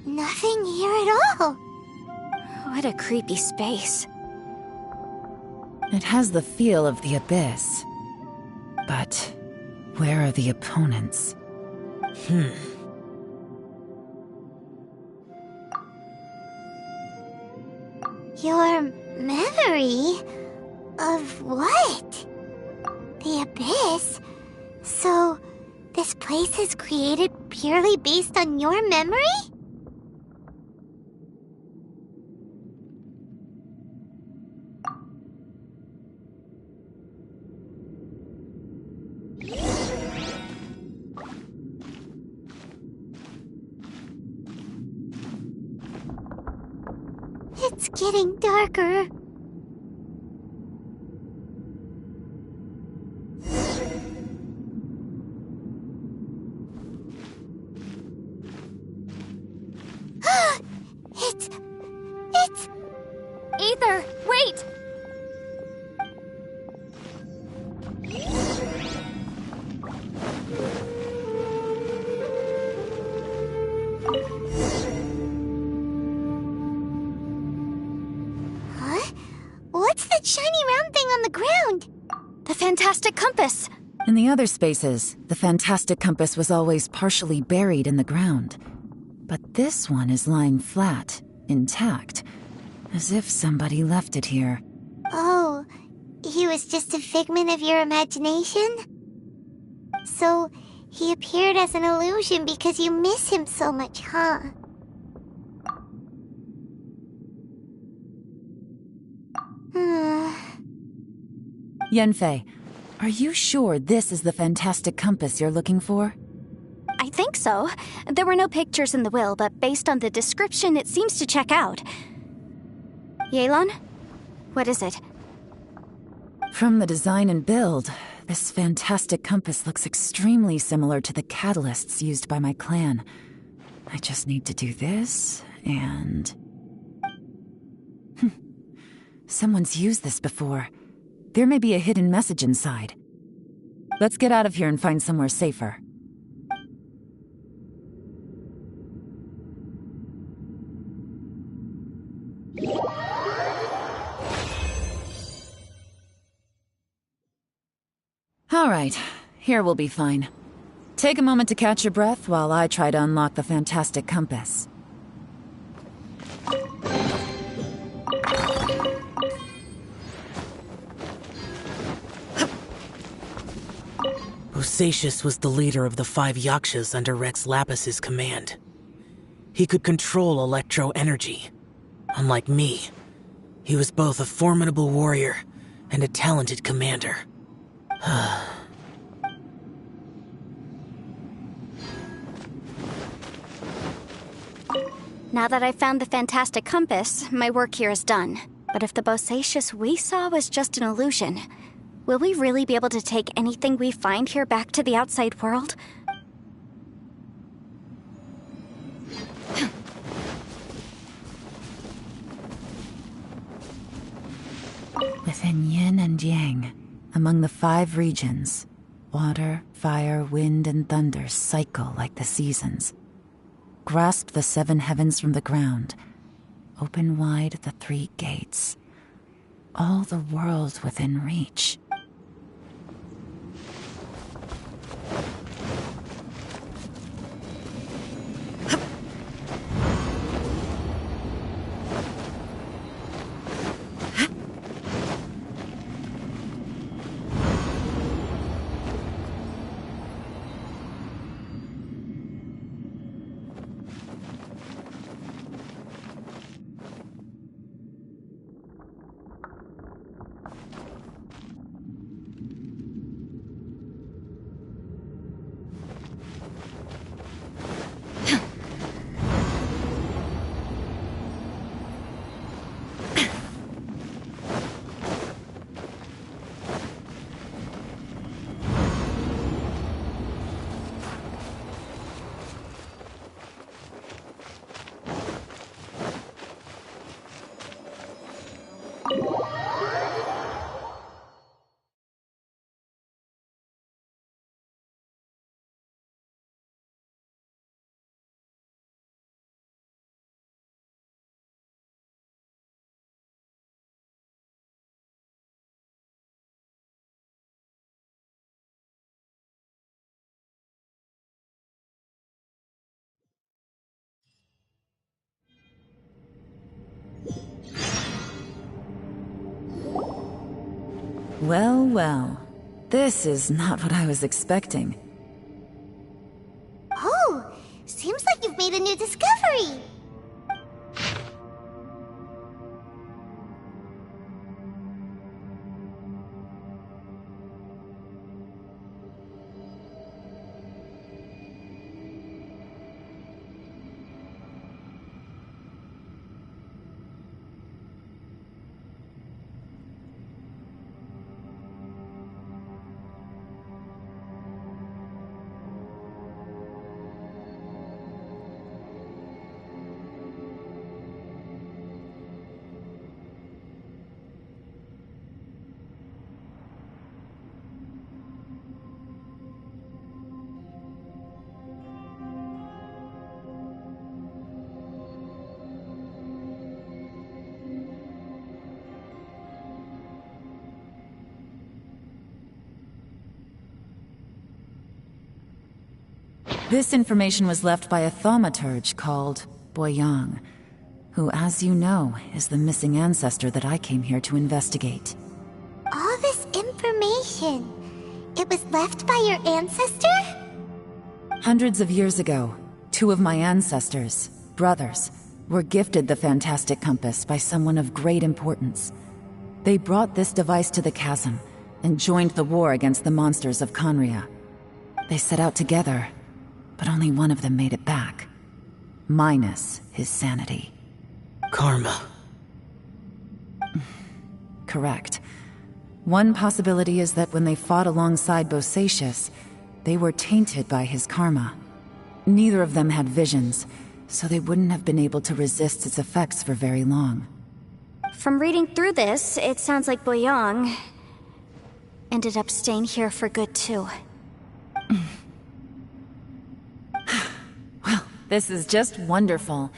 nothing here at all. What a creepy space. It has the feel of the Abyss. But where are the opponents? Your memory? Of what? The Abyss? So, this place is created purely based on your memory? It's getting darker. It's... Aether, wait! Huh? What's that shiny round thing on the ground? The fantastic compass! In the other spaces, the fantastic compass was always partially buried in the ground. But this one is lying flat, intact, as if somebody left it here. Oh, he was just a figment of your imagination? So, he appeared as an illusion because you miss him so much, huh? Yanfei, are you sure this is the fantastic compass you're looking for? I think so. There were no pictures in the will, but based on the description, it seems to check out. Yelan? What is it? From the design and build, this fantastic compass looks extremely similar to the catalysts used by my clan. I just need to do this, and... Someone's used this before. There may be a hidden message inside. Let's get out of here and find somewhere safer. Alright, here we'll be fine. Take a moment to catch your breath while I try to unlock the fantastic compass. Bosacius was the leader of the 5 Yakshas under Rex Lapis's command. He could control electro-energy. Unlike me, he was both a formidable warrior and a talented commander. Now that I've found the fantastic compass, my work here is done. But if the Bosacius we saw was just an illusion, will we really be able to take anything we find here back to the outside world? Within yin and yang, among the 5 regions, water, fire, wind, and thunder cycle like the seasons. Grasp the 7 heavens from the ground. Open wide the 3 gates. All the worlds within reach. Well, well. This is not what I was expecting. Oh, seems like you've made a new discovery. This information was left by a thaumaturge called Boyang, who, as you know, is the missing ancestor that I came here to investigate. All this information, it was left by your ancestor? Hundreds of years ago, 2 of my ancestors, brothers, were gifted the fantastic compass by someone of great importance. They brought this device to the chasm and joined the war against the monsters of Conria. They set out together, but only one of them made it back. Minus his sanity. Karma. Correct. One possibility is that when they fought alongside Bosacius, they were tainted by his karma. Neither of them had visions, so they wouldn't have been able to resist its effects for very long. From reading through this, it sounds like Boyang ended up staying here for good too. Well, this is just wonderful.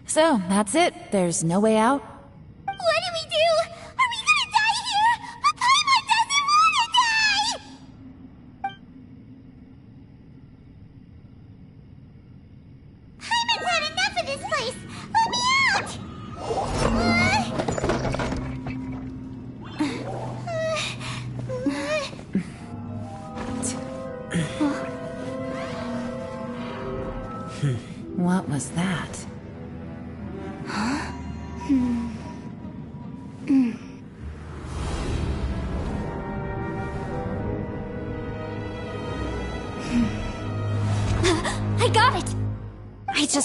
So, that's it. There's no way out? What do we do? Are we gonna die here? But Paimon doesn't wanna die!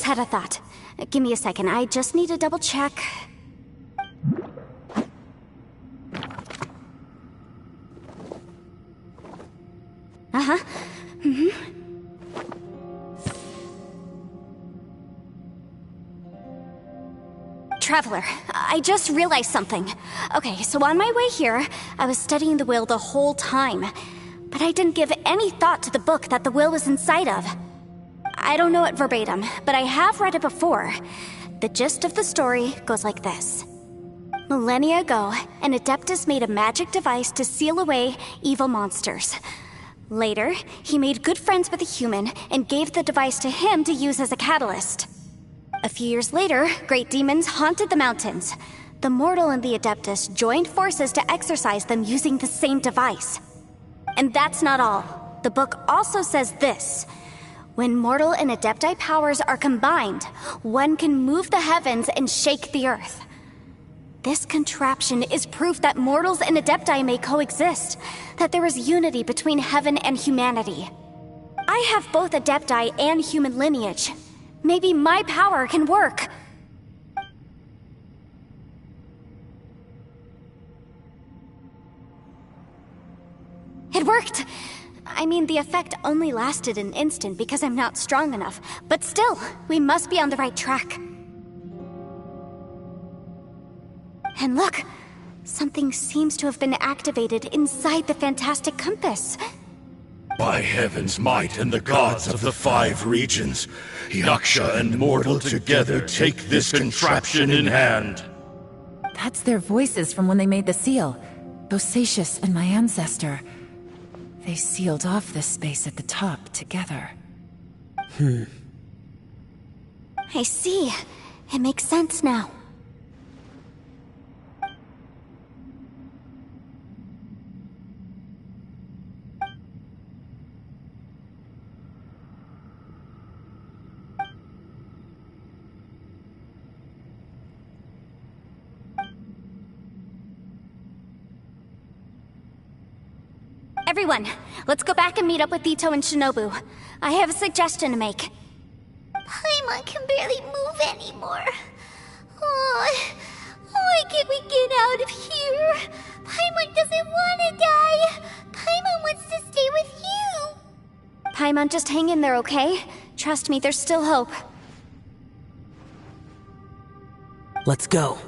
just had a thought. Give me a second, I just need to double check. Uh-huh. Traveler, I just realized something. Okay, so on my way here, I was studying the will the whole time. But I didn't give any thought to the book that the will was inside of. I don't know it verbatim, but I have read it before. The gist of the story goes like this. Millennia ago, an Adeptus made a magic device to seal away evil monsters. Later, he made good friends with a human and gave the device to him to use as a catalyst. A few years later, great demons haunted the mountains. The mortal and the Adeptus joined forces to exorcise them using the same device. And that's not all. The book also says this. When mortal and Adepti powers are combined, one can move the heavens and shake the earth. This contraption is proof that mortals and Adepti may coexist, that there is unity between heaven and humanity. I have both Adepti and human lineage. Maybe my power can work. It worked! I mean, the effect only lasted an instant because I'm not strong enough, but still, we must be on the right track. And look, something seems to have been activated inside the fantastic compass. By heaven's might and the gods of the 5 regions, Yaksha and mortal together take this contraption in hand. That's their voices from when they made the seal. Bosacius and my ancestor. They sealed off this space at the top together. I see. It makes sense now. Everyone, let's go back and meet up with Ito and Shinobu. I have a suggestion to make. Paimon can barely move anymore. Oh, why can't we get out of here? Paimon doesn't want to die. Paimon wants to stay with you. Paimon, just hang in there, okay? Trust me, there's still hope. Let's go.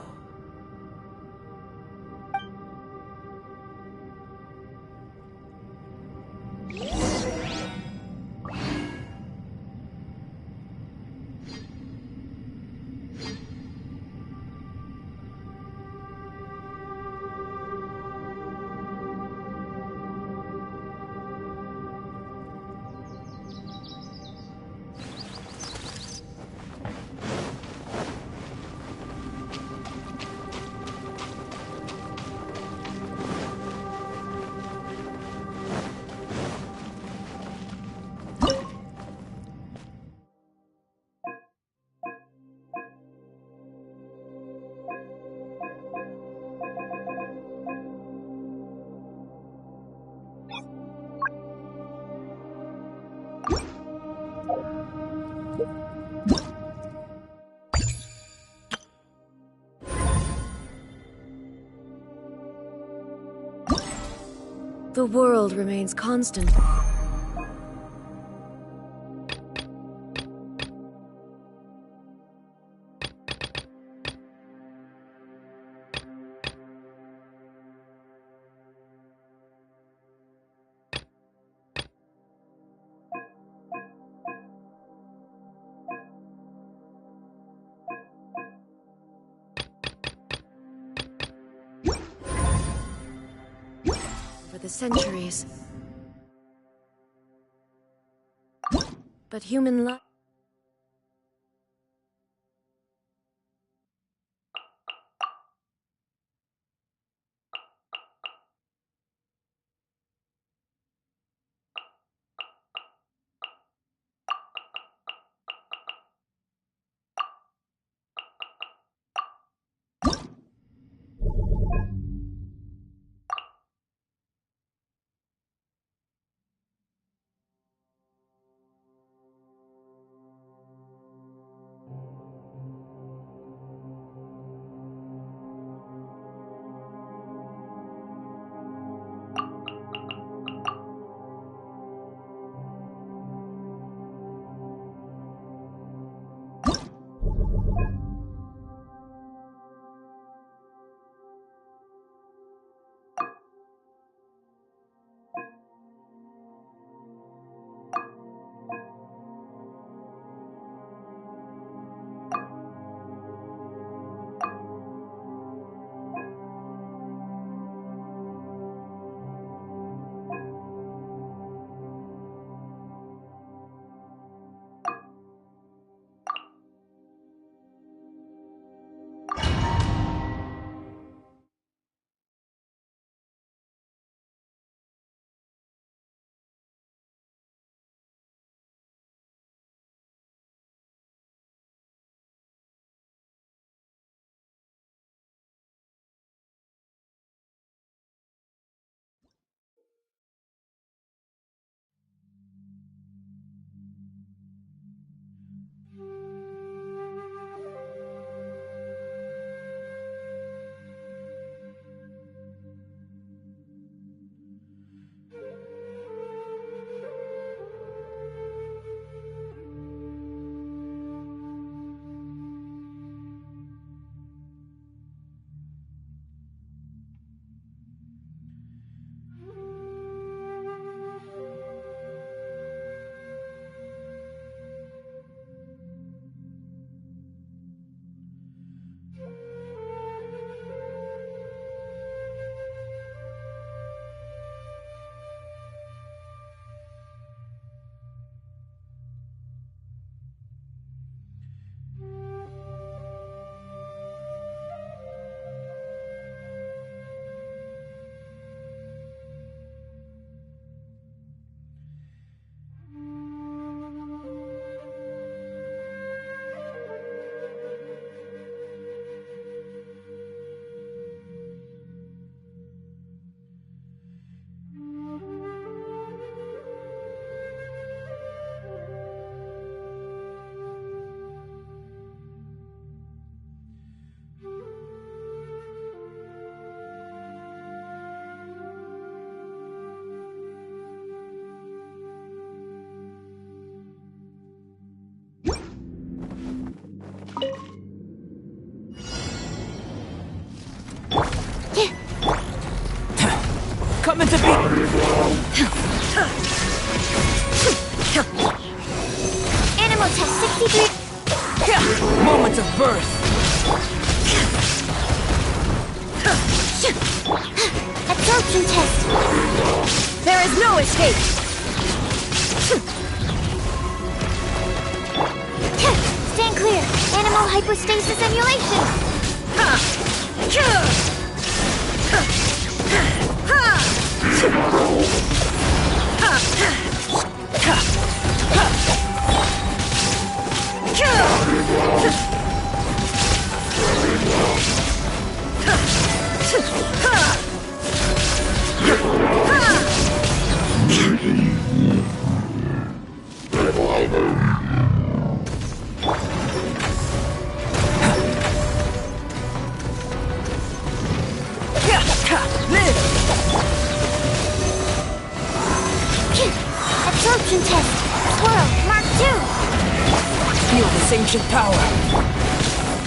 The world remains constant. For the centuries. But human life... Coming to be. Animal test 63. Moment of birth. Absorption test. There is no escape. Stand clear. Animal hypostasis emulation. Absorption test. Swirl. Mark 2. Feel this ancient power.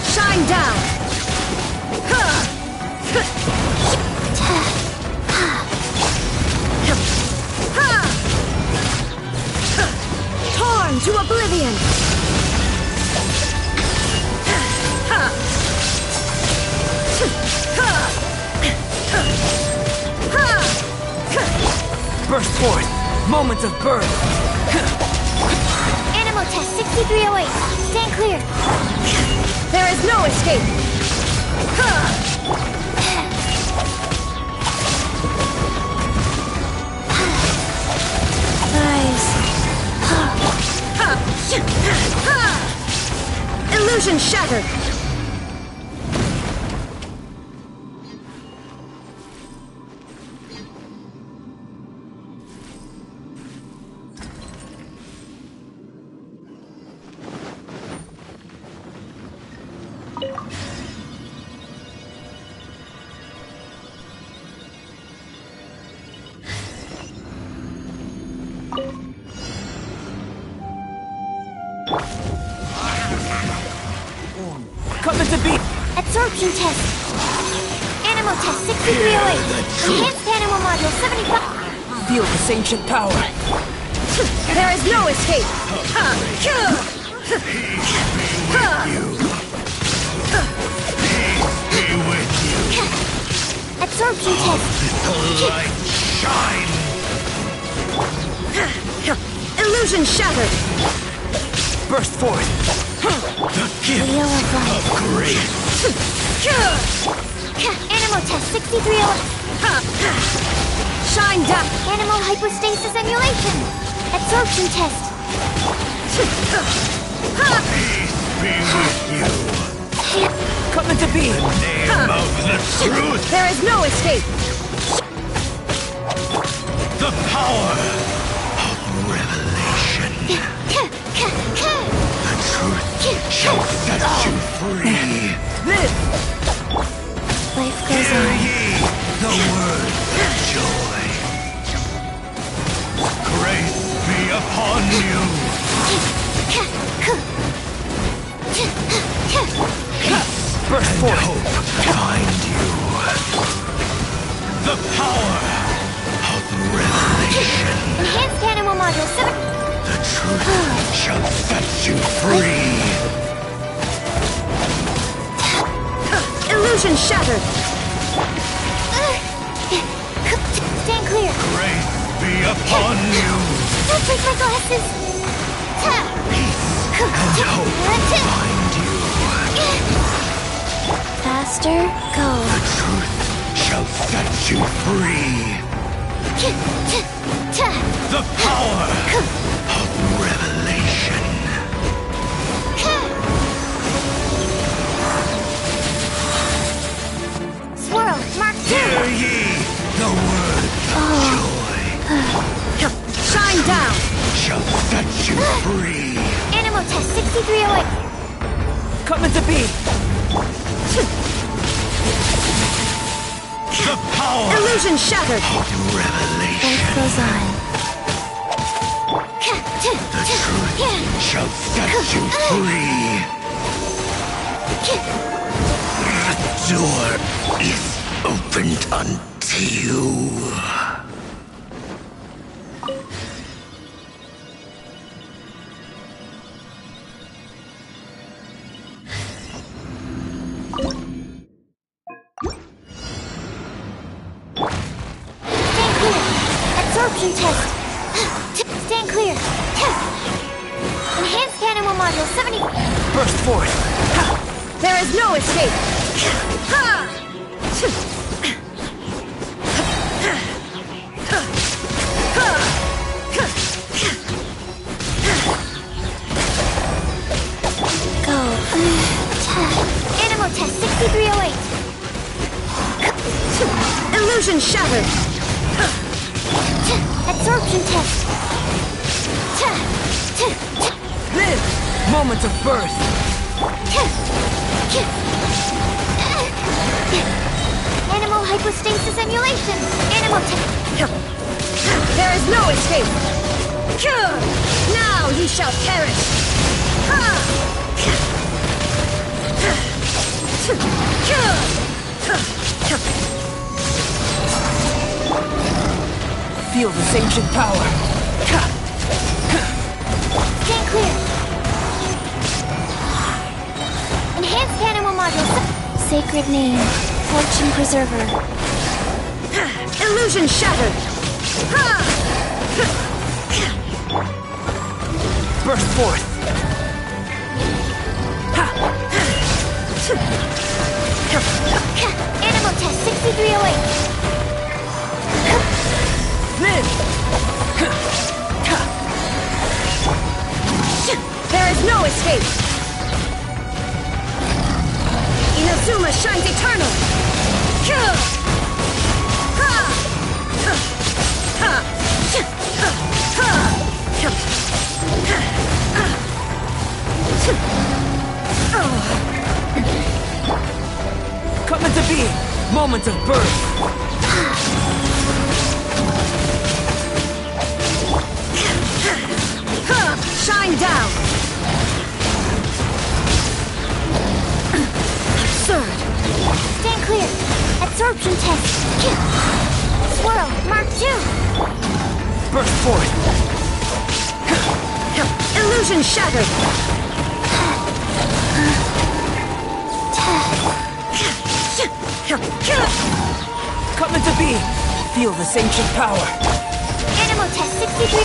Shine down. Torn to oblivion. Burst forth. Moment of birth. Animal test 6308. Stand clear. There is no escape. Eyes. Illusion shattered. Coming to beat! Absorption test. Animal test 6308. Enhanced animal module 75. Feel this ancient power. There is no escape! Absorption test. Shine! Illusion shattered! Burst forth! Wheel of life. Grace! Animal test 6308. Shine down! Animal hypostasis emulation. Absorption test. Be with you! Coming to be! Name of the truth! There is no escape! The power of revelation! The truth shall set you free! Live! Life goes Hear on. ye the word of joy! Grace be upon you! Burst And forth! hope find you! The power of revelation! Enhanced animal module 7. The truth shall set you free! Illusion shattered! Stand clear. Grace be upon you! Don't break my glasses. And hope find you! Faster, go. The truth shall set you free! The power of revelation! Swirl, mark 2. Hear ye the word of joy! Shine down! Shall set you free! Animal test 6308. Coming to be! The power Illusion shattered! of revelation! Life goes on. The truth shall set you free! The door is opened unto you! Stand clear. Absorption test. Stand clear. Enhanced animal module 70. Burst forth! There is no escape! Go. Animal test 6308. Illusion shattered! Absorption test. Live! Moment of birth! Animal hypostasis emulation. Animal test. There is no escape! Now ye shall perish! Feel this ancient power! Stand clear. Enhanced animal module. Sacred name. Fortune preserver. Illusion shattered! Burst forth! Animal test 6308. Live! There is no escape! Inazuma shines eternal! Coming to be! Moment of birth! Shine down! Absorption test. Swirl, Mark 2. Burst forth! Illusion shattered! Come into being! Feel this ancient power! Animal test 63.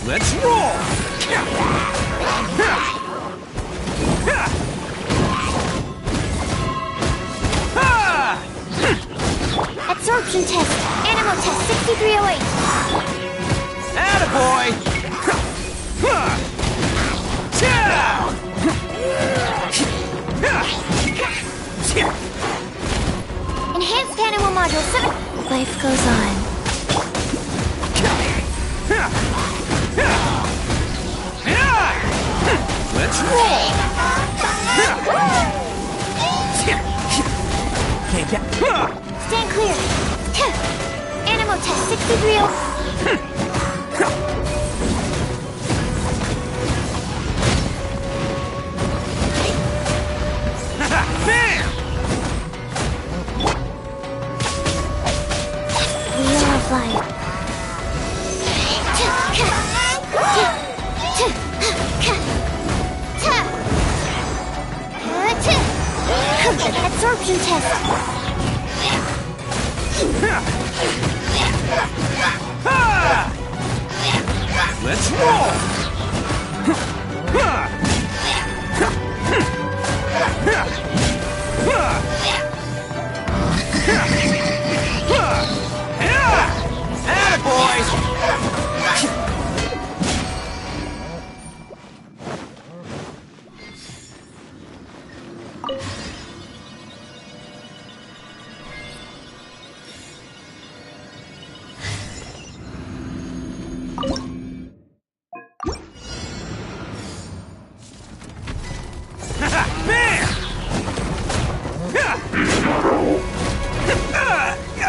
Let's roll! Absorption test. Animal test 6308. Attaboy! Enhanced animal module 7. Life goes on. Let's roll! Can't get... Stand clear. Animal test 6308. Wheel of life. Absorption test. Let's roll! Attaboys!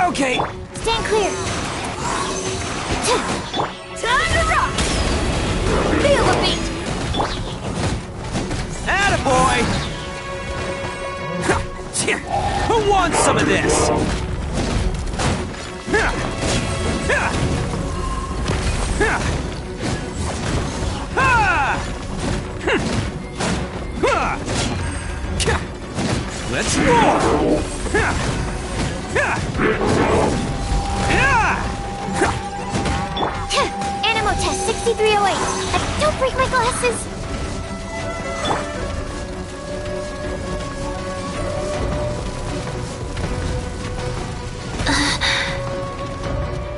Okay. Stand clear. Time to rock! Feel the beat! Attaboy! Who wants some of this? Let's roll! Animal test 6308. Don't break my glasses.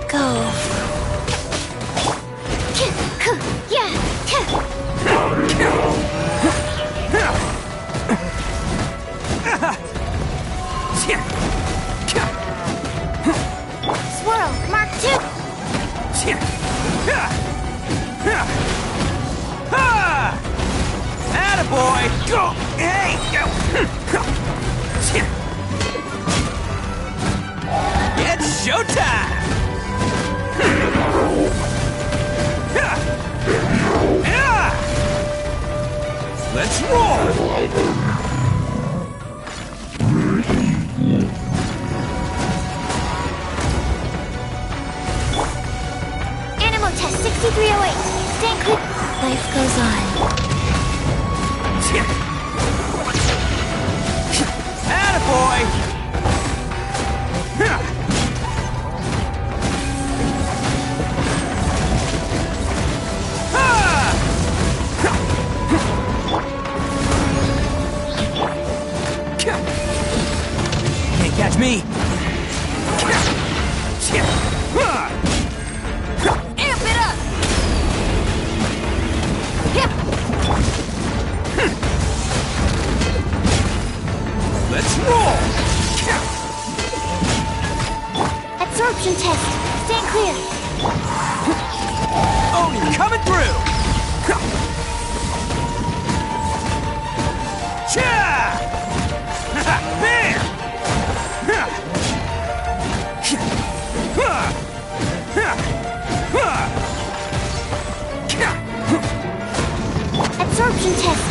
Go. Yeah. Swirl, Mark 2. Attaboy! Go! Hey! It's showtime! Let's roll! Animal test 6308. Stand clear. Life goes on. Attaboy! Can't catch me! Amp it up! Let's roll! Absorption test. Stand clear. Oni coming through! Cha! Bam! Absorption test.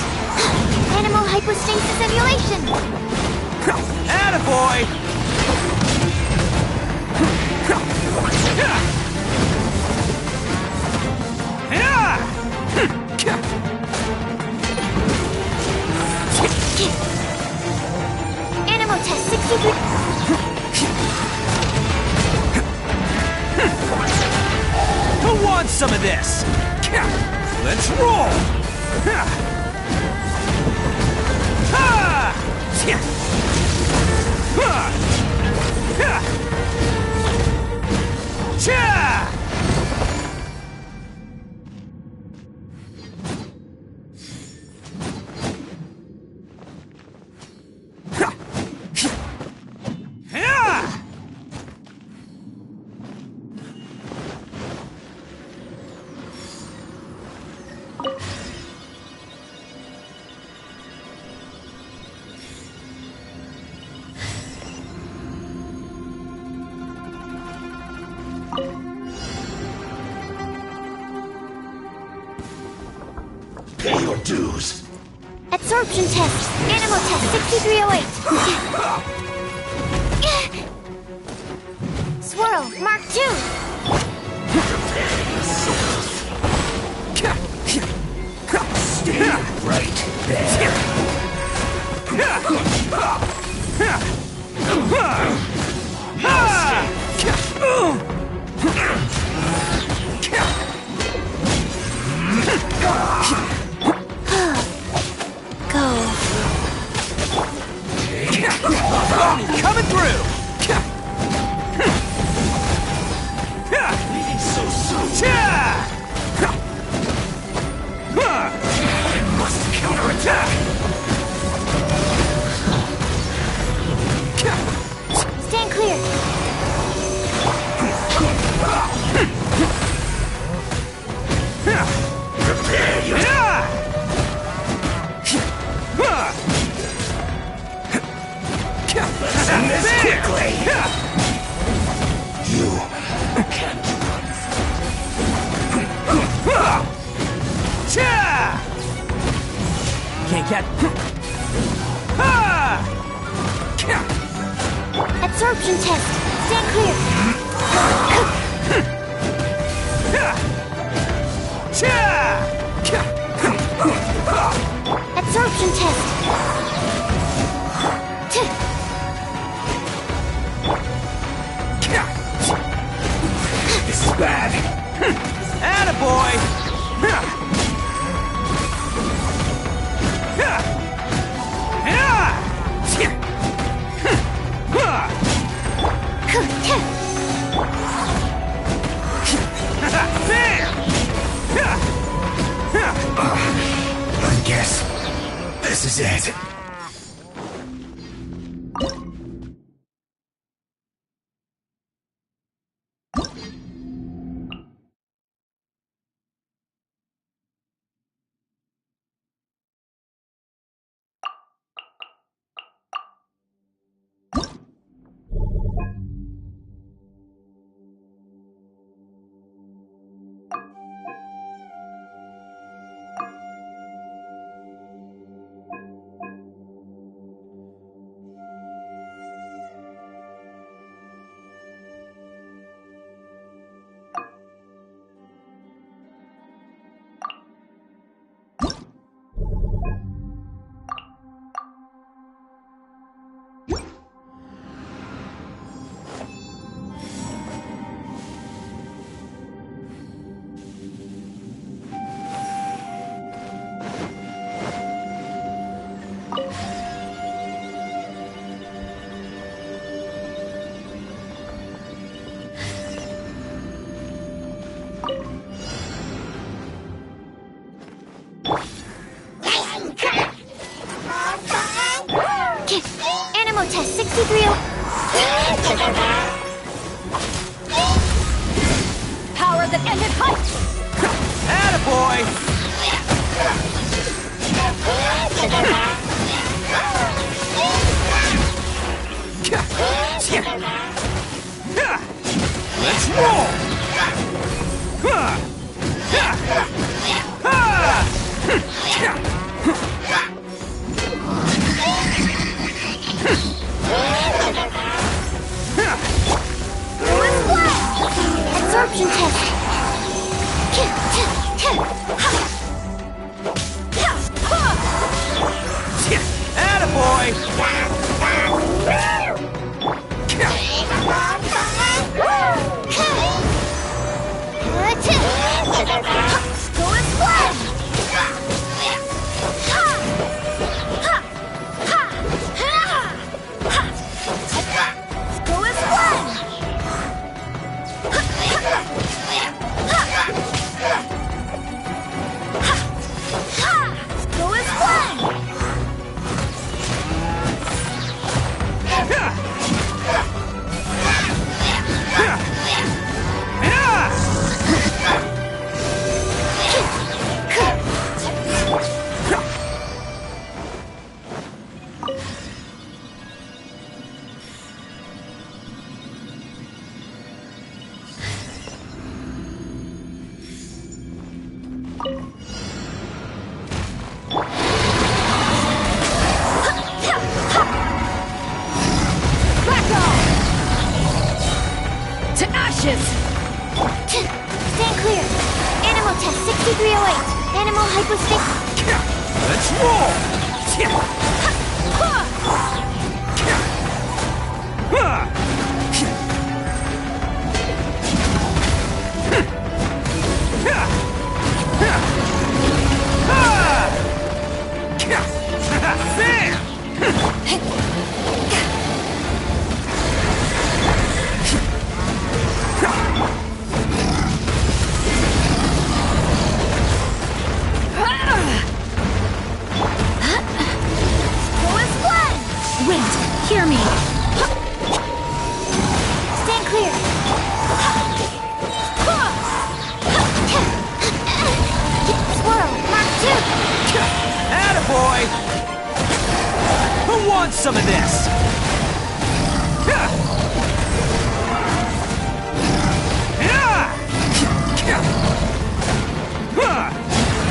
Animal hypostasis simulation. Attaboy! Animal test 63. Who wants some of this? Let's roll! Pay your dues. Absorption test. Animal test 6308. Swirl, Mark 2. Stay right there. Go. Coming through! Leaving so soon. I must counterattack. Stand clear. Prepare your... Let's end this quickly. You can't run. Can't catch. Absorption test. Stand clear. Absorption test. bad. Attaboy! I guess this is it. Animal test 63. Power that ended height! Attaboy! Let's roll! Absorption test. Stand clear. Animal test 6308. Animal hypostick. Let's roll! Wait, hear me. Stand clear. Swirl, Mark 2. Attaboy! Who wants some of this?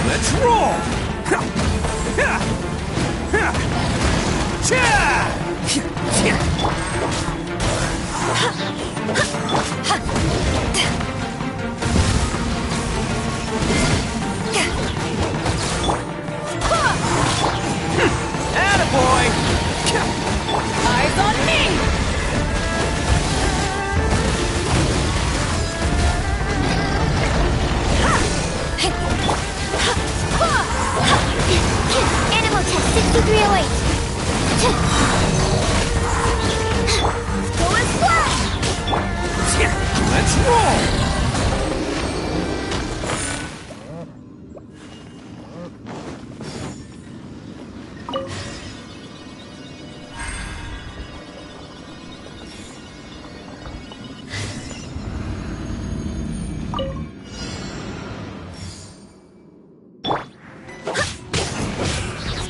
Let's roll! Attaboy! Eyes on me! roll!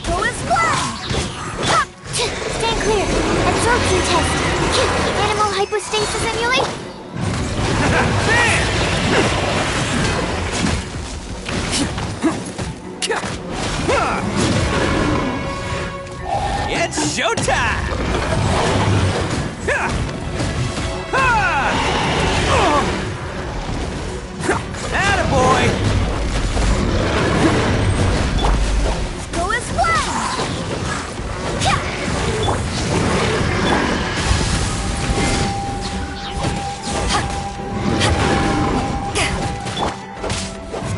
Go as one! Ha! Stand clear! Absorption test! Animal hypostasis emulate! It's showtime! Attaboy! Go as one!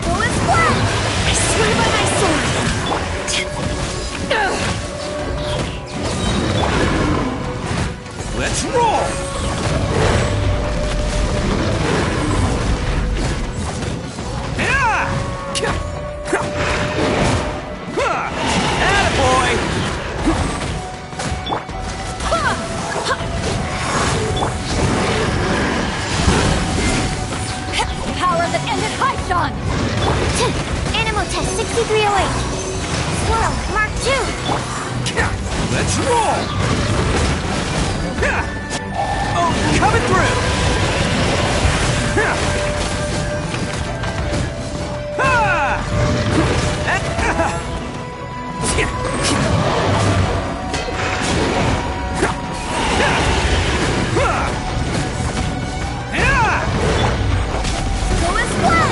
Go as one! I swear by my sword! Let's roll! Attaboy! Power that ended Python! Animal test 6308. Swirl, Mark 2. Let's roll! Oh, coming through! Go as one!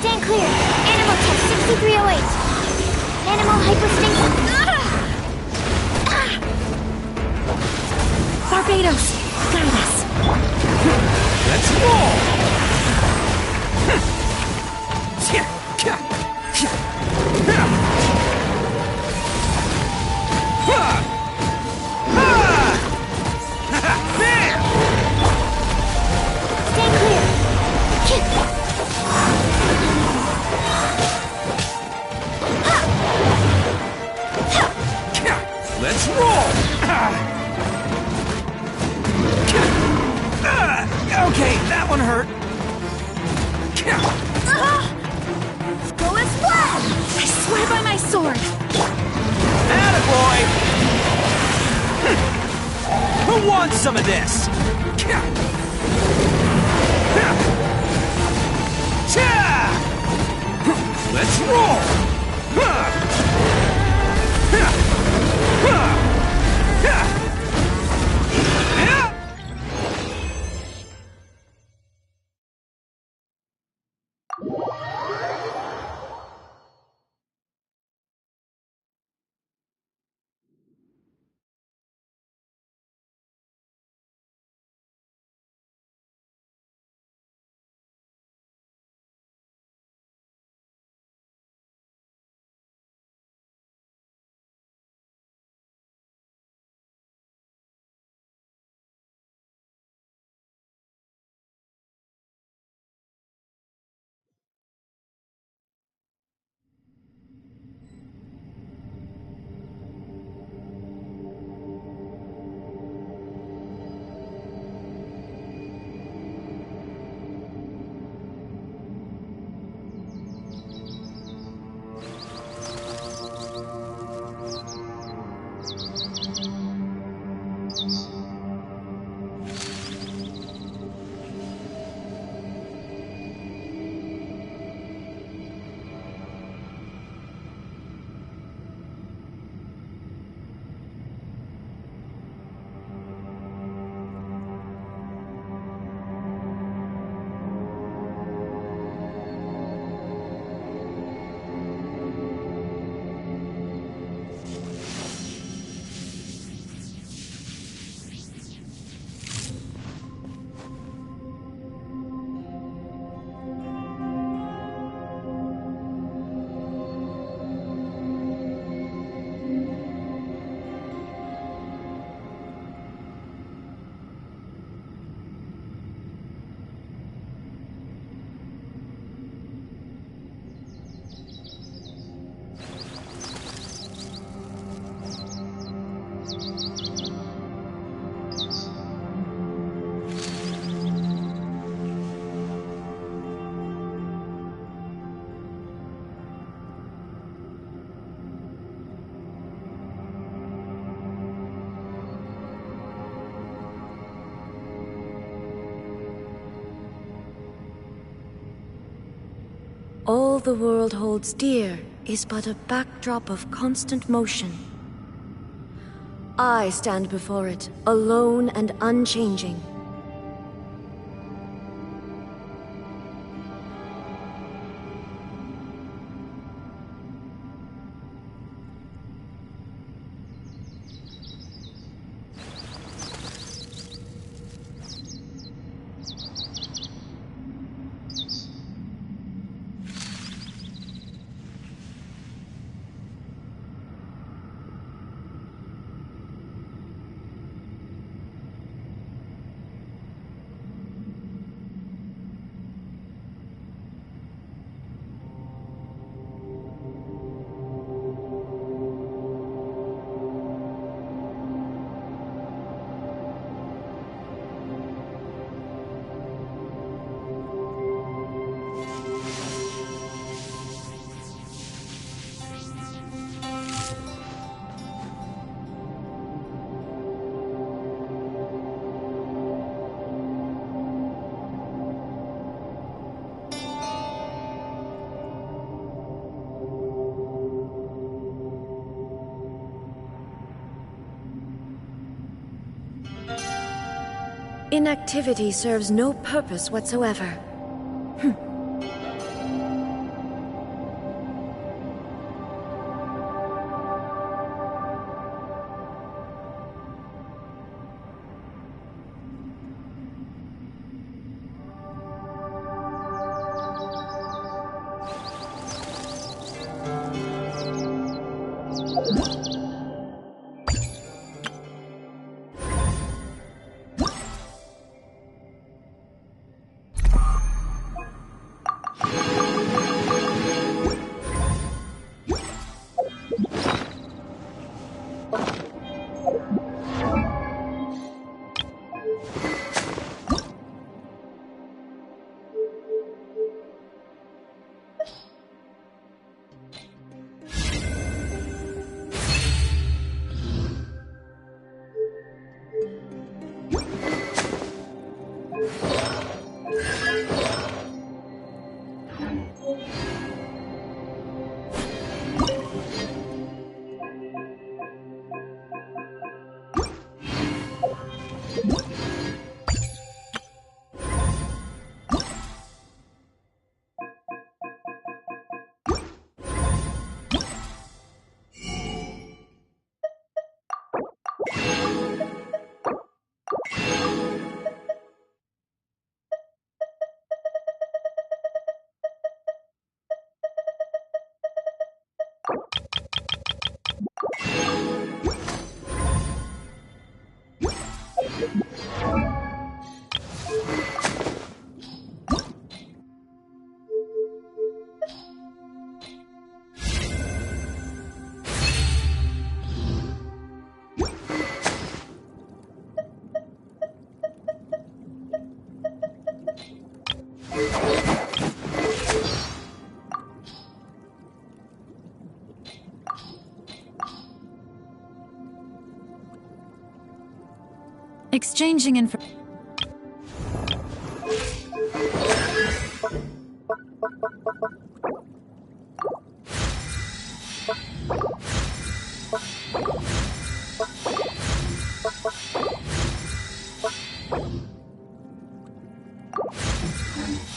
Stand clear. Animal test 6308. Animal hypostasis. Barbados, guide us. Let's roll! Stand clear. Let's roll! Okay, that one hurt. Go as one! I swear by my sword. Attaboy! Who wants some of this? Let's roll! All the world holds dear is but a backdrop of constant motion. I stand before it, alone and unchanging. Inactivity serves no purpose whatsoever. Exchanging information.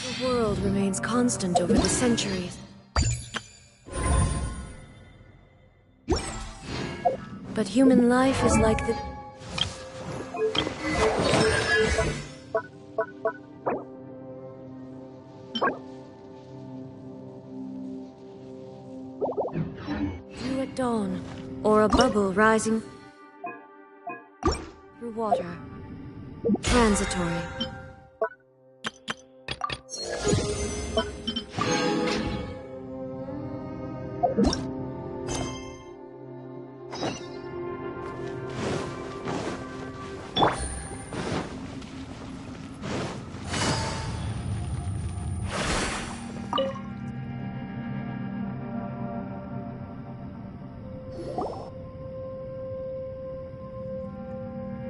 The world remains constant over the centuries. But human life is like the... dew at dawn, or a bubble rising through water. Transitory.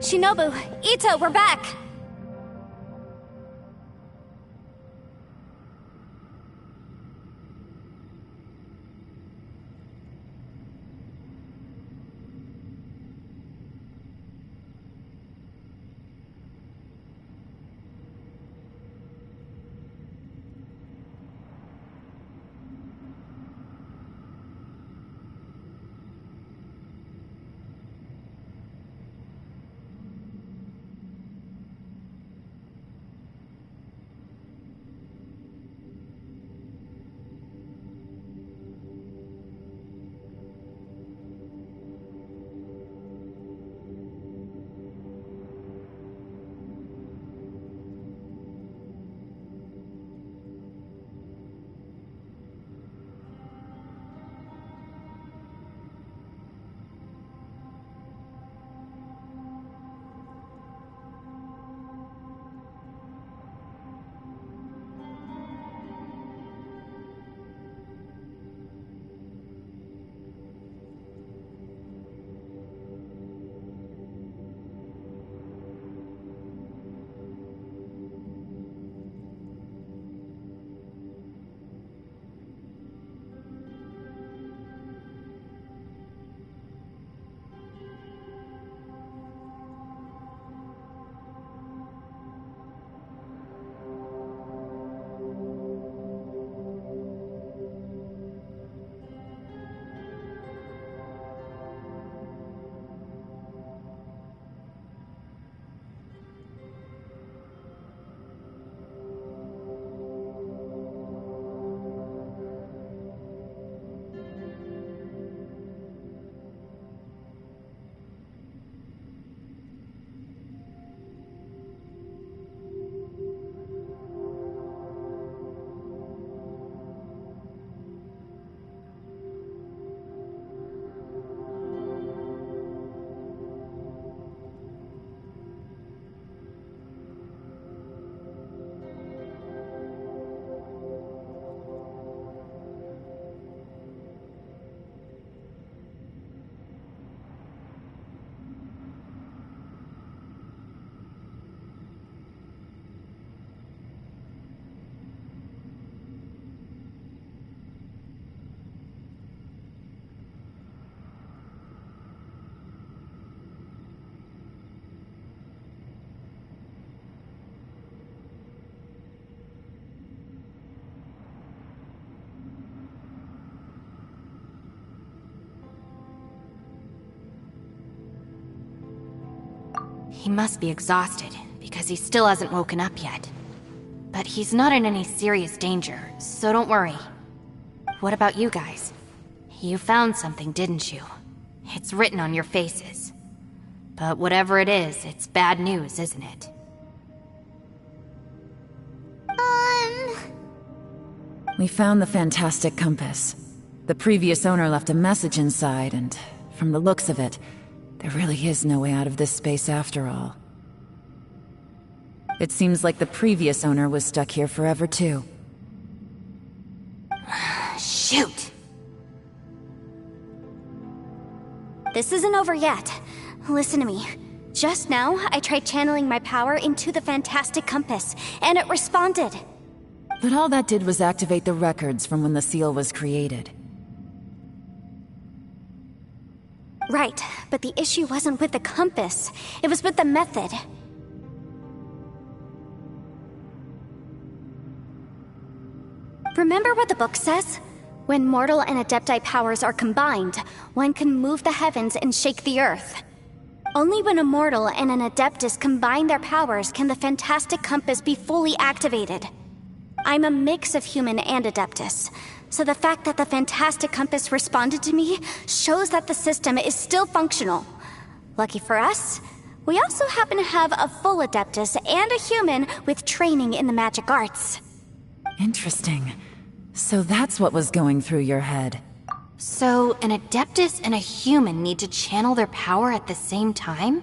Shinobu, Ito, we're back! He must be exhausted, because he still hasn't woken up yet. But he's not in any serious danger, so don't worry. What about you guys? You found something, didn't you? It's written on your faces. But whatever it is, it's bad news, isn't it? We found the fantastic compass. The previous owner left a message inside, and from the looks of it, there really is no way out of this space after all. It seems like the previous owner was stuck here forever too. Shoot! This isn't over yet. Listen to me. Just now, I tried channeling my power into the fantastic compass, and it responded. But all that did was activate the records from when the seal was created. Right, but the issue wasn't with the compass. It was with the method. Remember what the book says? When mortal and Adepti powers are combined, one can move the heavens and shake the earth. Only when a mortal and an Adeptus combine their powers can the fantastic compass be fully activated. I'm a mix of human and Adeptus, so the fact that the fantastic compass responded to me shows that the system is still functional. Lucky for us, we also happen to have a full Adeptus and a human with training in the magic arts. Interesting. So that's what was going through your head. So, an Adeptus and a human need to channel their power at the same time?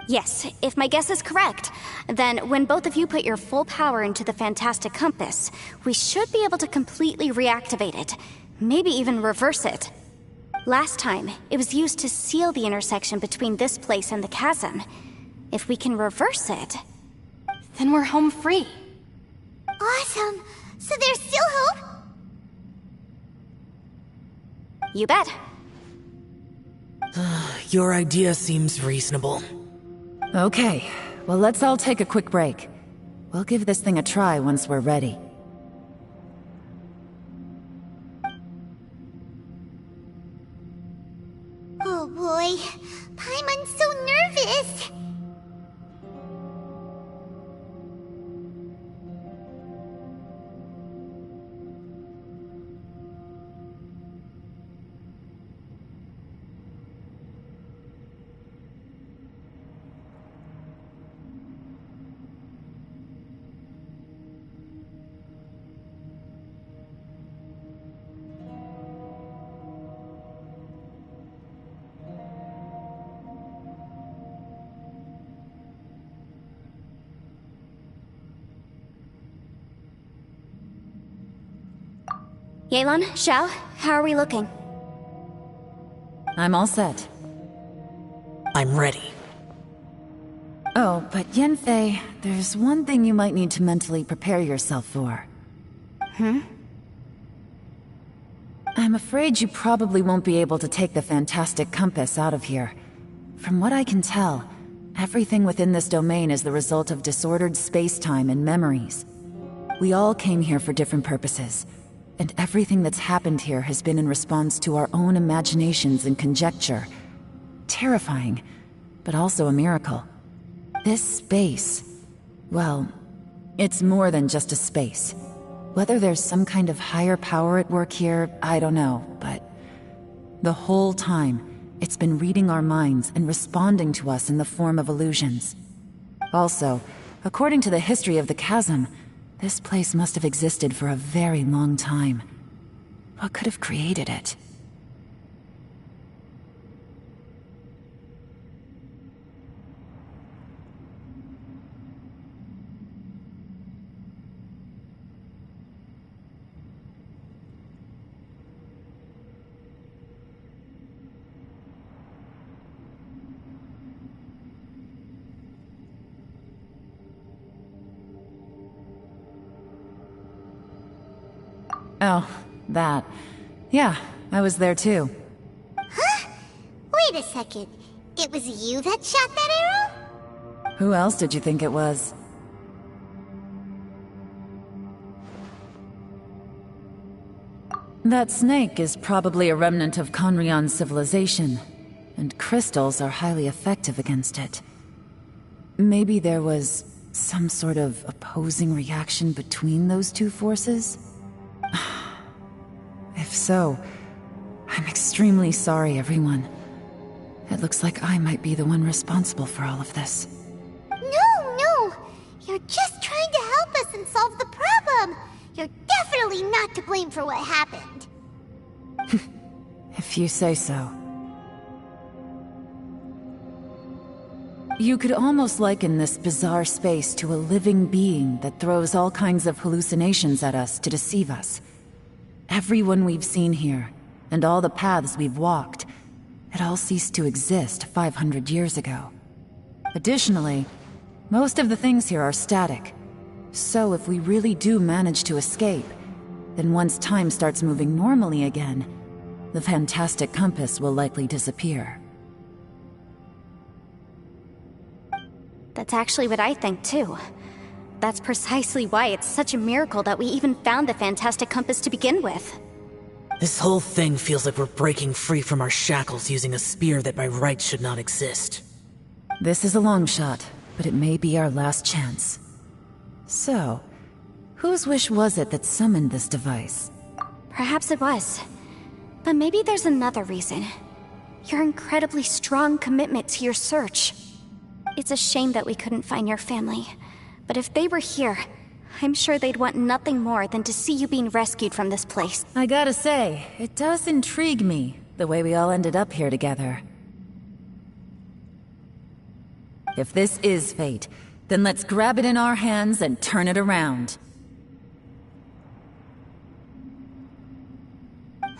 Yes, if my guess is correct, then when both of you put your full power into the fantastic compass, we should be able to completely reactivate it, maybe even reverse it. Last time, it was used to seal the intersection between this place and the chasm. If we can reverse it, then we're home free. Awesome! So there's still hope? You bet. Your idea seems reasonable. Okay, well let's all take a quick break. We'll give this thing a try once we're ready. Oh boy, Paimon's so nervous! Yelan, Xiao, how are we looking? I'm all set. I'm ready. Oh, but Yanfei, there's one thing you might need to mentally prepare yourself for. I'm afraid you probably won't be able to take the fantastic compass out of here. From what I can tell, everything within this domain is the result of disordered space-time and memories. We all came here for different purposes, and everything that's happened here has been in response to our own imaginations and conjecture. Terrifying, but also a miracle. This space, well, it's more than just a space. Whether there's some kind of higher power at work here, I don't know, but the whole time, it's been reading our minds and responding to us in the form of illusions. Also, according to the history of the chasm, this place must have existed for a very long time. What could have created it? Oh, that. Yeah, I was there too. Huh? Wait a second. It was you that shot that arrow? Who else did you think it was? That snake is probably a remnant of Conrion's civilization, and crystals are highly effective against it. maybe there was some sort of opposing reaction between those two forces? If so, I'm extremely sorry, everyone. It looks like I might be the one responsible for all of this. No! You're just trying to help us and solve the problem! You're definitely not to blame for what happened. If you say so. You could almost liken this bizarre space to a living being that throws all kinds of hallucinations at us to deceive us. Everyone we've seen here, and all the paths we've walked, it all ceased to exist 500 years ago. Additionally, most of the things here are static. So if we really do manage to escape, then once time starts moving normally again, the fantastic compass will likely disappear. That's actually what I think, too. That's precisely why it's such a miracle that we even found the fantastic compass to begin with. This whole thing feels like we're breaking free from our shackles using a spear that by rights should not exist. This is a long shot, but it may be our last chance. So, whose wish was it that summoned this device? Perhaps it was. But maybe there's another reason. Your incredibly strong commitment to your search. It's a shame that we couldn't find your family. But if they were here, I'm sure they'd want nothing more than to see you being rescued from this place. I gotta say, it does intrigue me, the way we all ended up here together. If this is fate, then let's grab it in our hands and turn it around.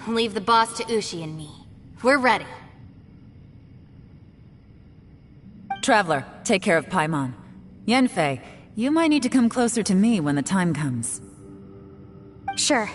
Leave the boss to Ushi and me. We're ready. Traveler, take care of Paimon. Yanfei, you might need to come closer to me when the time comes. Sure.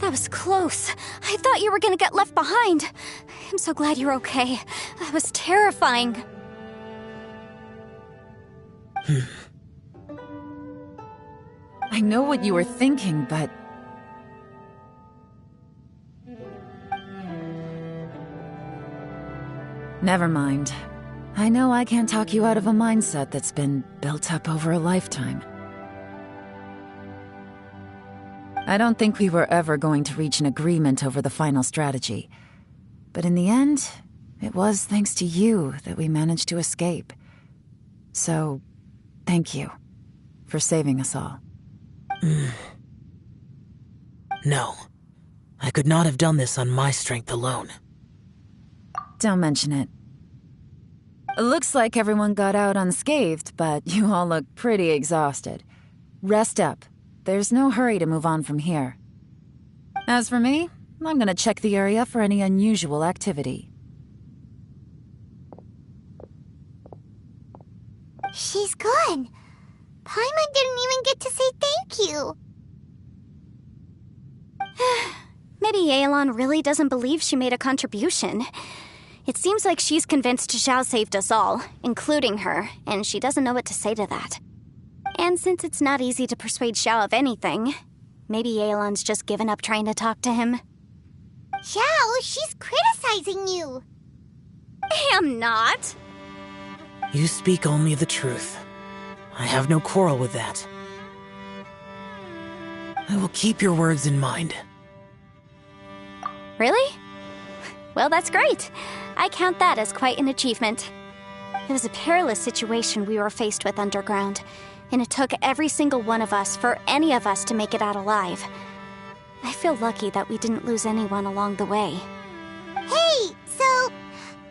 That was close. I thought you were gonna get left behind. I'm so glad you're okay. That was terrifying. I know what you were thinking, but... Never mind. I know I can't talk you out of a mindset that's been built up over a lifetime. I don't think we were ever going to reach an agreement over the final strategy. But in the end, it was thanks to you that we managed to escape. So, thank you for saving us all. No. I could not have done this on my strength alone. Don't mention it. Looks like everyone got out unscathed, but you all look pretty exhausted. Rest up. There's no hurry to move on from here. As for me, I'm gonna check the area for any unusual activity. She's gone. Paimon didn't even get to say thank you. Maybe Yelan really doesn't believe she made a contribution. It seems like she's convinced Zhao saved us all, including her, and she doesn't know what to say to that. And since it's not easy to persuade Zhao of anything, maybe Yelan's just given up trying to talk to him. Xiao, she's criticizing you. I'm not. You speak only the truth. I have no quarrel with that. I will keep your words in mind. Really? Well, that's great. I count that as quite an achievement. It was a perilous situation we were faced with underground, and it took every single one of us for any of us to make it out alive. I feel lucky that we didn't lose anyone along the way. Hey, so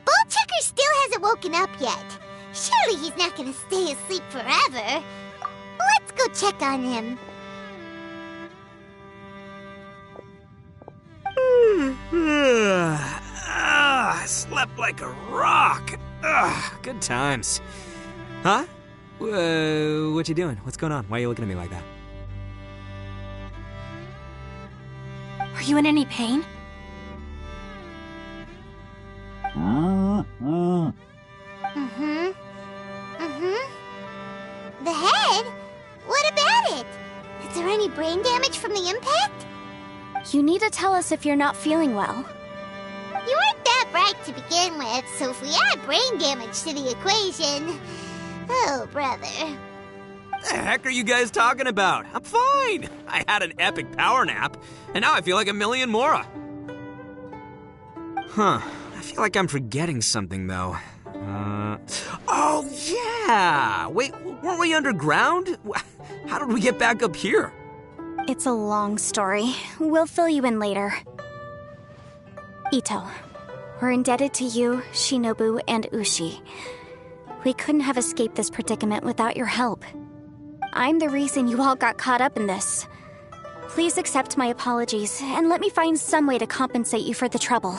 Ballchecker still hasn't woken up yet. Surely he's not gonna stay asleep forever. Let's go check on him. I slept like a rock. Good times. Huh? What you doing? What's going on? Why are you looking at me like that? Are you in any pain? The head? What about it? Is there any brain damage from the impact? You need to tell us if you're not feeling well. You weren't that bright to begin with, so if we add brain damage to the equation... Oh, brother. The heck are you guys talking about? I'm fine. I had an epic power nap, and now I feel like a million more. Huh. I feel like I'm forgetting something, though. Oh, yeah! Wait, weren't we underground? How did we get back up here? It's a long story. We'll fill you in later. Ito, we're indebted to you, Shinobu, and Ushi. We couldn't have escaped this predicament without your help. I'm the reason you all got caught up in this. Please accept my apologies, and let me find some way to compensate you for the trouble.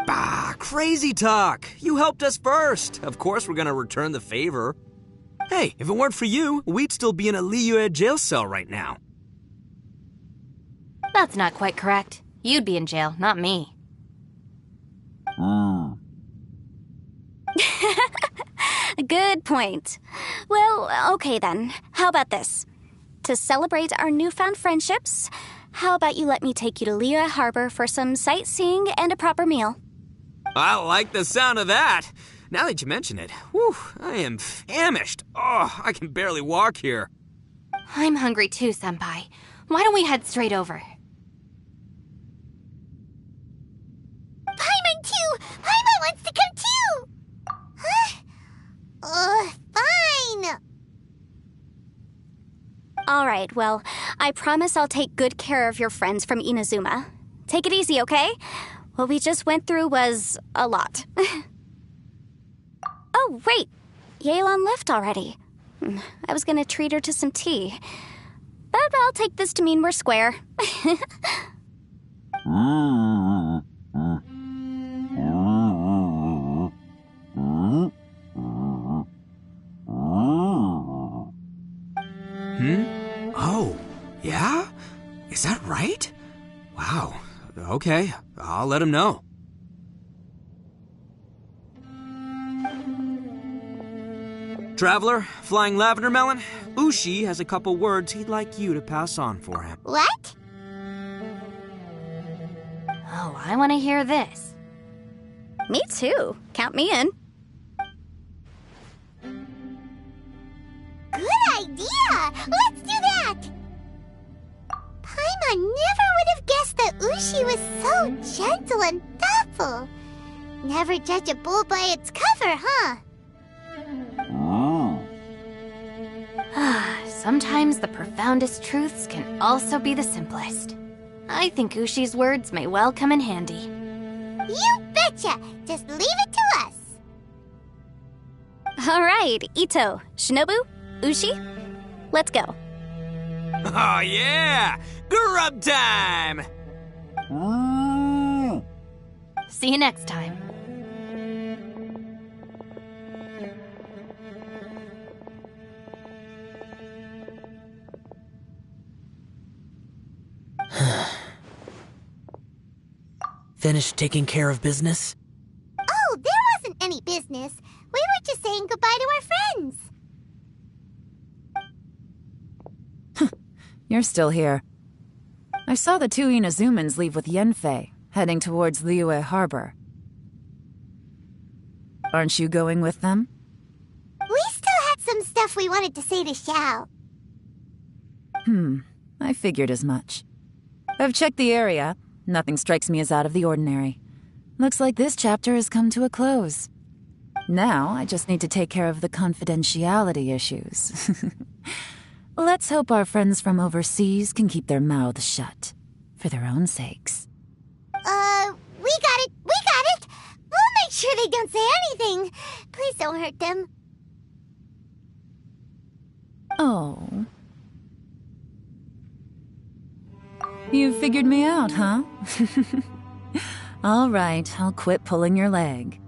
Bah, crazy talk. You helped us first. Of course we're gonna return the favor. Hey, if it weren't for you, we'd still be in a Liyue jail cell right now. That's not quite correct. You'd be in jail, not me. Good point. Well, okay then. How about this? To celebrate our newfound friendships, how about you let me take you to Liyue Harbor for some sightseeing and a proper meal? I like the sound of that. Now that you mention it, whew, I am famished. Oh, I can barely walk here. I'm hungry too, Senpai. Why don't we head straight over? Paimon too! Paimon wants to come too! Huh? Fine! Alright, well, I promise I'll take good care of your friends from Inazuma. Take it easy, okay? What we just went through was a lot. Oh, wait! Yelan left already. I was gonna treat her to some tea. But I'll take this to mean we're square. Oh, yeah? Is that right? Wow. Okay, I'll let him know. Traveler, Flying Lavender Melon, Ushi has a couple words he'd like you to pass on for him. What? Oh, I want to hear this. Me too. Count me in. Good idea! Let's do that! Paimon never would have guessed that Ushi was so gentle and thoughtful. Never judge a bull by its cover, huh? Sometimes the profoundest truths can also be the simplest. I think Ushi's words may well come in handy. You betcha! Just leave it to us! Alright, Ito, Shinobu, Ushi, let's go. Oh, yeah! Grub time! See you next time. Finished taking care of business? Oh, there wasn't any business. We were just saying goodbye to our friends. You're still here. I saw the two Inazumans leave with Yenfei. heading towards Liyue Harbor. Aren't you going with them? We still had some stuff we wanted to say to Xiao. I figured as much. I've checked the area. Nothing strikes me as out of the ordinary. Looks like this chapter has come to a close. Now, I just need to take care of the confidentiality issues. Let's hope our friends from overseas can keep their mouths shut. For their own sakes. We got it! We got it! We'll make sure they don't say anything. Please don't hurt them. Oh. You figured me out, huh? All right, I'll quit pulling your leg.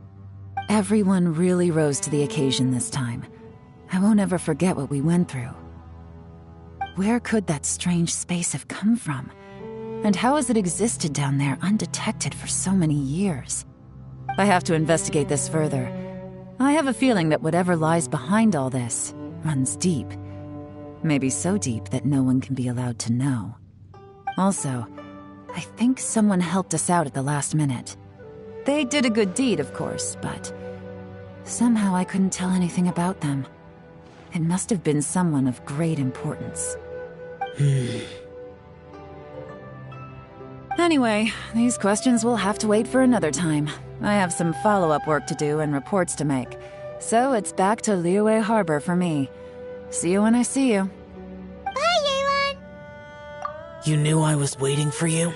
Everyone really rose to the occasion this time. I won't ever forget what we went through. Where could that strange space have come from? And how has it existed down there undetected for so many years? I have to investigate this further. I have a feeling that whatever lies behind all this runs deep. Maybe so deep that no one can be allowed to know. Also, I think someone helped us out at the last minute. They did a good deed, of course, but somehow I couldn't tell anything about them. It must have been someone of great importance. Anyway, these questions will have to wait for another time. I have some follow-up work to do and reports to make. So it's back to Liyue Harbor for me. See you when I see you. Bye, Yelan! You knew I was waiting for you?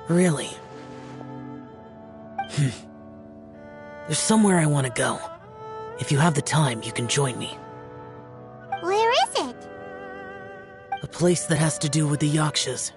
Really? There's somewhere I want to go. If you have the time, you can join me. Where is it? A place that has to do with the Yakshas.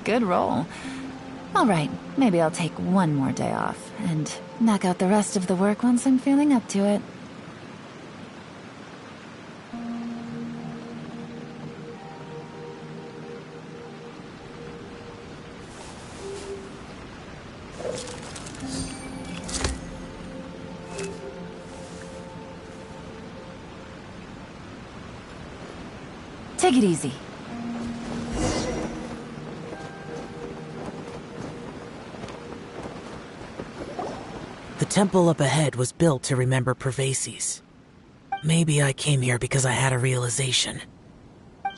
Good roll. All right, maybe I'll take one more day off and knock out the rest of the work once I'm feeling up to it. Take it easy. The temple up ahead was built to remember Pervases. Maybe I came here because I had a realization.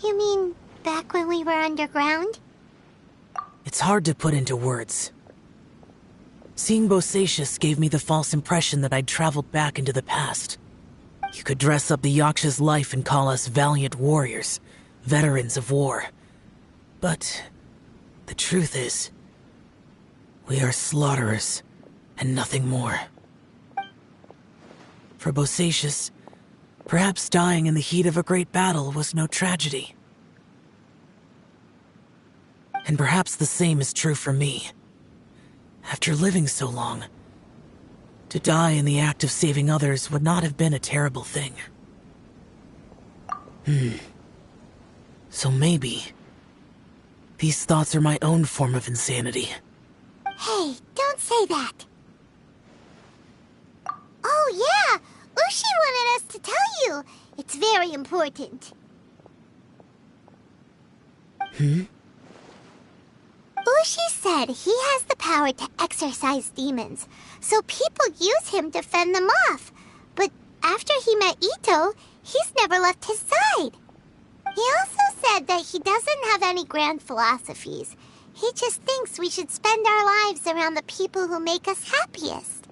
You mean back when we were underground? It's hard to put into words. Seeing Bosacius gave me the false impression that I'd traveled back into the past. You could dress up the Yaksha's life and call us valiant warriors, veterans of war. But the truth is, we are slaughterers, and nothing more. For Bosacius, perhaps dying in the heat of a great battle was no tragedy. And perhaps the same is true for me. After living so long, to die in the act of saving others would not have been a terrible thing. So maybe these thoughts are my own form of insanity. Hey, don't say that. Oh yeah, Ushi wanted us to tell you. It's very important. Ushi said he has the power to exorcise demons, so people use him to fend them off. But after he met Ito, he's never left his side. He also said that he doesn't have any grand philosophies. He just thinks we should spend our lives around the people who make us happiest.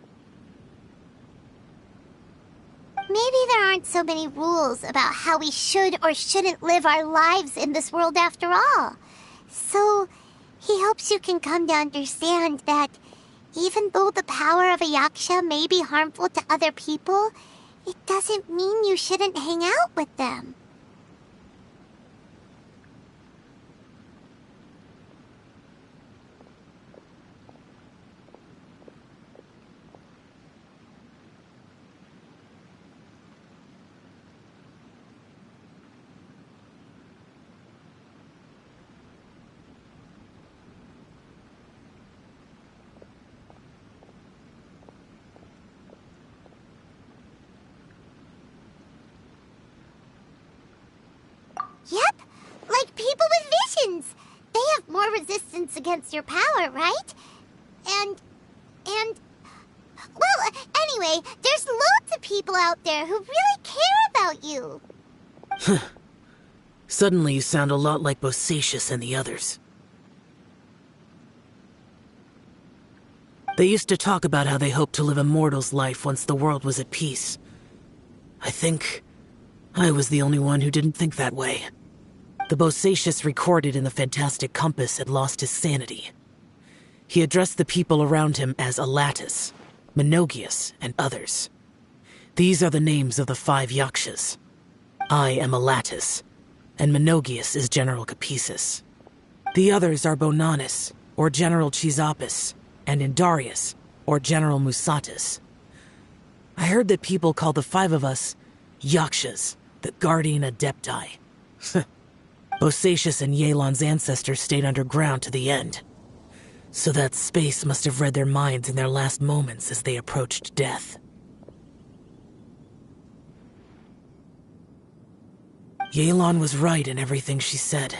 Maybe there aren't so many rules about how we should or shouldn't live our lives in this world after all. So, he hopes you can come to understand that even though the power of a yaksha may be harmful to other people, it doesn't mean you shouldn't hang out with them. Yep, like people with visions. They have more resistance against your power, right? And... Well, anyway, there's loads of people out there who really care about you. Suddenly you sound a lot like Bosacius and the others. They used to talk about how they hoped to live a mortal's life once the world was at peace. I think I was the only one who didn't think that way. The Bosacius recorded in the Fantastic Compass had lost his sanity. He addressed the people around him as Alatus, Menogius, and others. These are the names of the 5 yakshas. I am Alatus, and Menogius is General Capisis. The others are Bonanis, or General Chisapis, and Indarius, or General Musatus. I heard that people call the 5 of us yakshas, the Guardian Adepti. Bosacius and Yelan's ancestors stayed underground to the end. So that space must have read their minds in their last moments as they approached death. Yelan was right in everything she said.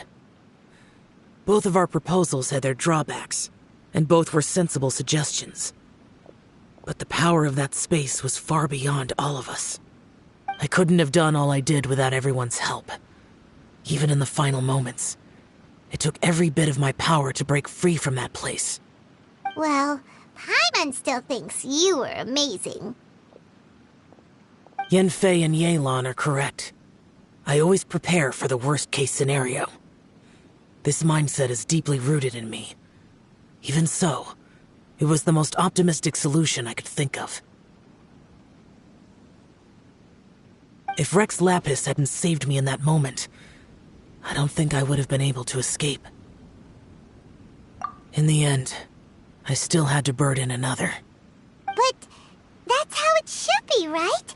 Both of our proposals had their drawbacks, and both were sensible suggestions. But the power of that space was far beyond all of us. I couldn't have done all I did without everyone's help. Even in the final moments, it took every bit of my power to break free from that place. Well, Paimon still thinks you were amazing. Yanfei and Yelan are correct. I always prepare for the worst-case scenario. This mindset is deeply rooted in me. Even so, it was the most optimistic solution I could think of. If Rex Lapis hadn't saved me in that moment, I don't think I would have been able to escape. In the end, I still had to burden another. But that's how it should be, right?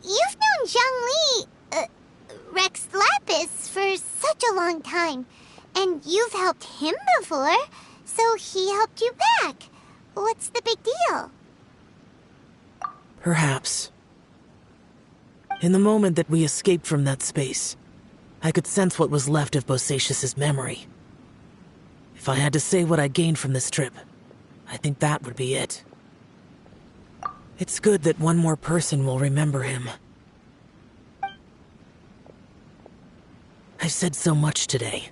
You've known Zhang Li, Rex Lapis, for such a long time. And you've helped him before, so he helped you back. What's the big deal? Perhaps. In the moment that we escaped from that space, I could sense what was left of Bosacius's memory. If I had to say what I gained from this trip, I think that would be it. It's good that one more person will remember him. I've said so much today,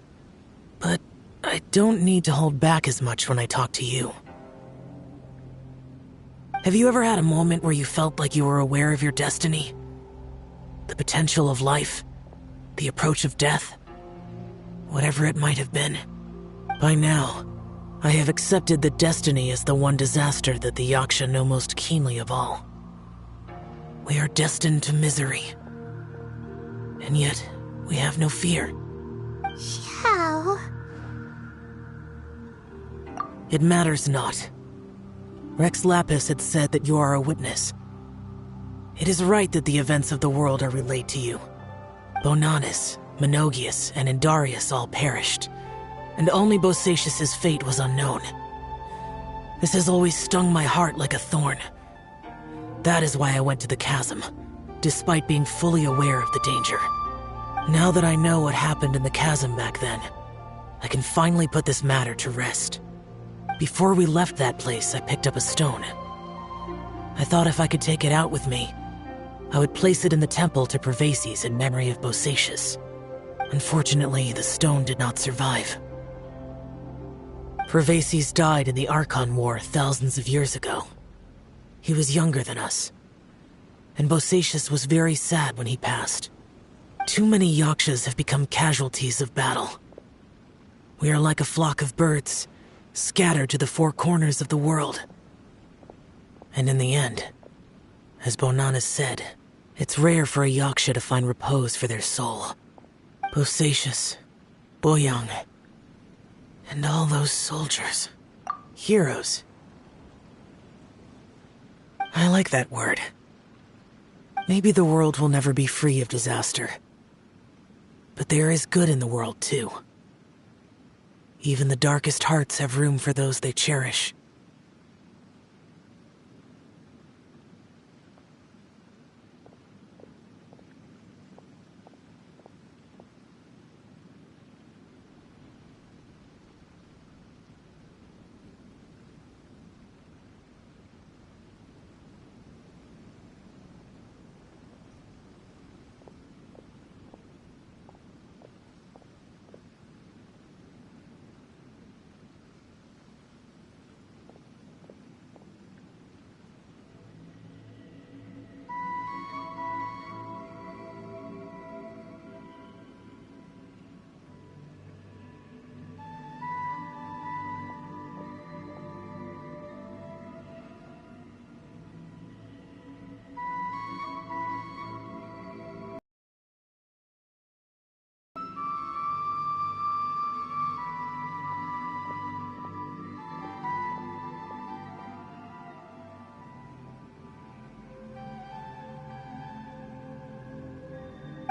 but I don't need to hold back as much when I talk to you. Have you ever had a moment where you felt like you were aware of your destiny? The potential of life? The approach of death? Whatever it might have been. By now, I have accepted that destiny is the one disaster that the Yaksha know most keenly of all. We are destined to misery. And yet, we have no fear. How? It matters not. Rex Lapis had said that you are a witness. It is right that the events of the world are relayed to you. Bonanis, Menogius, and Indarius all perished, and only Bosacius's fate was unknown. This has always stung my heart like a thorn. That is why I went to the chasm, despite being fully aware of the danger. Now that I know what happened in the chasm back then, I can finally put this matter to rest. Before we left that place, I picked up a stone. I thought if I could take it out with me, I would place it in the temple to Pervases in memory of Bosacius. Unfortunately, the stone did not survive. Pervases died in the Archon War thousands of years ago. He was younger than us, and Bosacius was very sad when he passed. Too many Yakshas have become casualties of battle. We are like a flock of birds, scattered to the four corners of the world. And in the end, as Bonanas said, it's rare for a Yaksha to find repose for their soul. Bosacius, Boyang, and all those soldiers. Heroes. I like that word. Maybe the world will never be free of disaster. But there is good in the world, too. Even the darkest hearts have room for those they cherish.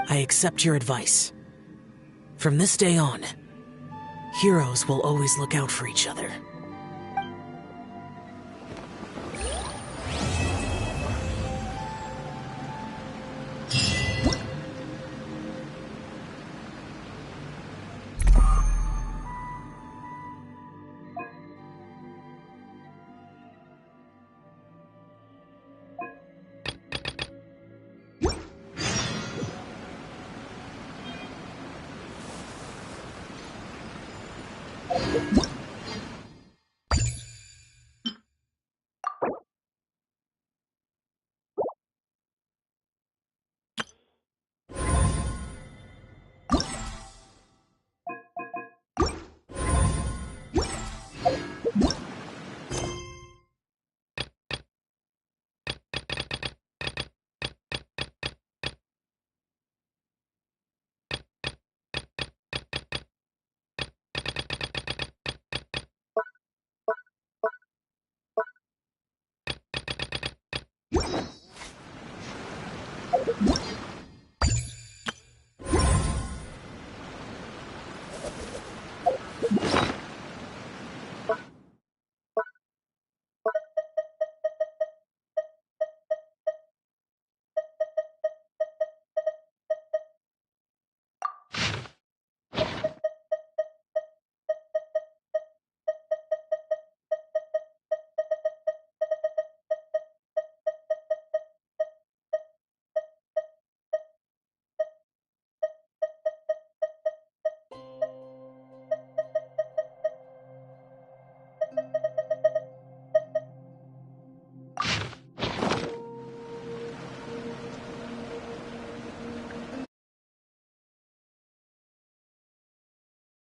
I accept your advice. From this day on, heroes will always look out for each other. What?